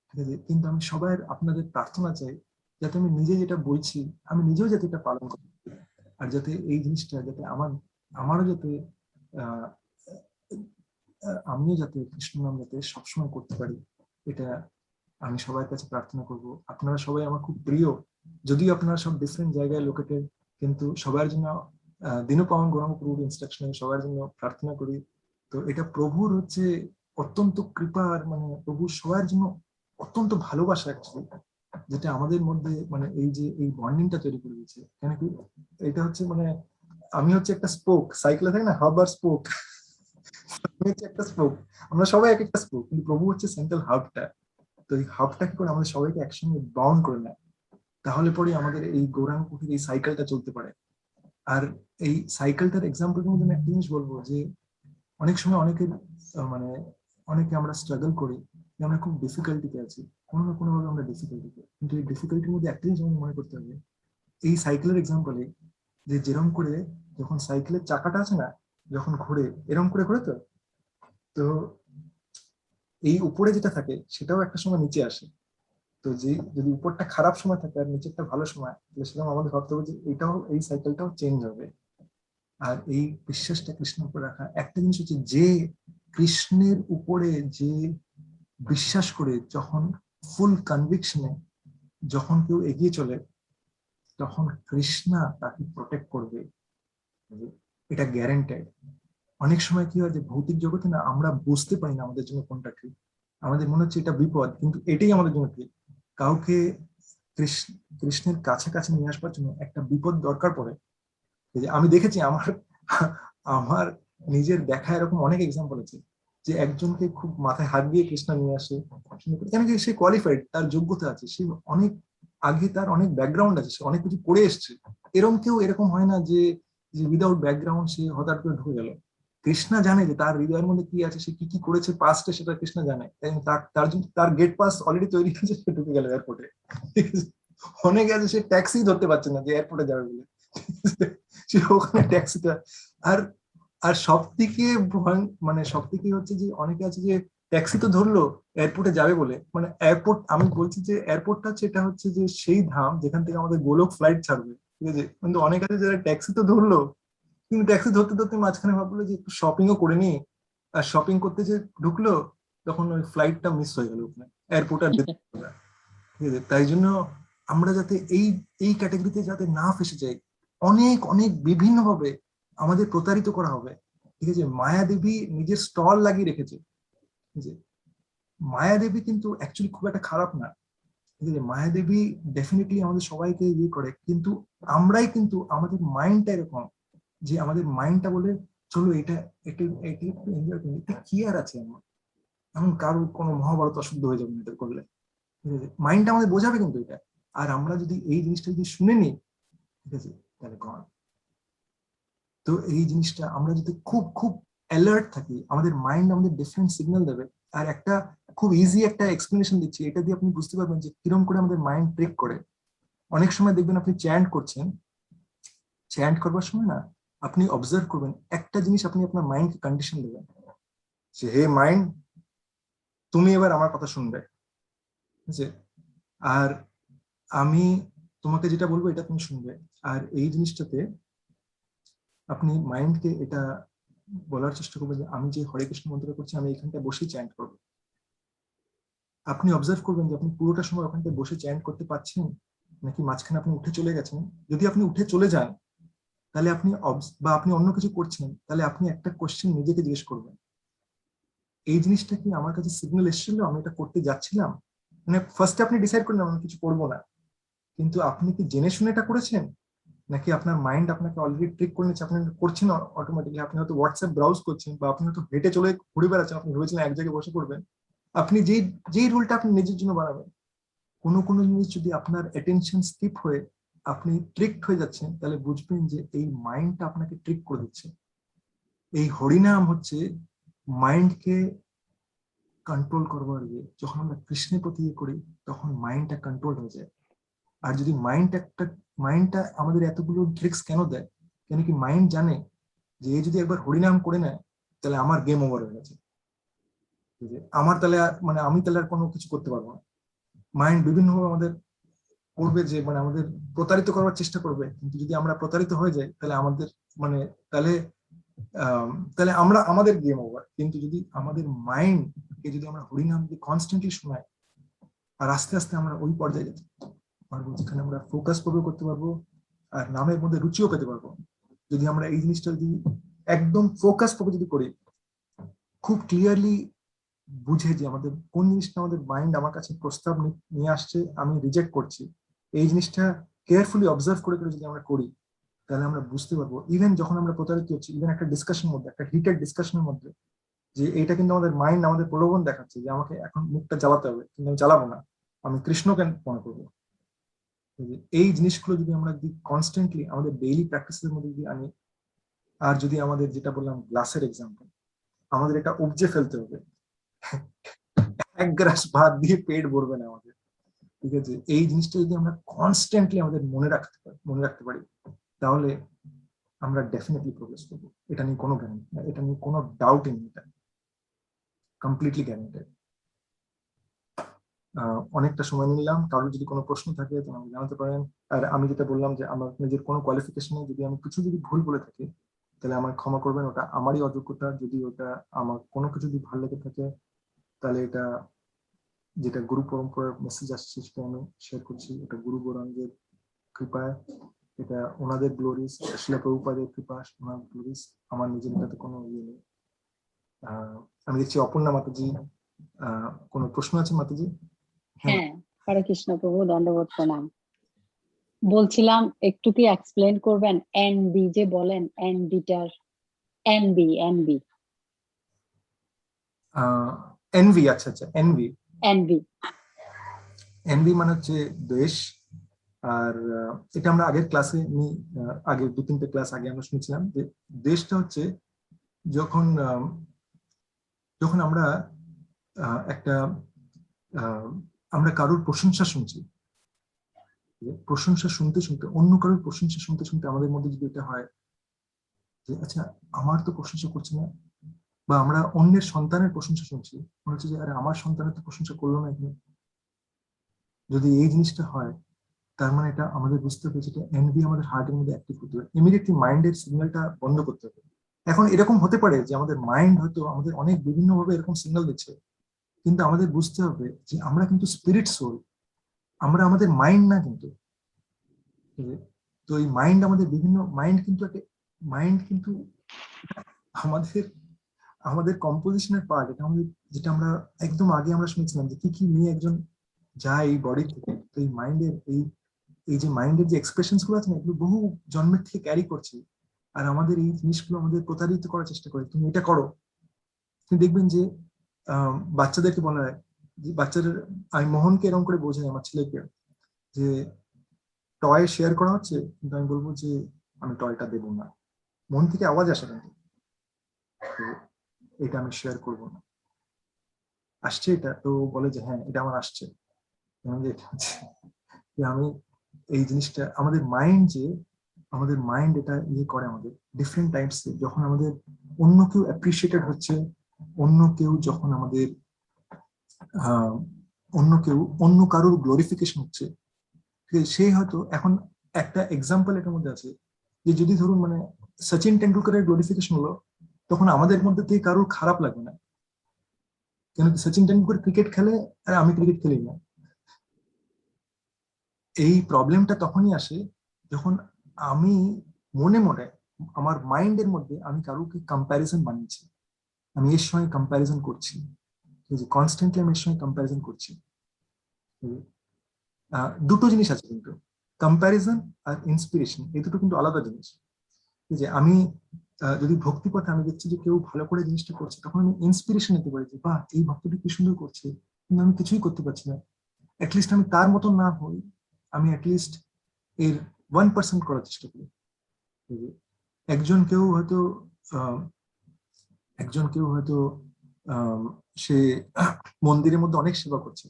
ঠিক আছে, কিন্তু আমি সবাই আপনাদের প্রার্থনা চাই যাতে আমি নিজে যেটা বলছি আমি নিজেও যাতে এটা পালন করি, আর যাতে এই জিনিসটা যাতে আমারও যাতে আহ আমিও যাতে কৃষ্ণ নাম যাতে সবসময় করতে পারি, এটা আমি সবার কাছে প্রার্থনা করব। আপনারা সবাই আমার খুব প্রিয়, যদিও আপনারা সব ডিফারেন্ট জায়গায় লোকেটেড, কিন্তু সবার জন্য দিনও পাওয়ান গরম প্রভুর ইনস্ট্রাকশন সবার জন্য প্রার্থনা করি। তো এটা প্রভুর হচ্ছে অত্যন্ত কৃপা, আর মানে প্রভুর সবার জন্য অত্যন্ত ভালোবাসা অ্যাকচুয়ালি, যেটা আমাদের মধ্যে মানে এই যে এই বন্ডিংটা তৈরি করে দিয়েছে। কেন কি এটা হচ্ছে মানে আমি হচ্ছে একটা স্পোক, সাইকেলে থাকে না হাব আর স্পোক, আমি হচ্ছে একটা স্পোক, আমরা সবাই এক একটা স্পোক, কিন্তু প্রভু হচ্ছে সেন্ট্রাল হাবটা। তো এই হাবটা কি করে আমাদের সবাইকে একসঙ্গে বাউন্ড করে নেয়, তাহলে পরে আমাদের এই গৌরাঙ্গ কুটির এই সাইকেলটা চলতে পারে। আর এই সাইকেলটার এক্সাম্পলের মধ্যে আমি একটা জিনিস বলবো যে অনেক সময় মানে অনেকে আমরা স্ট্রাগল করি, আমরা খুব ডিফিকাল্টিতে আছি, কোনো না কোনো ভাবে আমরা ডিফিকাল্টিতে, কিন্তু এই ডিফিকাল্টির মধ্যে একটা জিনিস আমাদের মনে করতে হবে, এই সাইকেলের এক্সাম্পলে যে যেরকম করে যখন সাইকেলের চাকাটা আছে না, যখন ঘোরে এরকম করে ঘোরে, তো তো এই উপরে যেটা থাকে সেটাও একটা সময় নিচে আসে। তো যে যদি উপরটা খারাপ সময় থাকে আর নিচেরটা ভালো সময়, তাহলে সেরকম আমাদের ভাবতে হবে যে এটাও, এই সাইকেলটাও চেঞ্জ হবে। আর এই বিশ্বাসটা কৃষ্ণের উপর রাখা, একটা জিনিস হচ্ছে যে কৃষ্ণের উপরে যে বিশ্বাস করে, যখন ফুল কনভিকশনে যখন কেউ এগিয়ে চলে, তখন কৃষ্ণা তাকে প্রোটেক্ট করবে, এটা গ্যারান্টেড। অনেক সময় কি হয় যে ভৌতিক জগতে না আমরা বুঝতে পারি না আমাদের জন্য কোনটা ঠিক, আমাদের মনে হচ্ছে এটা বিপদ, কিন্তু এটাই আমাদের জন্য ঠিক। কাউকে কৃষ্ণের কাছাকাছি নিয়ে আসবার জন্য একটা বিপদ দরকার পড়ে। এই যে আমি দেখেছি আমার আমার নিজের দেখা এরকম অনেক এক্সাম্পল আছে, যে একজনকে খুব মাথায় হাত দিয়ে কৃষ্ণ নিয়ে আসে, কেন কি সে কোয়ালিফাইড, তার যোগ্যতা আছে, সে অনেক আগে, তার অনেক ব্যাকগ্রাউন্ড আছে, সে অনেক কিছু করে এসছে। এরকম কেউ এরকম হয় না যে যে উইদাউট ব্যাকগ্রাউন্ড সে হঠাৎ করে ঢুকে গেল। কৃষ্ণা জানে যে তার হৃদয়ের মধ্যে কি আছে, সে কি কি করেছে পাস্টে, সেটা কৃষ্ণা জানে, তাই তার তার জন্য তার গেট পাস অলরেডি তৈরি হয়েছে, সে ঢুকে গেল এয়ারপোর্টে। অনেকে আছে সে ট্যাক্সি ধরতে পারছে না যে এয়ারপোর্টে যাবে বলে, সে ওখানে ট্যাক্সিটা। আর আর সব থেকে মানে সব থেকে হচ্ছে যে অনেকে আছে যে ট্যাক্সি তো ধরলো এয়ারপোর্টে যাবে বলে, মানে এয়ারপোর্ট, আমি বলছি যে এয়ারপোর্টটা হচ্ছে, এটা হচ্ছে যে সেই ধাম যেখান থেকে আমাদের গোলক ফ্লাইট ছাড়বে, ঠিক আছে, কিন্তু অনেক আছে যারা ট্যাক্সি তো ধরলো, কিন্তু ট্যাক্সি ধরতে ধরতে মাঝখানে ভাবলো যে একটু শপিংও করে নি, আর শপিং করতে যে ঢুকলো, তখন ওই ফ্লাইটটা মিস হয়ে গেল ওখানে, এয়ারপোর্ট আর যেতে পারলো না। ঠিক আছে, তাই জন্য আমরা যাতে এই এই ক্যাটাগরিতে যাতে না ফেসে যাই, অনেক অনেক বিভিন্ন ভাবে আমাদের প্রতারিত করা হবে। ঠিক আছে, মায়া দেবী নিজের স্টল লাগিয়ে রেখেছে। ঠিক আছে, মায়া দেবী কিন্তু অ্যাকচুয়ালি খুব একটা খারাপ না। ঠিক আছে, মায়া দেবী ডেফিনেটলি আমাদের সবাইকে ইয়ে করে, কিন্তু আমরাই কিন্তু আমাদের মাইন্ডটা এরকম, যে আমাদের মাইন্ডটা বলে চলো এটা এটা এটা একটু এনজয় করি, এটা কি আর আছে আমার, এমন কারো কোনো মহাভারত অশুদ্ধ হয়ে যাবে না এটা করলে। ঠিক আছে, মাইন্ডটা আমাদের বোঝাবে কিন্তু এটা। আর আমরা যদি এই জিনিসটা যদি শুনে নিই, ঠিক আছে, তাহলে গণ। তো এই জিনিসটা আমরা যদি খুব খুব অ্যালার্ট থাকি, আমাদের মাইন্ড আমাদের ডিফারেন্ট সিগন্যাল দেবে। আর একটা খুব ইজি একটা এক্সপ্লেনেশন দিচ্ছি, এটা দিয়ে আপনি বুঝতে পারবেন যে কিরকম করে আমাদের মাইন্ড ট্রিক করে। অনেক সময় দেখবেন আপনি চ্যান্ট করছেন, চ্যান্ট করবার সময় না আপনি অবজার্ভ করবেন একটা জিনিস, আপনি আপনার মাইন্ডকে কন্ডিশন দেবেন যে হে মাইন্ড, তুমি এবার আমার কথা শুনবে, ঠিক আছে, আর আমি তোমাকে যেটা বলবো এটা তুমি শুনবে। আর এই জিনিসটাতে আপনি মাইন্ডকে এটা বলার চেষ্টা করবেন যে আমি যে হরে কৃষ্ণ মন্ত্রটা করছি, আমি এখানটা বসে চ্যান্ট করবো। আপনি অবজার্ভ করবেন যে আপনি পুরোটা সময় ওখানটায় বসে চ্যান্ট করতে পারছেন, নাকি মাঝখানে আপনি উঠে চলে গেছেন। যদি আপনি উঠে চলে যান, তাহলে আপনি বা আপনি অন্য কিছু করছেন, তাহলে আপনি একটা কোশ্চেন নিজেকে জিজ্ঞেস করবেন, এই জিনিসটা কি আমার কাছে সিগন্যাল এসেছিল, আমি এটা করতে যাচ্ছিলাম। মানে ফার্স্টে আপনি ডিসাইড করলেন আমি কিছু করবো না, কিন্তু আপনি কি জেনে শুনে এটা করেছেন, নাকি আপনার মাইন্ড আপনাকে অলরেডি ট্রিক করে নিচ্ছে, আপনি করছেন অটোমেটিকলি। আপনি হয়তো হোয়াটসঅ্যাপ ব্রাউজ করছেন, বা আপনি হয়তো হেঁটে চলে ঘুরে বেড়াচ্ছেন, আপনি ভেবেছিলেন এক জায়গায় বসে পড়বেন। আপনি যেই যেই রুলটা আপনি নিজের জন্য বানাবেন, কোনো কোনো জিনিস যদি আপনার অ্যাটেনশন স্কিপ হয়ে আপনি ট্রিকড হয়ে যাচ্ছেন, তাহলে বুঝবেন যে এই মাইন্ডটা আপনাকে ট্রিক করে দিচ্ছে। এই হরিনাম হচ্ছে মাইন্ডকে কন্ট্রোল করবার ইয়ে। যখন আমরা কৃষ্ণের প্রতি ইয়ে করি, তখন মাইন্ডটা কন্ট্রোল হয়ে যায়। আর যদি মাইন্ডটা আমাদের এতগুলো ট্রিক্স কেন দেয়, কেন কি মাইন্ড জানে যে এই যদি একবার হরিনাম করে নেয়, তাহলে আমার গেম ওভার হয়ে গেছে, আমার তাহলে মানে আমি তাহলে আর কোনো কিছু করতে পারবো না। মাইন্ড বিভিন্নভাবে আমাদের করবে, যে মানে আমাদের প্রতারিত করার চেষ্টা করবে, কিন্তু যদি আমরা প্রতারিত হয়ে যাই, তাহলে আমাদের মানে তাহলে তাহলে আমরা আমাদের গেম ওভার। কিন্তু যদি আমাদের মাইন্ডকে যদি আমরা হরিনাম দিয়ে কনস্ট্যান্টলি শোনাই, আর আস্তে আস্তে আমরা ওই পর্যায়ে যেতে পারবো যেখানে আমরা ফোকাস করতে পারবো, আর নামের মধ্যে রুচিও পেতে পারবো। যদি আমরা এই জিনিসটা যদি একদম ফোকাস করে যদি করি, খুব ক্লিয়ারলি বুঝে যে আমাদের কোন জিনিসটা আমাদের মাইন্ড আমার কাছে প্রস্তাব নিয়ে আসছে, আমি রিজেক্ট করছি, এই জিনিসটা কেয়ারফুলি অবজার্ভ করে করে যদি আমরা করি, তাহলে আমরা বুঝতে পারবো। ইভেন যখন আমরা প্রতারিত হচ্ছি, ইভেন একটা ডিসকাশনের মধ্যে, একটা হিটেড ডিসকাশনের মধ্যে, যে এটা কিন্তু আমাদের মাইন্ড আমাদের প্রলোভন দেখাচ্ছে যে আমাকে এখন মুখটা জ্বালাতে হবে, কিন্তু আমি জ্বালাবো না, আমি কৃষ্ণকে মনে করবো। এই জিনিসগুলো যদি আমরা যদি কনস্ট্যান্টলি আমাদের ডেইলি প্র্যাকটিসের মধ্যে যদি আনি, আর যদি আমাদের যেটা বললাম গ্লাসের এক্সাম্পল, আমাদের এটা উপজে ফেলতে হবে। এক গ্লাস ভাত দিয়ে পেট ভরবে না আমাদের। ঠিক আছে, এই জিনিসটা যদি আমরা কনস্ট্যান্টলি আমাদের মনে রাখতে পারি, তাহলে আমরা ডেফিনেটলি প্রোগ্রেস করবো, এটা নিয়ে কোনো গ্যারান্টি না, এটা নিয়ে কোনো ডাউটই নেই, এটা কমপ্লিটলি গ্যারান্টেড। অনেকটা সময় নিলাম, কারোর যদি কোনো প্রশ্ন থাকে তো আমাকে জানাতে পারেন। আর আমি যেটা বললাম যে আমার নিজের কোনো কোয়ালিফিকেশনে যদি আমি কিছু যদি ভুল বলে থাকি তাহলে আমার ক্ষমা করবেন, ওটা আমারই অযোগ্যতা। যদি ওটা আমার কোনো কিছু যদি ভালো লেগে থাকে তাহলে এটা যেটা গুরু পরম্পরার মেসেজ আসছে সেটা আমি শেয়ার করছি, এটা গুরু গৌরাঙ্গের কৃপায়, এটা ওনাদের গ্লোরিস, শিলা প্রভুপাদের কৃপা, ওনার গ্লোরিস, আমার নিজের এটাতে কোনো ইয়ে নেই। আমি দেখছি অপর্ণা মাতাজি, কোনো প্রশ্ন আছে মাতাজি? হ্যাঁ, হরে কৃষ্ণ প্রভু, দণ্ডবোধ প্রণাম। বলছিলাম একটু কি এক্সপ্লেন করবেন এনবি যে বলেন, এনবিটার এনবি এনবি এনভি, আচ্ছা আচ্ছা, এনভি। এনবি এনভি মানে হচ্ছে দেশ। আর এটা আমরা আগের ক্লাসে আগে 2-3টে ক্লাস আগে আমরা শুনেছিলাম যে দেশটা হচ্ছে যখন যখন আমরা একটা আমরা কারোর প্রশংসা শুনছি, প্রশংসা শুনতে শুনতে, অন্য কারোর প্রশংসা শুনতে শুনতে আমাদের মধ্যে যদি এটা হয় যে আচ্ছা আমার তো প্রশংসা করছে না, বা আমরা অন্যের সন্তানের প্রশংসা শুনছি, মনে হচ্ছে যে আরে আমার সন্তানের তো প্রশংসা করলো না এখানে, যদি এই জিনিসটা হয় তার মানে এটা আমাদের বুঝতে হবে যেটা এনভি আমাদের হার্টের মধ্যে অ্যাক্টিভ করতে হবে, ইমিডিয়েটলি মাইন্ডের সিগন্যালটা বন্ধ করতে হবে। এখন এরকম হতে পারে যে আমাদের মাইন্ড হয়তো আমাদের অনেক বিভিন্ন ভাবে এরকম সিগন্যাল দিচ্ছে, কিন্তু আমাদের বুঝতে হবে যে আমরা কিন্তু স্পিরিট সোল, আমরা আমাদের মাইন্ড না কিন্তু। তো এই মাইন্ড আমাদের বিভিন্ন মাইন্ড কিন্তু একটা মাইন্ড কিন্তু আমাদের আমাদের কম্পোজিশনের পার্ট, এটা আমাদের, যেটা আমরা একদম আগে আমরা শুনেছিলাম যে কি কি নিয়ে একজন যায় এই বডি থেকে। তো এই মাইন্ডের এই যে মাইন্ডের যে এক্সপ্রেশনস গুলো আছে না, এগুলো বহু জন্মের থেকে ক্যারি করছি। আর আমাদের এই জিনিসগুলো আমাদের প্রতারিত করার চেষ্টা করে, তুমি এটা করো। তুমি দেখবেন যে বাচ্চাদেরকে বলা হয় যে বাচ্চাদের, আমি মোহনকে এরকম করে বোঝাই আমার ছেলেকে যে টয় শেয়ার করা হচ্ছে, কিন্তু আমি বলবো যে আমি টয়টা দেবো না, মন থেকে আওয়াজ আসে কিন্তু এটা আমি শেয়ার করবো না, আসছে এটা, তো বলে যে হ্যাঁ এটা আমার আসছে। আমি এই জিনিসটা আমাদের মাইন্ড এটা ইয়ে করে আমাদের ডিফারেন্ট টাইপস, যখন আমাদের অন্য কেউ অ্যাপ্রিসিয়েটেড হচ্ছে, অন্য কেউ যখন আমাদের অন্য কারোর গ্লোরিফিকেশন হচ্ছে, সে হয়তো এখন একটা এক্সাম্পল এটার মধ্যে আছে যে যদি ধরুন মানে সচিন টেন্ডুলকারের গ্লোরিফিকেশন হলো, তখন আমাদের মধ্যে থেকে কারোর খারাপ লাগবে না, কেন কি সচিন টেন্ডুলকার ক্রিকেট খেলে আর আমি ক্রিকেট খেলি না। এই প্রবলেমটা তখনই আসে যখন আমি মনে মনে আমার মাইন্ডের মধ্যে আমি কারোকে কম্প্যারিজন বানিয়েছি, আমি এর সঙ্গে কম্প্যারিজন করছি, কনস্ট্যান্টলি আমি এর সঙ্গে কম্প্যারিজন করছি। দুটো জিনিস আছে কিন্তু, কম্প্যারিজন আর ইন্সপিরেশন, এই দুটো কিন্তু আলাদা জিনিস। যে আমি যদি ভক্তি পথে আমি দেখছি যে কেউ ভালো করে জিনিসটা করছে, তখন আমি ইন্সপিরেশন নিতে পারি যে বাহ এই ভক্তটি কি সুন্দর করছে, কিন্তু আমি কিছুই করতে পারছি না, অ্যাটলিস্ট আমি তার মতন না হই, আমি অ্যাটলিস্ট এর 1% করার চেষ্টা করি। একজন কেউ হয়তো সে মন্দিরের মধ্যে অনেক সেবা করছে,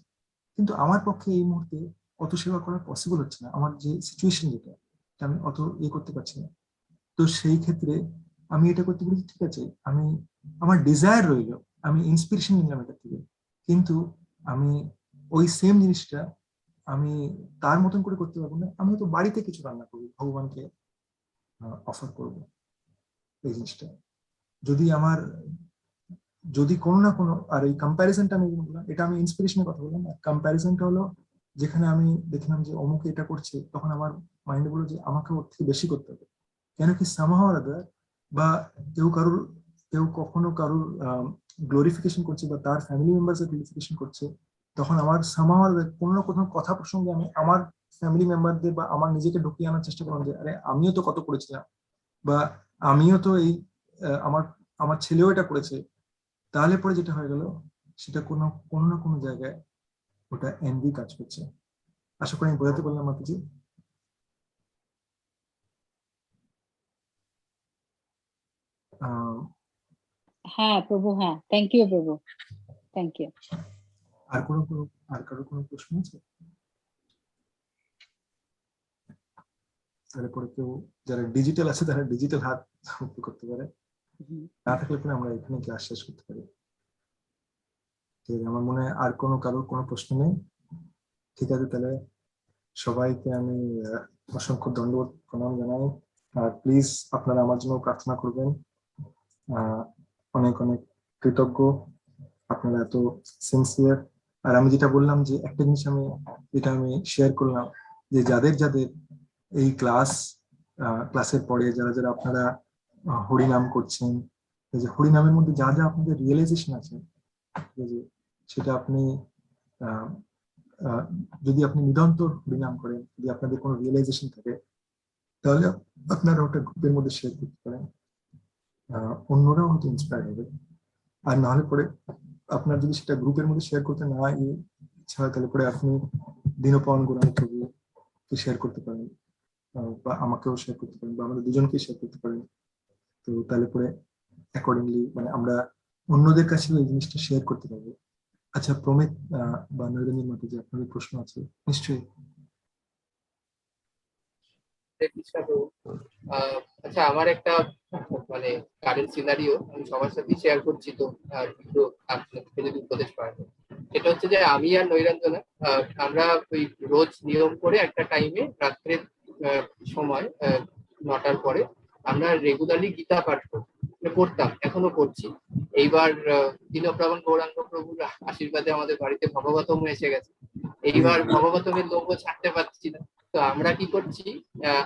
কিন্তু আমার পক্ষে এই মুহূর্তে অত সেবা করা পসিবল হচ্ছে না, আমার যে সিচুয়েশন যেটা আমি অত ইয়ে করতে পারছি না। তো সেই ক্ষেত্রে আমি এটা করতে পারি, ঠিক আছে আমি আমার ডিজায়ার রইল, আমি ইন্সপিরেশন নিলাম এটা থেকে, কিন্তু আমি ওই সেম জিনিসটা আমি তার মতন করে করতে পারবো না, আমি হয়তো বাড়িতে কিছু রান্না করবো, ভগবানকে অফার করবো এই জিনিসটা। যদি আমার যদি কোনো না কোনো, আর এই কম্প্যারিজনটা আমি বললাম, এটা আমি ইন্সপিরেশনের কথা বললাম, আর কম্প্যারিজনটা হলো যেখানে আমি দেখলাম যে অমুক এটা করছে, তখন আমার মাইন্ডে বললো যে আমাকে ওর থেকে বেশি করতে হবে, কেন কি সামহাও অর আদার, বা কেউ কখনো কারোর গ্লোরিফিকেশন করছে বা তার ফ্যামিলি মেম্বার্স এর গ্লোরিফিকেশন করছে, তখন আমার সামহাও অর আদার কোনো না কোনো কথা প্রসঙ্গে আমি আমার ফ্যামিলি মেম্বারদের বা আমার নিজেকে ঢুকিয়ে আনার চেষ্টা করলাম যে আরে আমিও তো কত করেছিলাম, বা আমিও তো এই আমার আমার ছেলেও এটা করেছে, তাহলে পরে যেটা হয়ে গেল সেটা কোনো কোনো না কোনো জায়গায় ওটা এনভি কাজ করছে। আশা করি আমি বোঝাতে পারলাম মাতাজি। হ্যাঁ প্রভু, হ্যাঁ, থ্যাংক ইউ প্রভু, থ্যাংক ইউ। আর কারো কোনো প্রশ্ন আছে? তারপরে কেউ যারা ডিজিটাল আছে তারা ডিজিটাল হাত উপরে করতে পারে, না থাকলে পরে আমরা এখানে ক্লাস শেষ করতে পারি। ঠিক আছে, আমার মনে হয় আর কারোর কোনো প্রশ্ন নেই। ঠিক আছে, তাহলে সবাইকে আমি অসংখ্য ধন্যবাদ প্রণাম জানাই। আর প্লিজ আপনারা আমার জন্য প্রার্থনা করবেন। অনেক অনেক কৃতজ্ঞ, আপনারা এত সিনসিয়ার। আর আমি যেটা বললাম যে একটা জিনিস যেটা আমি শেয়ার করলাম, যে যাদের যাদের এই ক্লাসের পরে যারা যারা আপনারা হরিনাম করছেন, এই যে হরিনামের মধ্যে যা যা আপনাদের রিয়েলাইজেশন আছে, ঠিক আছে, সেটা আপনি যদি আপনি নিরন্তর হরিনাম করেন, যদি আপনাদের কোনো রিয়েলাইজেশন থাকে, তাহলে আপনারা ওটা গ্রুপের মধ্যে শেয়ার করতে পারেন, অন্যরাও হয়তো ইন্সপায়ার হবে। আর না হলে পরে আপনার যদি সেটা গ্রুপের মধ্যে শেয়ার করতে না ইচ্ছা হয়, তাহলে পরে আপনি দিনপন গৌরাঙ্গ প্রভুকে শেয়ার করতে পারেন, বা আমাকেও শেয়ার করতে পারেন, বা আমাদের দুজনকে শেয়ার করতে পারেন। তো তাহলে পরে অ্যাকর্ডিংলি মানে আমরা অন্যদের কাছেও এই জিনিসটা শেয়ার করতে পারবো। আচ্ছা প্রমিত বা নৈরঞ্জন মতো যে আপনাদের প্রশ্ন আছে নিশ্চয়ই। আচ্ছা, আমার একটা মানে কারেন্ট সিনারিও আমি সবার সাথে শেয়ার করছি, তো একটু আপনার থেকে যদি উপদেশ পাওয়া যায়। সেটা হচ্ছে যে আমি আর নৈরঞ্জনা আমরা ওই রোজ নিয়ম করে একটা টাইমে রাত্রের সময় 9টার পরে আমরা রেগুলারলি গীতা পাঠ করতাম, এখনো করছি। এইবার দীনপ্রবণ গৌরাঙ্গ প্রভুর আশীর্বাদে আমাদের বাড়িতে ভগবতম এসে গেছে। এইবার ভগবতমের লোভও ছাড়তে পারছি না। তো আমরা কি করছি,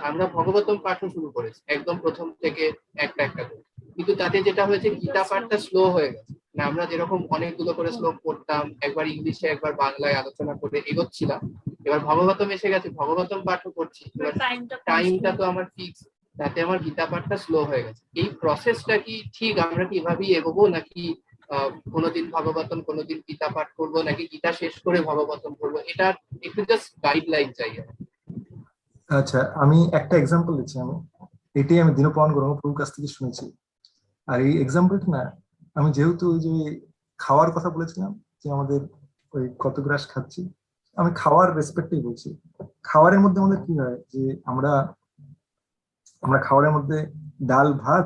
আমরা ভগবতম পাঠও শুরু করেছি একদম প্রথম থেকে একটা একটা করে। কিন্তু তাতে যেটা হয়েছে, গীতা পাঠটা স্লো হয়ে গেছে। না, আমরা যেরকম অনেকগুলো করে শ্লোক পড়তাম, একবার ইংলিশে একবার বাংলায় আলোচনা করে এগোচ্ছিলাম, এবার ভগবতম এসে গেছে, ভগবতম পাঠও করছি, টাইমটা তো আমার ফিক্স, তাতে আমার গীতা পাঠটা স্লো হয়ে গেছে। এই প্রসেসটা কি ঠিক? আমরা কি এভাবেই এগোবো, নাকি কোনোদিন ভগবতম কোনোদিন গীতা পাঠ করবো, নাকি গীতা শেষ করে ভগবতম করবো? এটা একটু জাস্ট গাইডলাইন চাই। আচ্ছা, আমি একটা এক্সাম্পল দিচ্ছি। এটাই আমি দীনপন গৌরাঙ্গ প্রভুর কাছ থেকে শুনেছি। আর এই এক্সাম্পলটা না, আমি যেহেতু ওই যে খাওয়ার কথা বলেছিলাম যে আমাদের ওই কত গ্রাস খাচ্ছি, আমি খাওয়ার রেসপেক্টেই বলছি। খাওয়ারের মধ্যে আমাদের কি হয় যে আমরা খাওয়ারের মধ্যে ডাল ভাত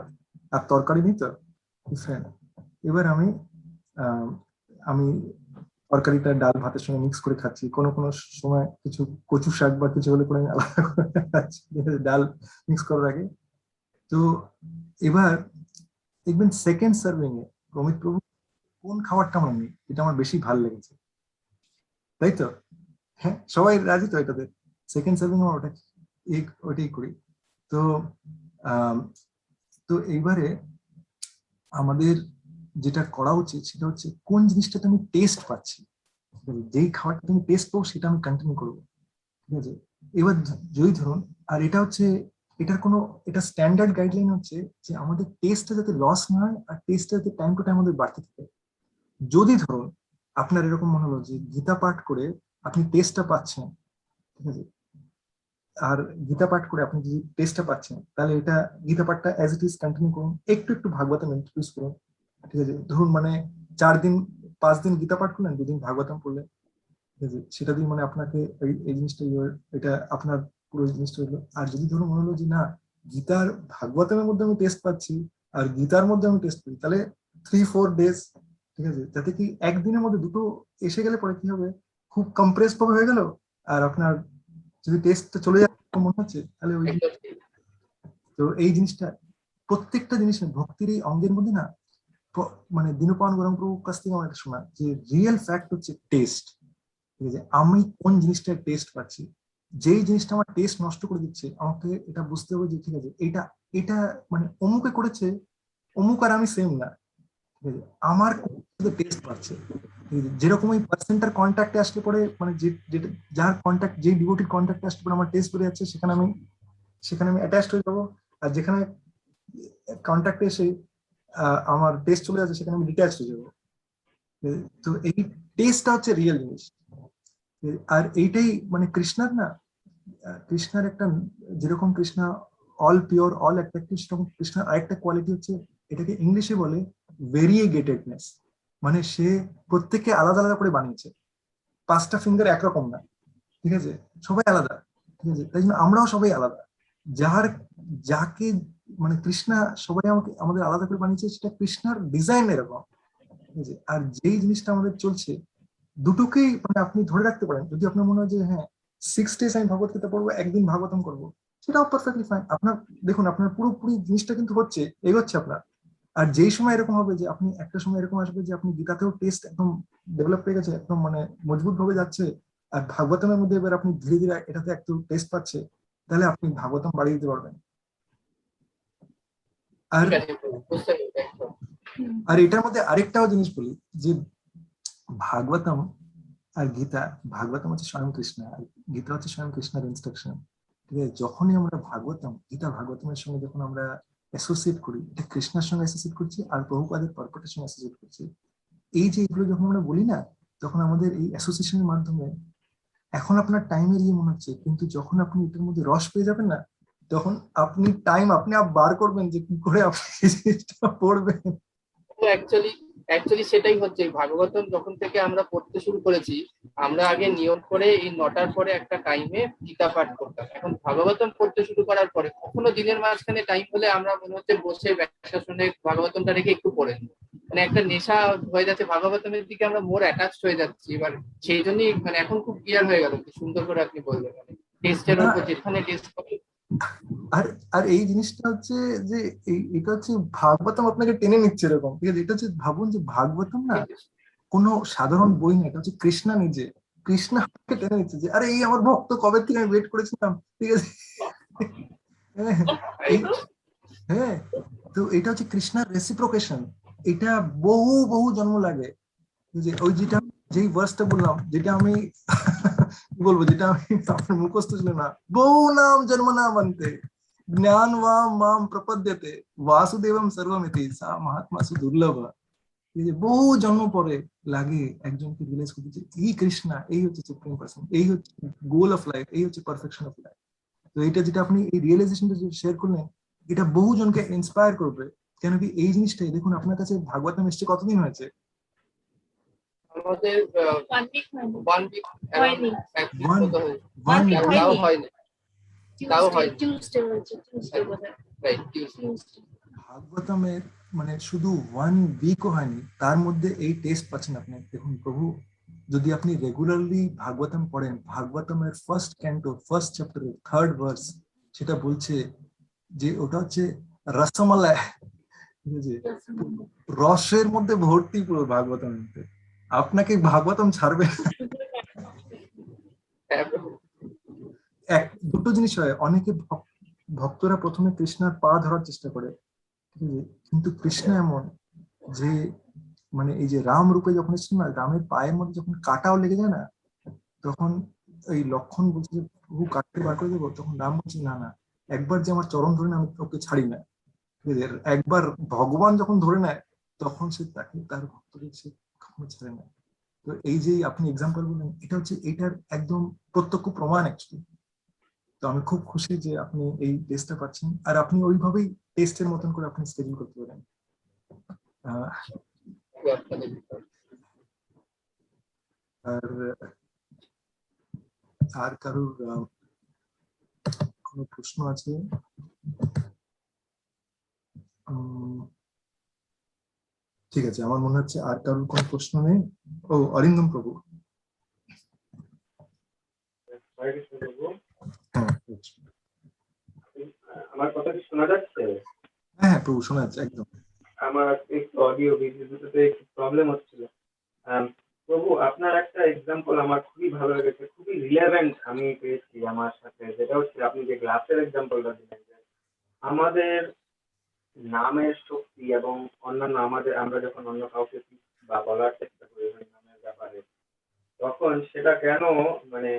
আর তরকারি নিই তো। এবার আমি তরকারিটা ডাল ভাতের সঙ্গে মিক্স করে খাচ্ছি, কোনো কোনো সময় কিছু কচু শাক বা কিছু হলে করে আমি আলাদা করে খাচ্ছি ডাল মিক্স করার আগে। তো এবার দেখবেন সেকেন্ড সার্ভিং এ প্রমিত প্রভু কোন খাবারটা আমার নেই, এটা আমার বেশি ভালো লেগেছে, তাই তো? হ্যাঁ, সবাই রাজি তো এটাতে? সেকেন্ড সার্ভিং আমার ওটাই করি। তো তো এইবারে আমাদের যেটা করা উচিত সেটা হচ্ছে কোন জিনিসটাতে আমি টেস্ট পাচ্ছি, যেই খাবারটা তুমি টেস্ট পাবো সেটা আমি কন্টিনিউ করবো। ঠিক আছে, এবার যদি ধরুন, আর এটা স্ট্যান্ডার্ড গাইডলাইন হচ্ছে যে আমাদের টেস্টটা যাতে লস না হয়, আর টেস্টটা যাতে টাইম টু টাইম আমাদের বাড়তে থাকে। যদি ধরুন আপনার এরকম মনে হলো যে গীতা পাঠ করে আপনি টেস্টটা পাচ্ছেন, ঠিক আছে, আর গীতা পাঠ করে আপনি যদি টেস্টটা পাচ্ছেন, তাহলে এটা গীতা পাঠটা অ্যাজ ইট ইজ কন্টিনিউ করুন, একটু একটু ভাগবতম ইন্ট্রোডিউস করুন। ঠিক আছে, ধরুন মানে 4 দিন 5 দিন গীতা পাঠ করলেন, 2 দিন ভাগবতম পড়লেন, ঠিক আছে, সেটা দিয়ে মানে আপনাকে এই জিনিসটা এটা আপনার পুরো জিনিসটা হলো। আর যদি ধরুন মনে হলো যে না, গীতার ভাগবতমের মধ্যে আমি টেস্ট পাচ্ছি আর গীতার মধ্যে আমি টেস্ট পাই, তাহলে 3-4 ডেজ, ঠিক আছে, যাতে কি একদিনের মধ্যে দুটো এসে গেলে পরে কি হবে, খুব কম্প্রেস ভাবে হয়ে গেল। আর আপনার যদি টেস্টটা চলে যায় মনে হচ্ছে, তাহলে ওই তো এই জিনিসটা প্রত্যেকটা জিনিসের ভক্তির এই অঙ্গের মধ্যে না, মানে দীনপন গৌরাঙ্গ প্রভুর কাছ থেকে আমার একটা শোনা যে রিয়েল ফ্যাক্ট হচ্ছে টেস্ট। ঠিক আছে, আমি কোন জিনিসটা টেস্ট পাচ্ছি, যেই জিনিসটা আমার টেস্ট নষ্ট করে দিচ্ছে, আমাকে এটা বুঝতে হবে যে ঠিক আছে, এটা এটা মানে অমুকে করেছে, অমুক আর আমি সেম না। ঠিক আছে, আমার টেস্ট পাচ্ছে। যেরকম ওই পার্সেন্টার কন্ট্যাক্টে আসলে পরে মানে যেটা যার কন্ট্যাক্ট, যেই ডিভোটির কন্ট্যাক্টে আসলে পরে আমার টেস্ট বেড়ে যাচ্ছে, সেখানে আমি অ্যাটাচড হয়ে যাবো। আর যেখানে কন্ট্যাক্টে এসে আমার টেস্ট চলে যাচ্ছে, সেখানে আমি ডিট্যাচ হয়ে যাবো। তো এই টেস্টটা হচ্ছে রিয়েল জিনিস। আর এইটাই মানে কৃষ্ণার না, কৃষ্ণার একটা, যেরকম Krishna all pure all attractive, সেরকম কৃষ্ণার আরেকটা কোয়ালিটি হচ্ছে, এটাকে ইংলিশে বলে ভেরিয়েগেটেডনেস। মানে সে প্রত্যেককে আলাদা আলাদা করে বানিয়েছে, 5টা ফিঙ্গার একরকম না। ঠিক আছে, সবাই আলাদা। ঠিক আছে, তাই জন্য আমরাও সবাই আলাদা। যার যাকে মানে কৃষ্ণা সবাই আমাকে আমাদের আলাদা করে বানিয়েছে, সেটা কৃষ্ণার ডিজাইন এরকম, ঠিক আছে? আর যেই জিনিসটা আমাদের চলছে, দুটোকেই মানে আপনি ধরে রাখতে পারেন। যদি আপনার মনে হয় যে হ্যাঁ 6 days আমি ভগবত গীতা পড়বো, একদিন ভাগবতম করবো, সেটাও পারফেক্টলি ফাইন। আপনার দেখুন আপনার পুরোপুরি জিনিসটা কিন্তু হচ্ছে, এগোচ্ছে আপনার। আর যেই সময় এরকম হবে যে আপনি একটা সময় এরকম আসবে যে আপনি গীতাতেও টেস্ট একদম ডেভেলপ হয়ে গেছে, একদম মানে মজবুত ভাবে যাচ্ছে, আর ভাগবতমের মধ্যে এবার আপনি ধীরে ধীরে এটাতে একটু টেস্ট পাচ্ছে, তাহলে আপনি ভাগবতম বাড়িয়ে দিতে পারবেন। আর ঠিক আছে প্রভু, বুঝতে পেরেছি একদম। আর এটার মধ্যে আরেকটাও জিনিস বলি যে ভাগবতম আর গীতা, ভাগবতম হচ্ছে স্বয়ং কৃষ্ণ আর গীতা হচ্ছে স্বয়ং কৃষ্ণের ইনস্ট্রাকশন, ঠিক আছে? যখনই আমরা ভাগবতম, গীতা ভাগবতমের সঙ্গে যখন আমরা অ্যাসোসিয়েট করি, এটা কৃষ্ণের সঙ্গে অ্যাসোসিয়েট করছি আর প্রভুপাদের পারপোর্টের সঙ্গে অ্যাসোসিয়েট করছি। এই যে এগুলো যখন আমরা বলি না, তখন আমাদের এই অ্যাসোসিয়েশনের মাধ্যমে এখন আপনার টাইমের ইয়ে মনে হচ্ছে, কিন্তু যখন আপনি এটার মধ্যে রস পেয়ে যাবেন না, তখন আপনি টাইম আপনি বার করবেন যে কি করে আপনি এই জিনিসটা পড়বেন। অ্যাকচুয়ালি সেটাই হচ্ছে। ভাগবতম যখন থেকে আমরা পড়তে শুরু করেছি, আমরা আগে নিয়ম করে এই 9টার পরে একটা টাইমে গীতা পাঠ করতাম। এখন ভাগবতম পড়তে শুরু করার পরে কখনো দিনের মাঝখানে টাইম হলে আমরা মনে হচ্ছে বসে ব্যাখ্যা শুনে ভাগবতমটা রেখে একটু পড়ে নিই। মানে একটা নেশা হয়ে যাচ্ছে, ভাগবতমের দিকে আমরা মোর অ্যাটাচড হয়ে যাচ্ছি। এবার সেই জন্যই মানে এখন খুব ক্লিয়ার হয়ে গেল, কি সুন্দর করে আপনি বললেন। মানে টেস্টের না, উপর যেখানে টেস্ট করে। আর আর এই জিনিসটা হচ্ছে যে এটা হচ্ছে ভাগবতম আপনাকে টেনে নিচ্ছে এরকম, ঠিক আছে? এটা হচ্ছে ভাবুন যে ভাগবতম না কোনো সাধারণ বই না, এটা হচ্ছে কৃষ্ণা নিজে, কৃষ্ণ আমাকে টেনে নিচ্ছে যে আরে এই আমার ভক্ত কবে থেকে আমি ওয়েট করেছিলাম, ঠিক আছে? হ্যাঁ, হ্যাঁ, তো এটা হচ্ছে কৃষ্ণার রেসিপ্রোকেশন। এটা বহু বহু জন্ম লাগে। যে ওই যেটা যেই ভার্সটা বললাম, যেটা আমি কি বলবো, যেটা আমি আপনার মুখস্থ ছিল না, বহু নাম জন্ম নাম আনতে জ্ঞান ওয়াম মাম প্রপদ্যতে বাসুদেবম সর্বমিতি সা মহাত্মা সুদুর্লভ। এই যে বহু জন্ম পরে লাগে একজনকে রিয়েলাইজ করতে যে এই কৃষ্ণা, এই হচ্ছে সুপ্রিম পার্সন, এই হচ্ছে গোল অফ লাইফ, এই হচ্ছে পারফেকশন অফ লাইফ। তো এটা যেটা আপনি এই রিয়েলাইজেশনটা যে শেয়ার করলেন, এটা বহু জনকে ইন্সপায়ার করবে। কেন কি এই জিনিসটাই দেখুন, আপনার কাছে ভাগবতম এসছে কতদিন হয়েছে? আমাদের 1 week হয়নি। 1 week হয়নি। One week week? তাও হয়নি। হয়নি, তাও হয়নি। টিউসডে হয়েছে, টিউসডে বোধহয়। Right, Tuesday. ভাগবতমের মানে শুধু 1 weekও হয়নি, তার মধ্যে এই টেস্ট পাচ্ছেন আপনি। দেখুন প্রভু, যদি আপনি রেগুলারলি ভাগবতম পড়েন, ভাগবতমের ফার্স্ট ক্যান্টো ফার্স্ট চ্যাপ্টারের 3rd ভার্স, সেটা বলছে যে ওটা হচ্ছে রসমালাই, ঠিক আছে? রসের মধ্যে ভর্তি পুরো ভাগবতমের মধ্যে। আপনাকে ভাগবতম ছাড়বে না। হ্যাঁ প্রভু। দুটো জিনিস হয়, অনেকে ভক্তরা প্রথমে কৃষ্ণার পা ধরার চেষ্টা করে, ঠিক আছে? কিন্তু কৃষ্ণ এমন যে মানে এই যে রাম রূপে যখন এসেছিল না, রামের পায়ের মধ্যে যখন কাটাও লেগে যায় না, তখন এই লক্ষণ বলছে যে প্রভু কাটতে বার করে দেবো, তখন রাম বলছে না না, একবার যে আমার চরণ ধরে না, আমি ওকে ছাড়ি না, ঠিক আছে? একবার ভগবান যখন ধরে নেয়, তখন সে তাকে তার ভক্তদের সে কখনো ছাড়ে না। তো এই যে আপনি এক্সাম্পল বললেন, এটা হচ্ছে এটার একদম প্রত্যক্ষ প্রমাণ অ্যাকচুয়ালি। তো আমি খুব খুশি যে আপনি এই টেস্টটা পাচ্ছেন, আর আপনি ওইভাবেই টেস্টের মতন করে আপনি স্কেডিউল করতে পারেন। আর আর কারোর কোনো প্রশ্ন আছে? ঠিক আছে, আমার মনে হচ্ছে আর কারোর কোনো প্রশ্ন নেই। ও অরিন্দম প্রভু। হ্যাঁ, আমার কথা কি শোনা যাচ্ছে? হ্যাঁ হ্যাঁ প্রভু, শোনা যাচ্ছে একদম। আমার একটু অডিও ভিডিও দুটোতে একটু প্রবলেম হচ্ছিল। প্রভু, আপনার একটা এক্সাম্পল আমার খুবই ভালো লেগেছে, খুবই রিলেভেন্ট আমি পেয়েছি আমার সাথে, যেটা হচ্ছে আপনি যে গ্লাসের এক্সাম্পলটা দিলেন, যে আমাদের নামের শক্তি এবং অন্যান্য আমাদের আমরা যখন অন্য কাউকে বা বলার চেষ্টা করি ওই নামের ব্যাপারে, তখন সেটা কেন মানে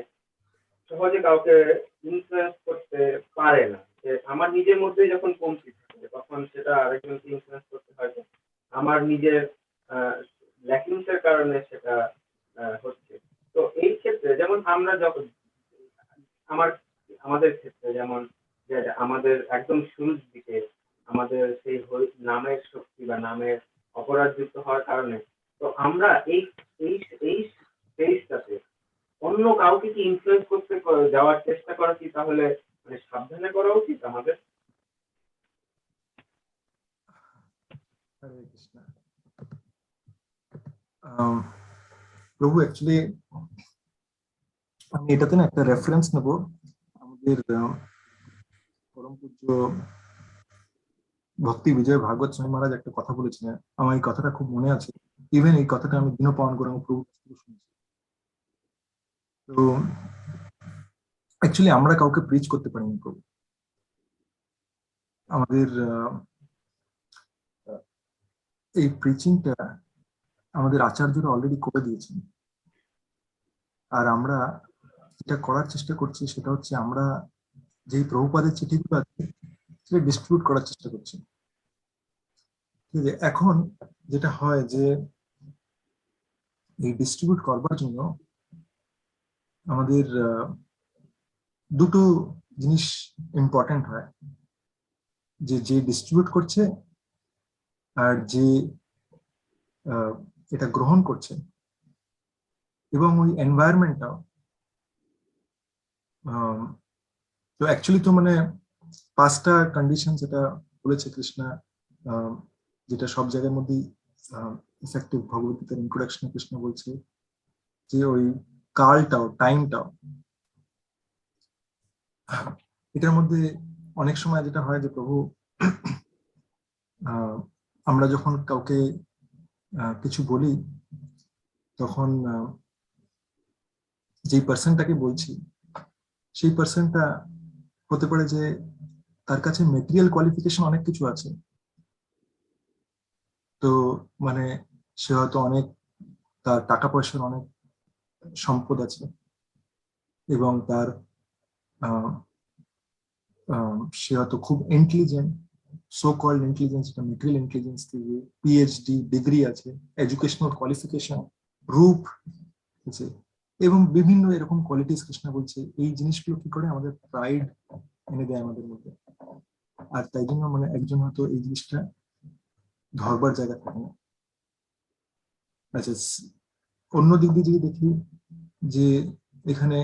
সহজে কাউকে ইনফ্লুয়েন্স করতে পারে না। যে আমার নিজের মধ্যেই যখন কমতি থাকে, তখন সেটা আরেকজনকে ইনফ্লুয়েন্স করতে হয় যে আমার নিজের ল্যাকিংস এর কারণে সেটা হচ্ছে। তো এই ক্ষেত্রে যেমন আমরা যখন আমাদের ক্ষেত্রে যেমন যে আমাদের একদম শুরুর দিকে আমাদের সেই নামের শক্তি বা নামের অপরাধযুক্ত হওয়ার কারণে, তো আমরা এই এই এই স্টেজটাতে অন্য কাউকে কি ইনফ্লুয়েন্স করতে যাওয়ার চেষ্টা করা কি তাহলে মানে সাবধানে করা উচিত হরে কৃষ্ণ। প্রভু অ্যাকচুয়ালি আমি এটাতে না একটা রেফারেন্স নেব আমাদের পরম পূজ্য ভক্তি বিজয় ভাগবত স্বামী মহারাজ একটা কথা বলেছিলেন, আমার এই কথাটা খুব মনে আছে। ইভেন এই কথাটা আমি দিনও পালন করে আমার প্রভু কাছ থেকে শুনেছি। তো অ্যাকচুয়ালি আমরা কাউকে প্রিচ করতে পারিনি প্রভু। আমাদের এই প্রিচিংটা আমাদের আচার্যরা অলরেডি করে দিয়েছেন, আর আমরা যেটা করার চেষ্টা করছি সেটা হচ্ছে আমরা যেই প্রভুপাদের চিঠিগুলো আছে সেটা ডিস্ট্রিবিউট করার চেষ্টা করছি। ঠিক আছে, এখন যেটা হয় যে এই ডিস্ট্রিবিউট করবার জন্য আমাদের দুটো জিনিস ইম্পর্টেন্ট হয়, যে যে ডিস্ট্রিবিউট করছে আর যে এটা গ্রহণ করছে, এবং ওই এনভায়রনমেন্টটাও। তো অ্যাকচুয়ালি তো মানে 5টা কন্ডিশন যেটা বলেছে কৃষ্ণা, যেটা সব জায়গার মধ্যেই ইফেক্টিভ। ভগবদ্গীতার ইন্ট্রোডাকশনে কৃষ্ণ বলছে যে ওই কালটাও টাইমটাও, এটার মধ্যে অনেক সময় যেটা হয় যে প্রভু আমরা যখন কাউকে কিছু বলি তখন যেই পার্সনটাকে বলছি সেই পার্সনটা হতে পারে যে তার কাছে মেটেরিয়াল কোয়ালিফিকেশন অনেক কিছু আছে, তো মানে সে হয়তো অনেক, তার টাকা পয়সার অনেক সম্পদ আছে, এবং তার সে হয়তো খুব ইন্টেলিজেন্ট, সো কল্ড ইন্টেলিজেন্স, এটা মেটেরিয়াল ইন্টেলিজেন্স থেকে পিএইচডি ডিগ্রি আছে, এডুকেশনাল কোয়ালিফিকেশন, রূপ আছে, এবং বিভিন্ন এরকম কোয়ালিটিস কৃষ্ণ বলছে। এই জিনিসগুলো কি করে আমাদের প্রাইড এনে দেয় আমাদের মধ্যে, আর তাই জন্য মানে একজন হয়তো এই জিনিসটা ধরবার জায়গা থাকে না। আচ্ছা, অন্য দিক দিয়ে যদি দেখি যে এখানে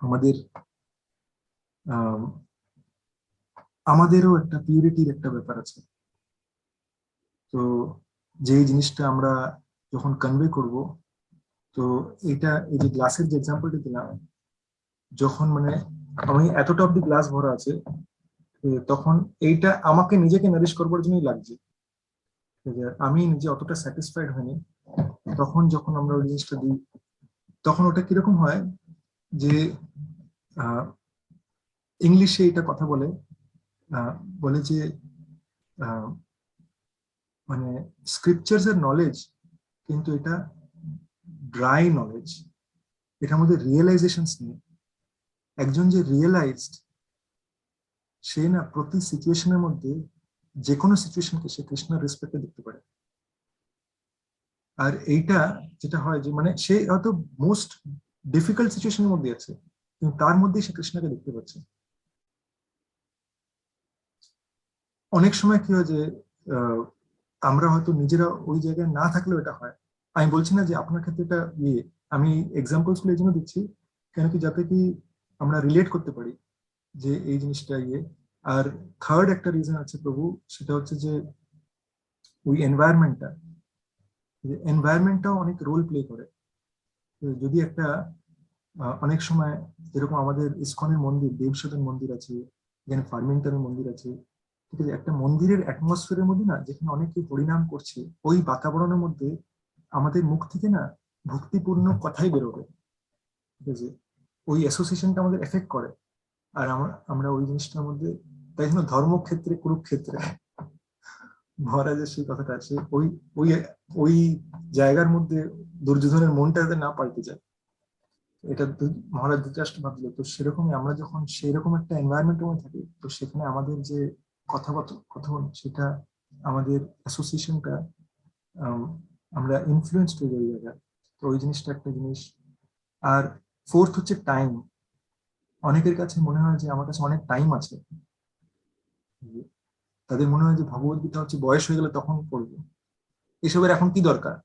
আমাদের আমাদেরও একটা পিউরিটির একটা ব্যাপার আছে। তো যে জিনিসটা আমরা যখন কনভে করব, তো এটা এই যে গ্লাসের যে এক্সাম্পলটা দিলাম, যখন মানে আমি এতটা অব্দি গ্লাস ভরা আছে, তখন এইটা আমাকে নিজেকে নারিশ করবার জন্যই লাগছে, আমি নিজে অতটা স্যাটিসফাইড হয়নি। তখন যখন আমরা ওই জিনিসটা দিই তখন ওটা কিরকম হয় যে ইংলিশে এটা কথা বলে বলে যে মানে স্ক্রিপচার্স এর নলেজ, কিন্তু এটা ড্রাই নলেজ, এটার মধ্যে রিয়েলাইজেশনস নেই। একজন যে রিয়েলাইজড, সে না প্রতি সিচুয়েশনের মধ্যে যে কোনো সিচুয়েশনকে সে কৃষ্ণের রেসপেক্টে দেখতে পারে। আর এইটা যেটা হয় যে মানে সে হয়তো মোস্ট ডিফিকাল্ট সিচুয়েশনের মধ্যে আছে, কিন্তু তার মধ্যেই সে কৃষ্ণকে দেখতে পাচ্ছে। অনেক সময় কি হয় যে আমরা হয়তো নিজেরা ওই জায়গায় না থাকলেও এটা হয়। আমি বলছি না যে আপনার ক্ষেত্রে এটা ইয়ে, আমি এক্সাম্পলস গুলো এই জন্য দিচ্ছি কেন কি যাতে কি আমরা রিলেট করতে পারি যে এই জিনিসটা ইয়ে। আর থার্ড একটা রিজন আছে প্রভু, সেটা হচ্ছে যে ওই এনভায়রনমেন্টটাও অনেক রোল প্লে করে। যদি একটা অনেক সময় যেরকম আমাদের ইসকনের মন্দির, দেবসদন মন্দির আছে, এখানে ফার্মিংটনের মন্দির আছে, ঠিক আছে, একটা মন্দিরের অ্যাটমসফিয়ারের মধ্যে না যেখানে অনেকে পরিণাম করছে, ওই বাতাবরণের মধ্যে আমাদের মুখ থেকে না ভক্তিপূর্ণ কথাই বেরোবে, ঠিক আছে, ওই অ্যাসোসিয়েশনটা আমাদের এফেক্ট করে। আর আমরা ওই জিনিসটার মধ্যে, তাই জন্য ধর্মক্ষেত্রে কুরুক্ষেত্রে মহারাজের সেই কথাটা আছে, ওই ওই ওই জায়গার মধ্যে দুর্যোধনের মনটা যাতে না পাল্টে যায়, এটা মহারাজ ধৃতরাষ্ট্র ভাবছিল। তো সেরকমই আমরা যখন সেইরকম একটা এনভায়রনমেন্টের মধ্যে থাকি, তো সেখানে আমাদের যে কথন সেটা আমাদের অ্যাসোসিয়েশনটা আমরা ইনফ্লুয়েন্স হয়ে যাই জায়গায়। তো ওই জিনিসটা একটা জিনিস। আর ফোর্থ হচ্ছে টাইম। অনেকের কাছে মনে হয় যে আমার কাছে অনেক টাইম আছে, তাদের মনে হয় যে ভগবদ্গীতা হচ্ছে বয়স হয়ে গেলে তখন পড়বো, এসবের এখন কি দরকার।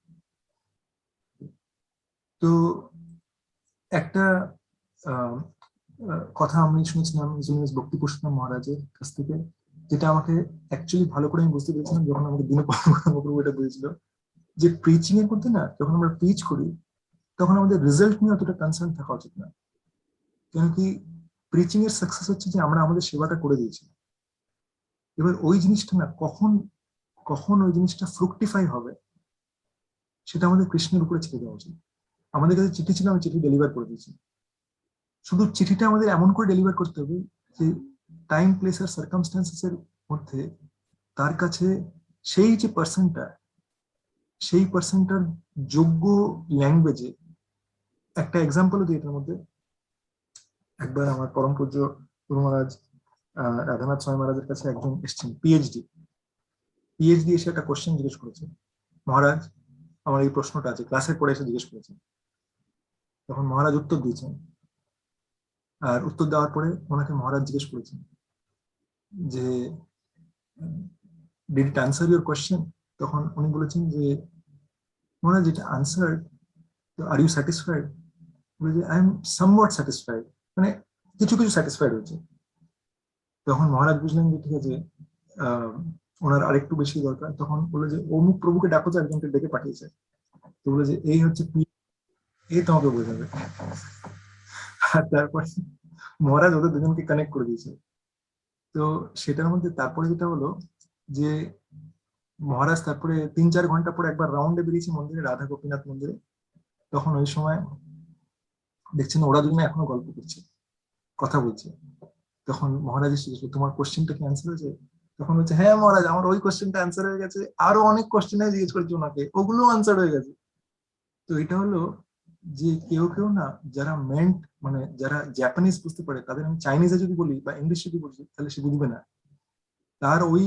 তো একটা কথা আমি শুনেছিলাম ভক্তি পুষ্পম মহারাজের কাছ থেকে, যেটা আমাকে অ্যাকচুয়ালি ভালো করে আমি বুঝতে পেরেছিলাম যখন আমাকে দিনপ্রভু এটা বুঝেছিল, যে প্রিচিং এর মধ্যে না, যখন আমরা প্রিচ করি তখন আমাদের রেজাল্ট নিয়ে অতটা কনসার্ন থাকা উচিত না। কেন কি, প্রিচিং এর সাকসেস হচ্ছে যে আমরা আমাদের সেবাটা করে দিয়েছি। এবার ওই জিনিসটা না কখন কখন ওই জিনিসটা ফ্রুক্টিফাই হবে সেটা আমাদের কৃষ্ণের উপরে ছেড়ে দেওয়া উচিত। আমাদের কাছে চিঠি ছিল, আমি চিঠি ডেলিভার করে দিয়েছি। শুধু চিঠিটা আমাদের এমন করে ডেলিভার করতে হবে যে টাইম, প্লেস আর সার্কামস্টান্সেস এর মধ্যে তার কাছে সেই যে পার্সনটা, সেই পার্সনটার যোগ্য ল্যাঙ্গুয়েজে। একটা এক্সাম্পলও দিই এটার মধ্যে। একবার আমার পরম পূজ্য গুরু মহারাজ রাধানাথ স্বামী মহারাজের কাছে একজন এসেছেন, পিএইচডি এসে একটা কোশ্চেন জিজ্ঞেস করেছে, মহারাজ আমার এই প্রশ্নটা আছে, ক্লাসের পরে এসে জিজ্ঞেস করেছেন। তখন মহারাজ উত্তর দিয়েছেন, আর উত্তর দেওয়ার পরে ওনাকে মহারাজ জিজ্ঞেস করেছেন যে did it answer your question. তখন উনি বলেছেন যে মহারাজ এটা আনসার, আর ইউ স্যাটিসফাইড? বলে আই এম সামওয়াট স্যাটিসফাইড, মানে কিছু কিছু স্যাটিসফাইড হয়েছে। তখন মহারাজ বুঝলেন যে ঠিক আছে, ওনার আরেকটু বেশি দরকার। তখন বলে যে অমুক প্রভুকে ডাকো, যে একজনকে ডেকে পাঠিয়েছে। তো বলে যে এই হচ্ছে এই তোমাকে বোঝাবে। আর তারপরে মহারাজ ওদের দুজনকে কানেক্ট করে দিয়েছে। তো সেটার মধ্যে তারপরে যেটা হলো যে মহারাজ তারপরে 3-4 ঘন্টা পরে একবার রাউন্ডে বেরিয়েছে মন্দিরে, রাধা গোপীনাথ মন্দিরে। তখন ওই সময় দেখছেন ওরা দুজনে এখনো গল্প করছে, কথা বলছে। তখন মহারাজ জিজ্ঞেস করলো, তোমার কোশ্চেনটা কি অ্যান্সার হয়েছে? তখন বলছে, হ্যাঁ মহারাজ, আমার ওই কোশ্চেনটা অ্যান্সার হয়ে গেছে, আরো অনেক কোশ্চেন জিজ্ঞেস করেছি ওনাকে, ওগুলো অ্যান্সার হয়ে গেছে। তো এটা হলো যে কেউ কেউ না, যারা মেন্ট, মানে যারা জাপানিজ বুঝতে পারে, তাদের আমি চাইনিজে যদি বলি বা ইংলিশ যদি বলি তাহলে সে বুঝবে না। তার ওই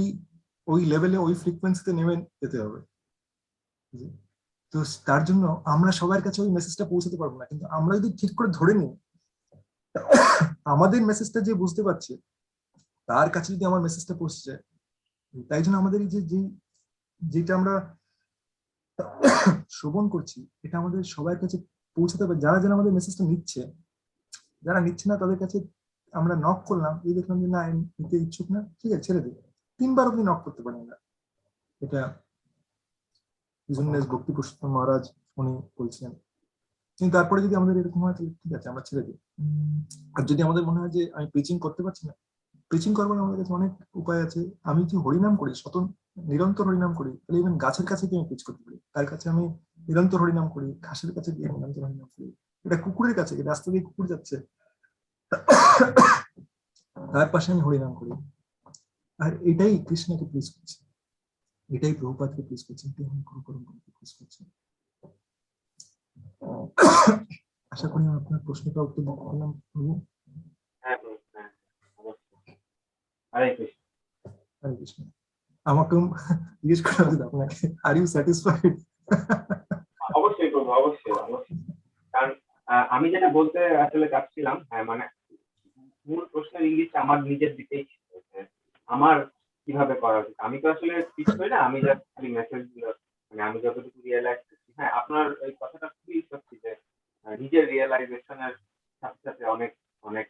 ওই লেভেলে, ওই ফ্রিকোয়েন্সিতে নেমে যেতে হবে। তো তার জন্য আমরা সবার কাছে ওই মেসেজটা পৌঁছাতে পারবো না, কিন্তু আমরা যদি ঠিক করে ধরে নিই আমাদের মেসেজটা যে বুঝতে পারছে তার কাছে যদি আমার মেসেজটা পৌঁছে যায়, তাই জন্য আমাদের এই যে যেটা আমরা শ্রবণ করছি এটা আমাদের সবার কাছে পৌঁছাতে হবে। যারা যারা আমাদের মেসেজটা নিচ্ছে, যারা নিচ্ছে না তাদের কাছে আমরা নক করলাম, এই দেখলাম যে না নিতে ইচ্ছুক না, ঠিক আছে ছেড়ে দিই। 3বার অব্দি নক করতে পারি না। এটা ভক্তি পুরুষোত্তম মহারাজ উনি বলছেন। কিন্তু তারপরে যদি আমাদের এরকম হয় তাহলে ঠিক আছে, আমরা ছেড়ে দিই। আর যদি আমাদের মনে হয় যে আমি প্রিচিং করতে পারছি না, প্রিচিং করবার আমাদের কাছে অনেক উপায় আছে। আমি কি হরিনাম করি, নিরন্তর হরিনাম করি, তাহলে ইভেন গাছের কাছে গিয়ে আমি প্রিচ করতে পারি। তার কাছে আমি নিরন্তর হরিনাম করি, ঘাসের কাছে গিয়ে নিরন্তর হরিনাম করি। এটা কুকুরের কাছে, রাস্তা দিয়ে কুকুর যাচ্ছে, তার পাশে আমি হরিনাম করি। আর এটাই কৃষ্ণকে প্লিজ করছে, এটাই প্রভুপাদকে প্লিজ করছে, এটাই আমি গুরু প্লিজ করছে। আশা করি আমি আপনার প্রশ্নটা উত্তর দিতে পারলাম প্রভু। হ্যাঁ প্রভু, হ্যাঁ অবশ্যই। হরে কৃষ্ণ। হরে কৃষ্ণ। আমাকে জিজ্ঞেস করা উচিত আপনাকে, আর ইউ স্যাটিসফাইড? অবশ্যই প্রভু, অবশ্যই অবশ্যই। কারণ আমি যেটা বলতে আসলে চাচ্ছিলাম, হ্যাঁ মানে মূল প্রশ্নের ইংলিশটা আমার নিজের দিকেই ছিল, আমার কিভাবে করা উচিত। আমি তো আসলে কিছু করি না, আমি জাস্ট খালি মেসেজ গুলো, মানে আমি যতটুকু রিয়েলাইজ করছি। হ্যাঁ আপনার এই কথাটা খুবই সত্যি যে নিজের রিয়েলাইজেশনের সাথে সাথে অনেক অনেক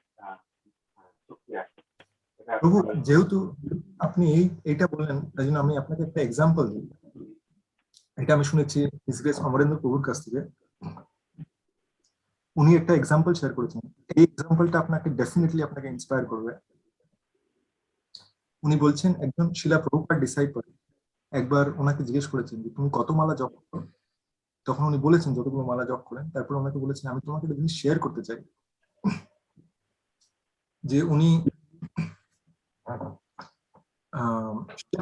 শক্তি আছে। প্রভু, যেহেতু আপনি এইটা বললেন, তাই জন্য আমি আপনাকে একটা এক্সাম্পল দিই। এটা আমি শুনেছি হিজ গ্রেস অমরেন্দ্র প্রভুর কাছ থেকে। উনি একটা এক্সাম্পল শেয়ার করেছেন, এই এক্সাম্পলটা আপনাকে ডেফিনেটলি আপনাকে ইন্সপায়ার করবে। উনি বলছেন একজন শিলা প্রভুপাদ ডিসাইপল একবার ওনাকে জিজ্ঞেস করেছেন যে তুমি কত মালা জপ করো। তখন উনি বলেছেন যতগুলো মালা জপ করেন। তারপর ওনাকে বলেছেন আমি তোমাকে একটা জিনিস শেয়ার করতে চাই, যে উনি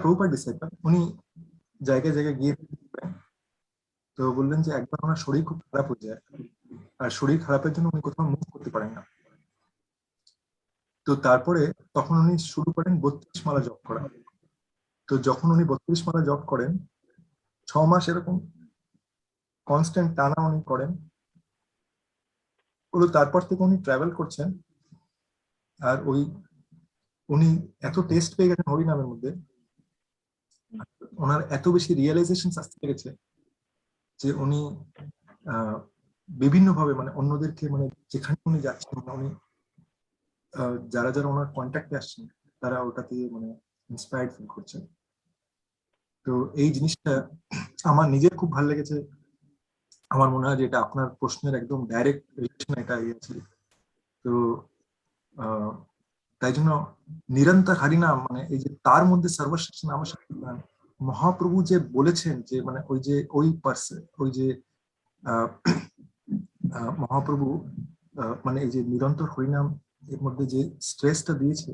প্রভুপাদ ডিসাইপল, উনি জায়গায় জায়গায় গিয়ে, তো বললেন যে একবার ওনার শরীর খুব খারাপ হয়ে যায়, আর শরীর খারাপের জন্য উনি কোথাও মুভ করতে পারেন না। তো তারপরে তখন উনি শুরু করেন 32 মালা জপ করা। তো যখন উনি 32 মালা জপ করেন, 6 মাস এরকম কনস্ট্যান্ট টানা উনি করেন, তারপর থেকে উনি ট্রাভেল করছেন। আর উনি এত টেস্ট পেয়ে গেছেন হরিনামের মধ্যে, ওনার এত বেশি রিয়েলাইজেশন আসতে লেগেছে যে উনি বিভিন্ন ভাবে, মানে অন্যদেরকে, মানে যেখানে উনি যাচ্ছেন, উনি যারা যারা ওনার কন্ট্যাক্টে আসছেন তারা ওটাতে মানে ইন্সপায়ার্ড ফিল করছেন। তো এই জিনিসটা আমার নিজের খুব ভালো লেগেছে। আমার মনে হয় যে এটা আপনার প্রশ্নের একদম ডাইরেক্ট রিলেশন এটা আছে। তো তাই জন্য নিরন্তর হারিনাম মানে এই যে তার মধ্যে সর্বশ্রেষ্ঠ নাম মহাপ্রভু যে বলেছেন যে মানে ওই পার্সন ওই যে মহাপ্রভু মানে এই যে নিরন্তর হরিনাম এর মধ্যে যে স্ট্রেসটা দিয়েছে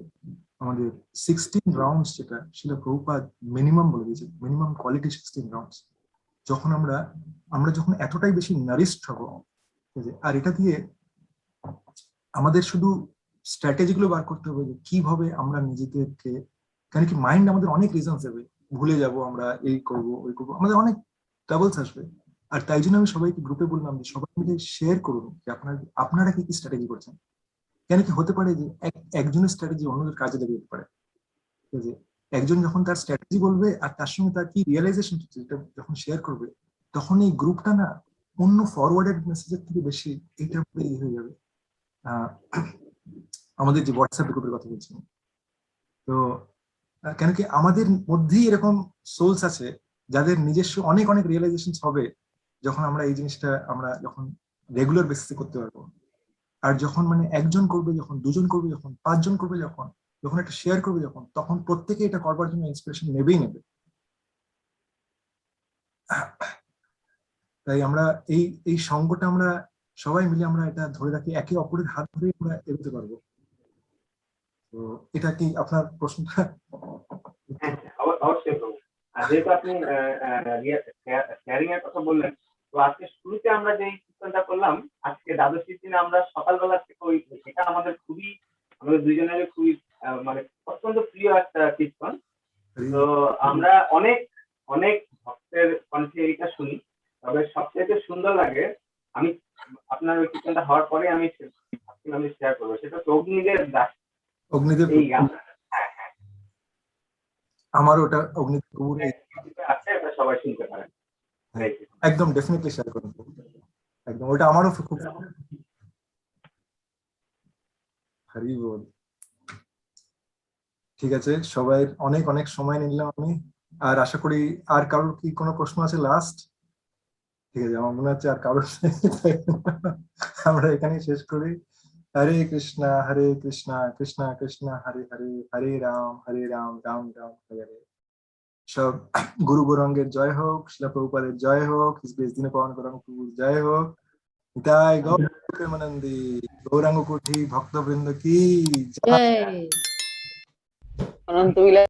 আমাদের 16 রাউন্ডস যেটা শিলা প্রভুপাদ মিনিমাম বলে দিয়েছে, মিনিমাম কোয়ালিটি 16 রাউন্ডস। যখন আমরা যখন এতটাই বেশি নারিশড হব, আর এটা দিয়ে আমাদের শুধু স্ট্র্যাটেজি গুলো বার করতে হবে যে কিভাবে আমরা নিজেদেরকে, কেন কি মাইন্ড আমাদের অনেক রিজনস দেবে, ভুলে যাব আমরা, এই করব ওই করবো, আমাদের অনেক ট্রাবলস আসবে। আর তাই জন্য আমি সবাইকে গ্রুপে বললাম যে সবাই মিলে শেয়ার করুন যে আপনারা কি কি স্ট্র্যাটেজি করছেন। কেন কি হতে পারে যে একজনের স্ট্র্যাটেজি অন্যদের কাজে লেগে যেতে পারে। ঠিক আছে, একজন যখন তার স্ট্র্যাটেজি বলবে আর তার সঙ্গে তার কি রিয়েলাইজেশন হচ্ছে এটা যখন শেয়ার করবে, তখন এই গ্রুপটা না অন্য ফরওয়ার্ডেড মেসেজের থেকে বেশি এইটার উপরে হয়ে যাবে। আমাদের যে হোয়াটসঅ্যাপ গ্রুপের কথা বলছিলাম, তো কেন কি আমাদের মধ্যেই এরকম সোলস আছে যাদের নিজস্ব অনেক অনেক রিয়েলাইজেশন হবে যখন আমরা এই জিনিসটা আমরা যখন রেগুলার বেসিসে করতে পারবো। আর যখন মানে একজন করবে, যখন দুজন করবে, যখন 5 জন করবে, যখন একটা শেয়ার করবে, তখন প্রত্যেকে এটা করবার জন্য ইন্সপিরেশন নেবেই নেবে। তাই আমরা এই সঙ্গটা আমরা সবাই মিলে আমরা এটা ধরে রাখি, একে অপরের হাত ধরে আমরা এগোতে পারবো। তো এটা কি আপনার প্রশ্নটা? অবশ্যই প্রভু। আর যেহেতু আপনি শেয়ারিং এর কথা বললেন, তো আজকে শুরুতে আমরা যে কীর্তনটা করলাম, আজকে দ্বাদশীর দিনে আমরা সকালবেলা থেকে এটা আমাদের দুইজনের খুবই মানে অত্যন্ত প্রিয় একটা কীর্তন। তো আমরা অনেক অনেক ভক্তের কণ্ঠে এটা শুনি, তবে সবচেয়ে সুন্দর লাগে আমি আপনার ওই কীর্তনটা হওয়ার পরে আমি শেয়ার করবো, সেটা তো অগ্নিদেব দাস। অগ্নিদেব এই গান আমার ওটা অগ্নিদেব আছে, এটা সবাই শুনতে পারেন। একদম ডেফিনেটলি শেয়ার করুন, একদম ওটা আমারও খুব হরি বল। ঠিক আছে, সবাই অনেক অনেক সময় নিলাম আমি, আর আশা করি আর কারোর কি কোনো প্রশ্ন আছে লাস্ট? ঠিক আছে, আমার মনে হচ্ছে আর কারোর আমরা এখানেই শেষ করি। হরে কৃষ্ণা কৃষ্ণ কৃষ্ণ হরে হরে, হরে রাম রাম রাম হরে হরে। সব গুরু গৌরাঙ্গের জয় হোক, শিলা প্রভুপাদের জয় হোক, বেশ দিনে পাওয়ান গৌরাঙ্গ প্রভুর জয় হোক। নিতাই গৌর প্রেমানন্দী, গৌরাঙ্গ কোটি ভক্তবৃন্দ কি জয়। জয়।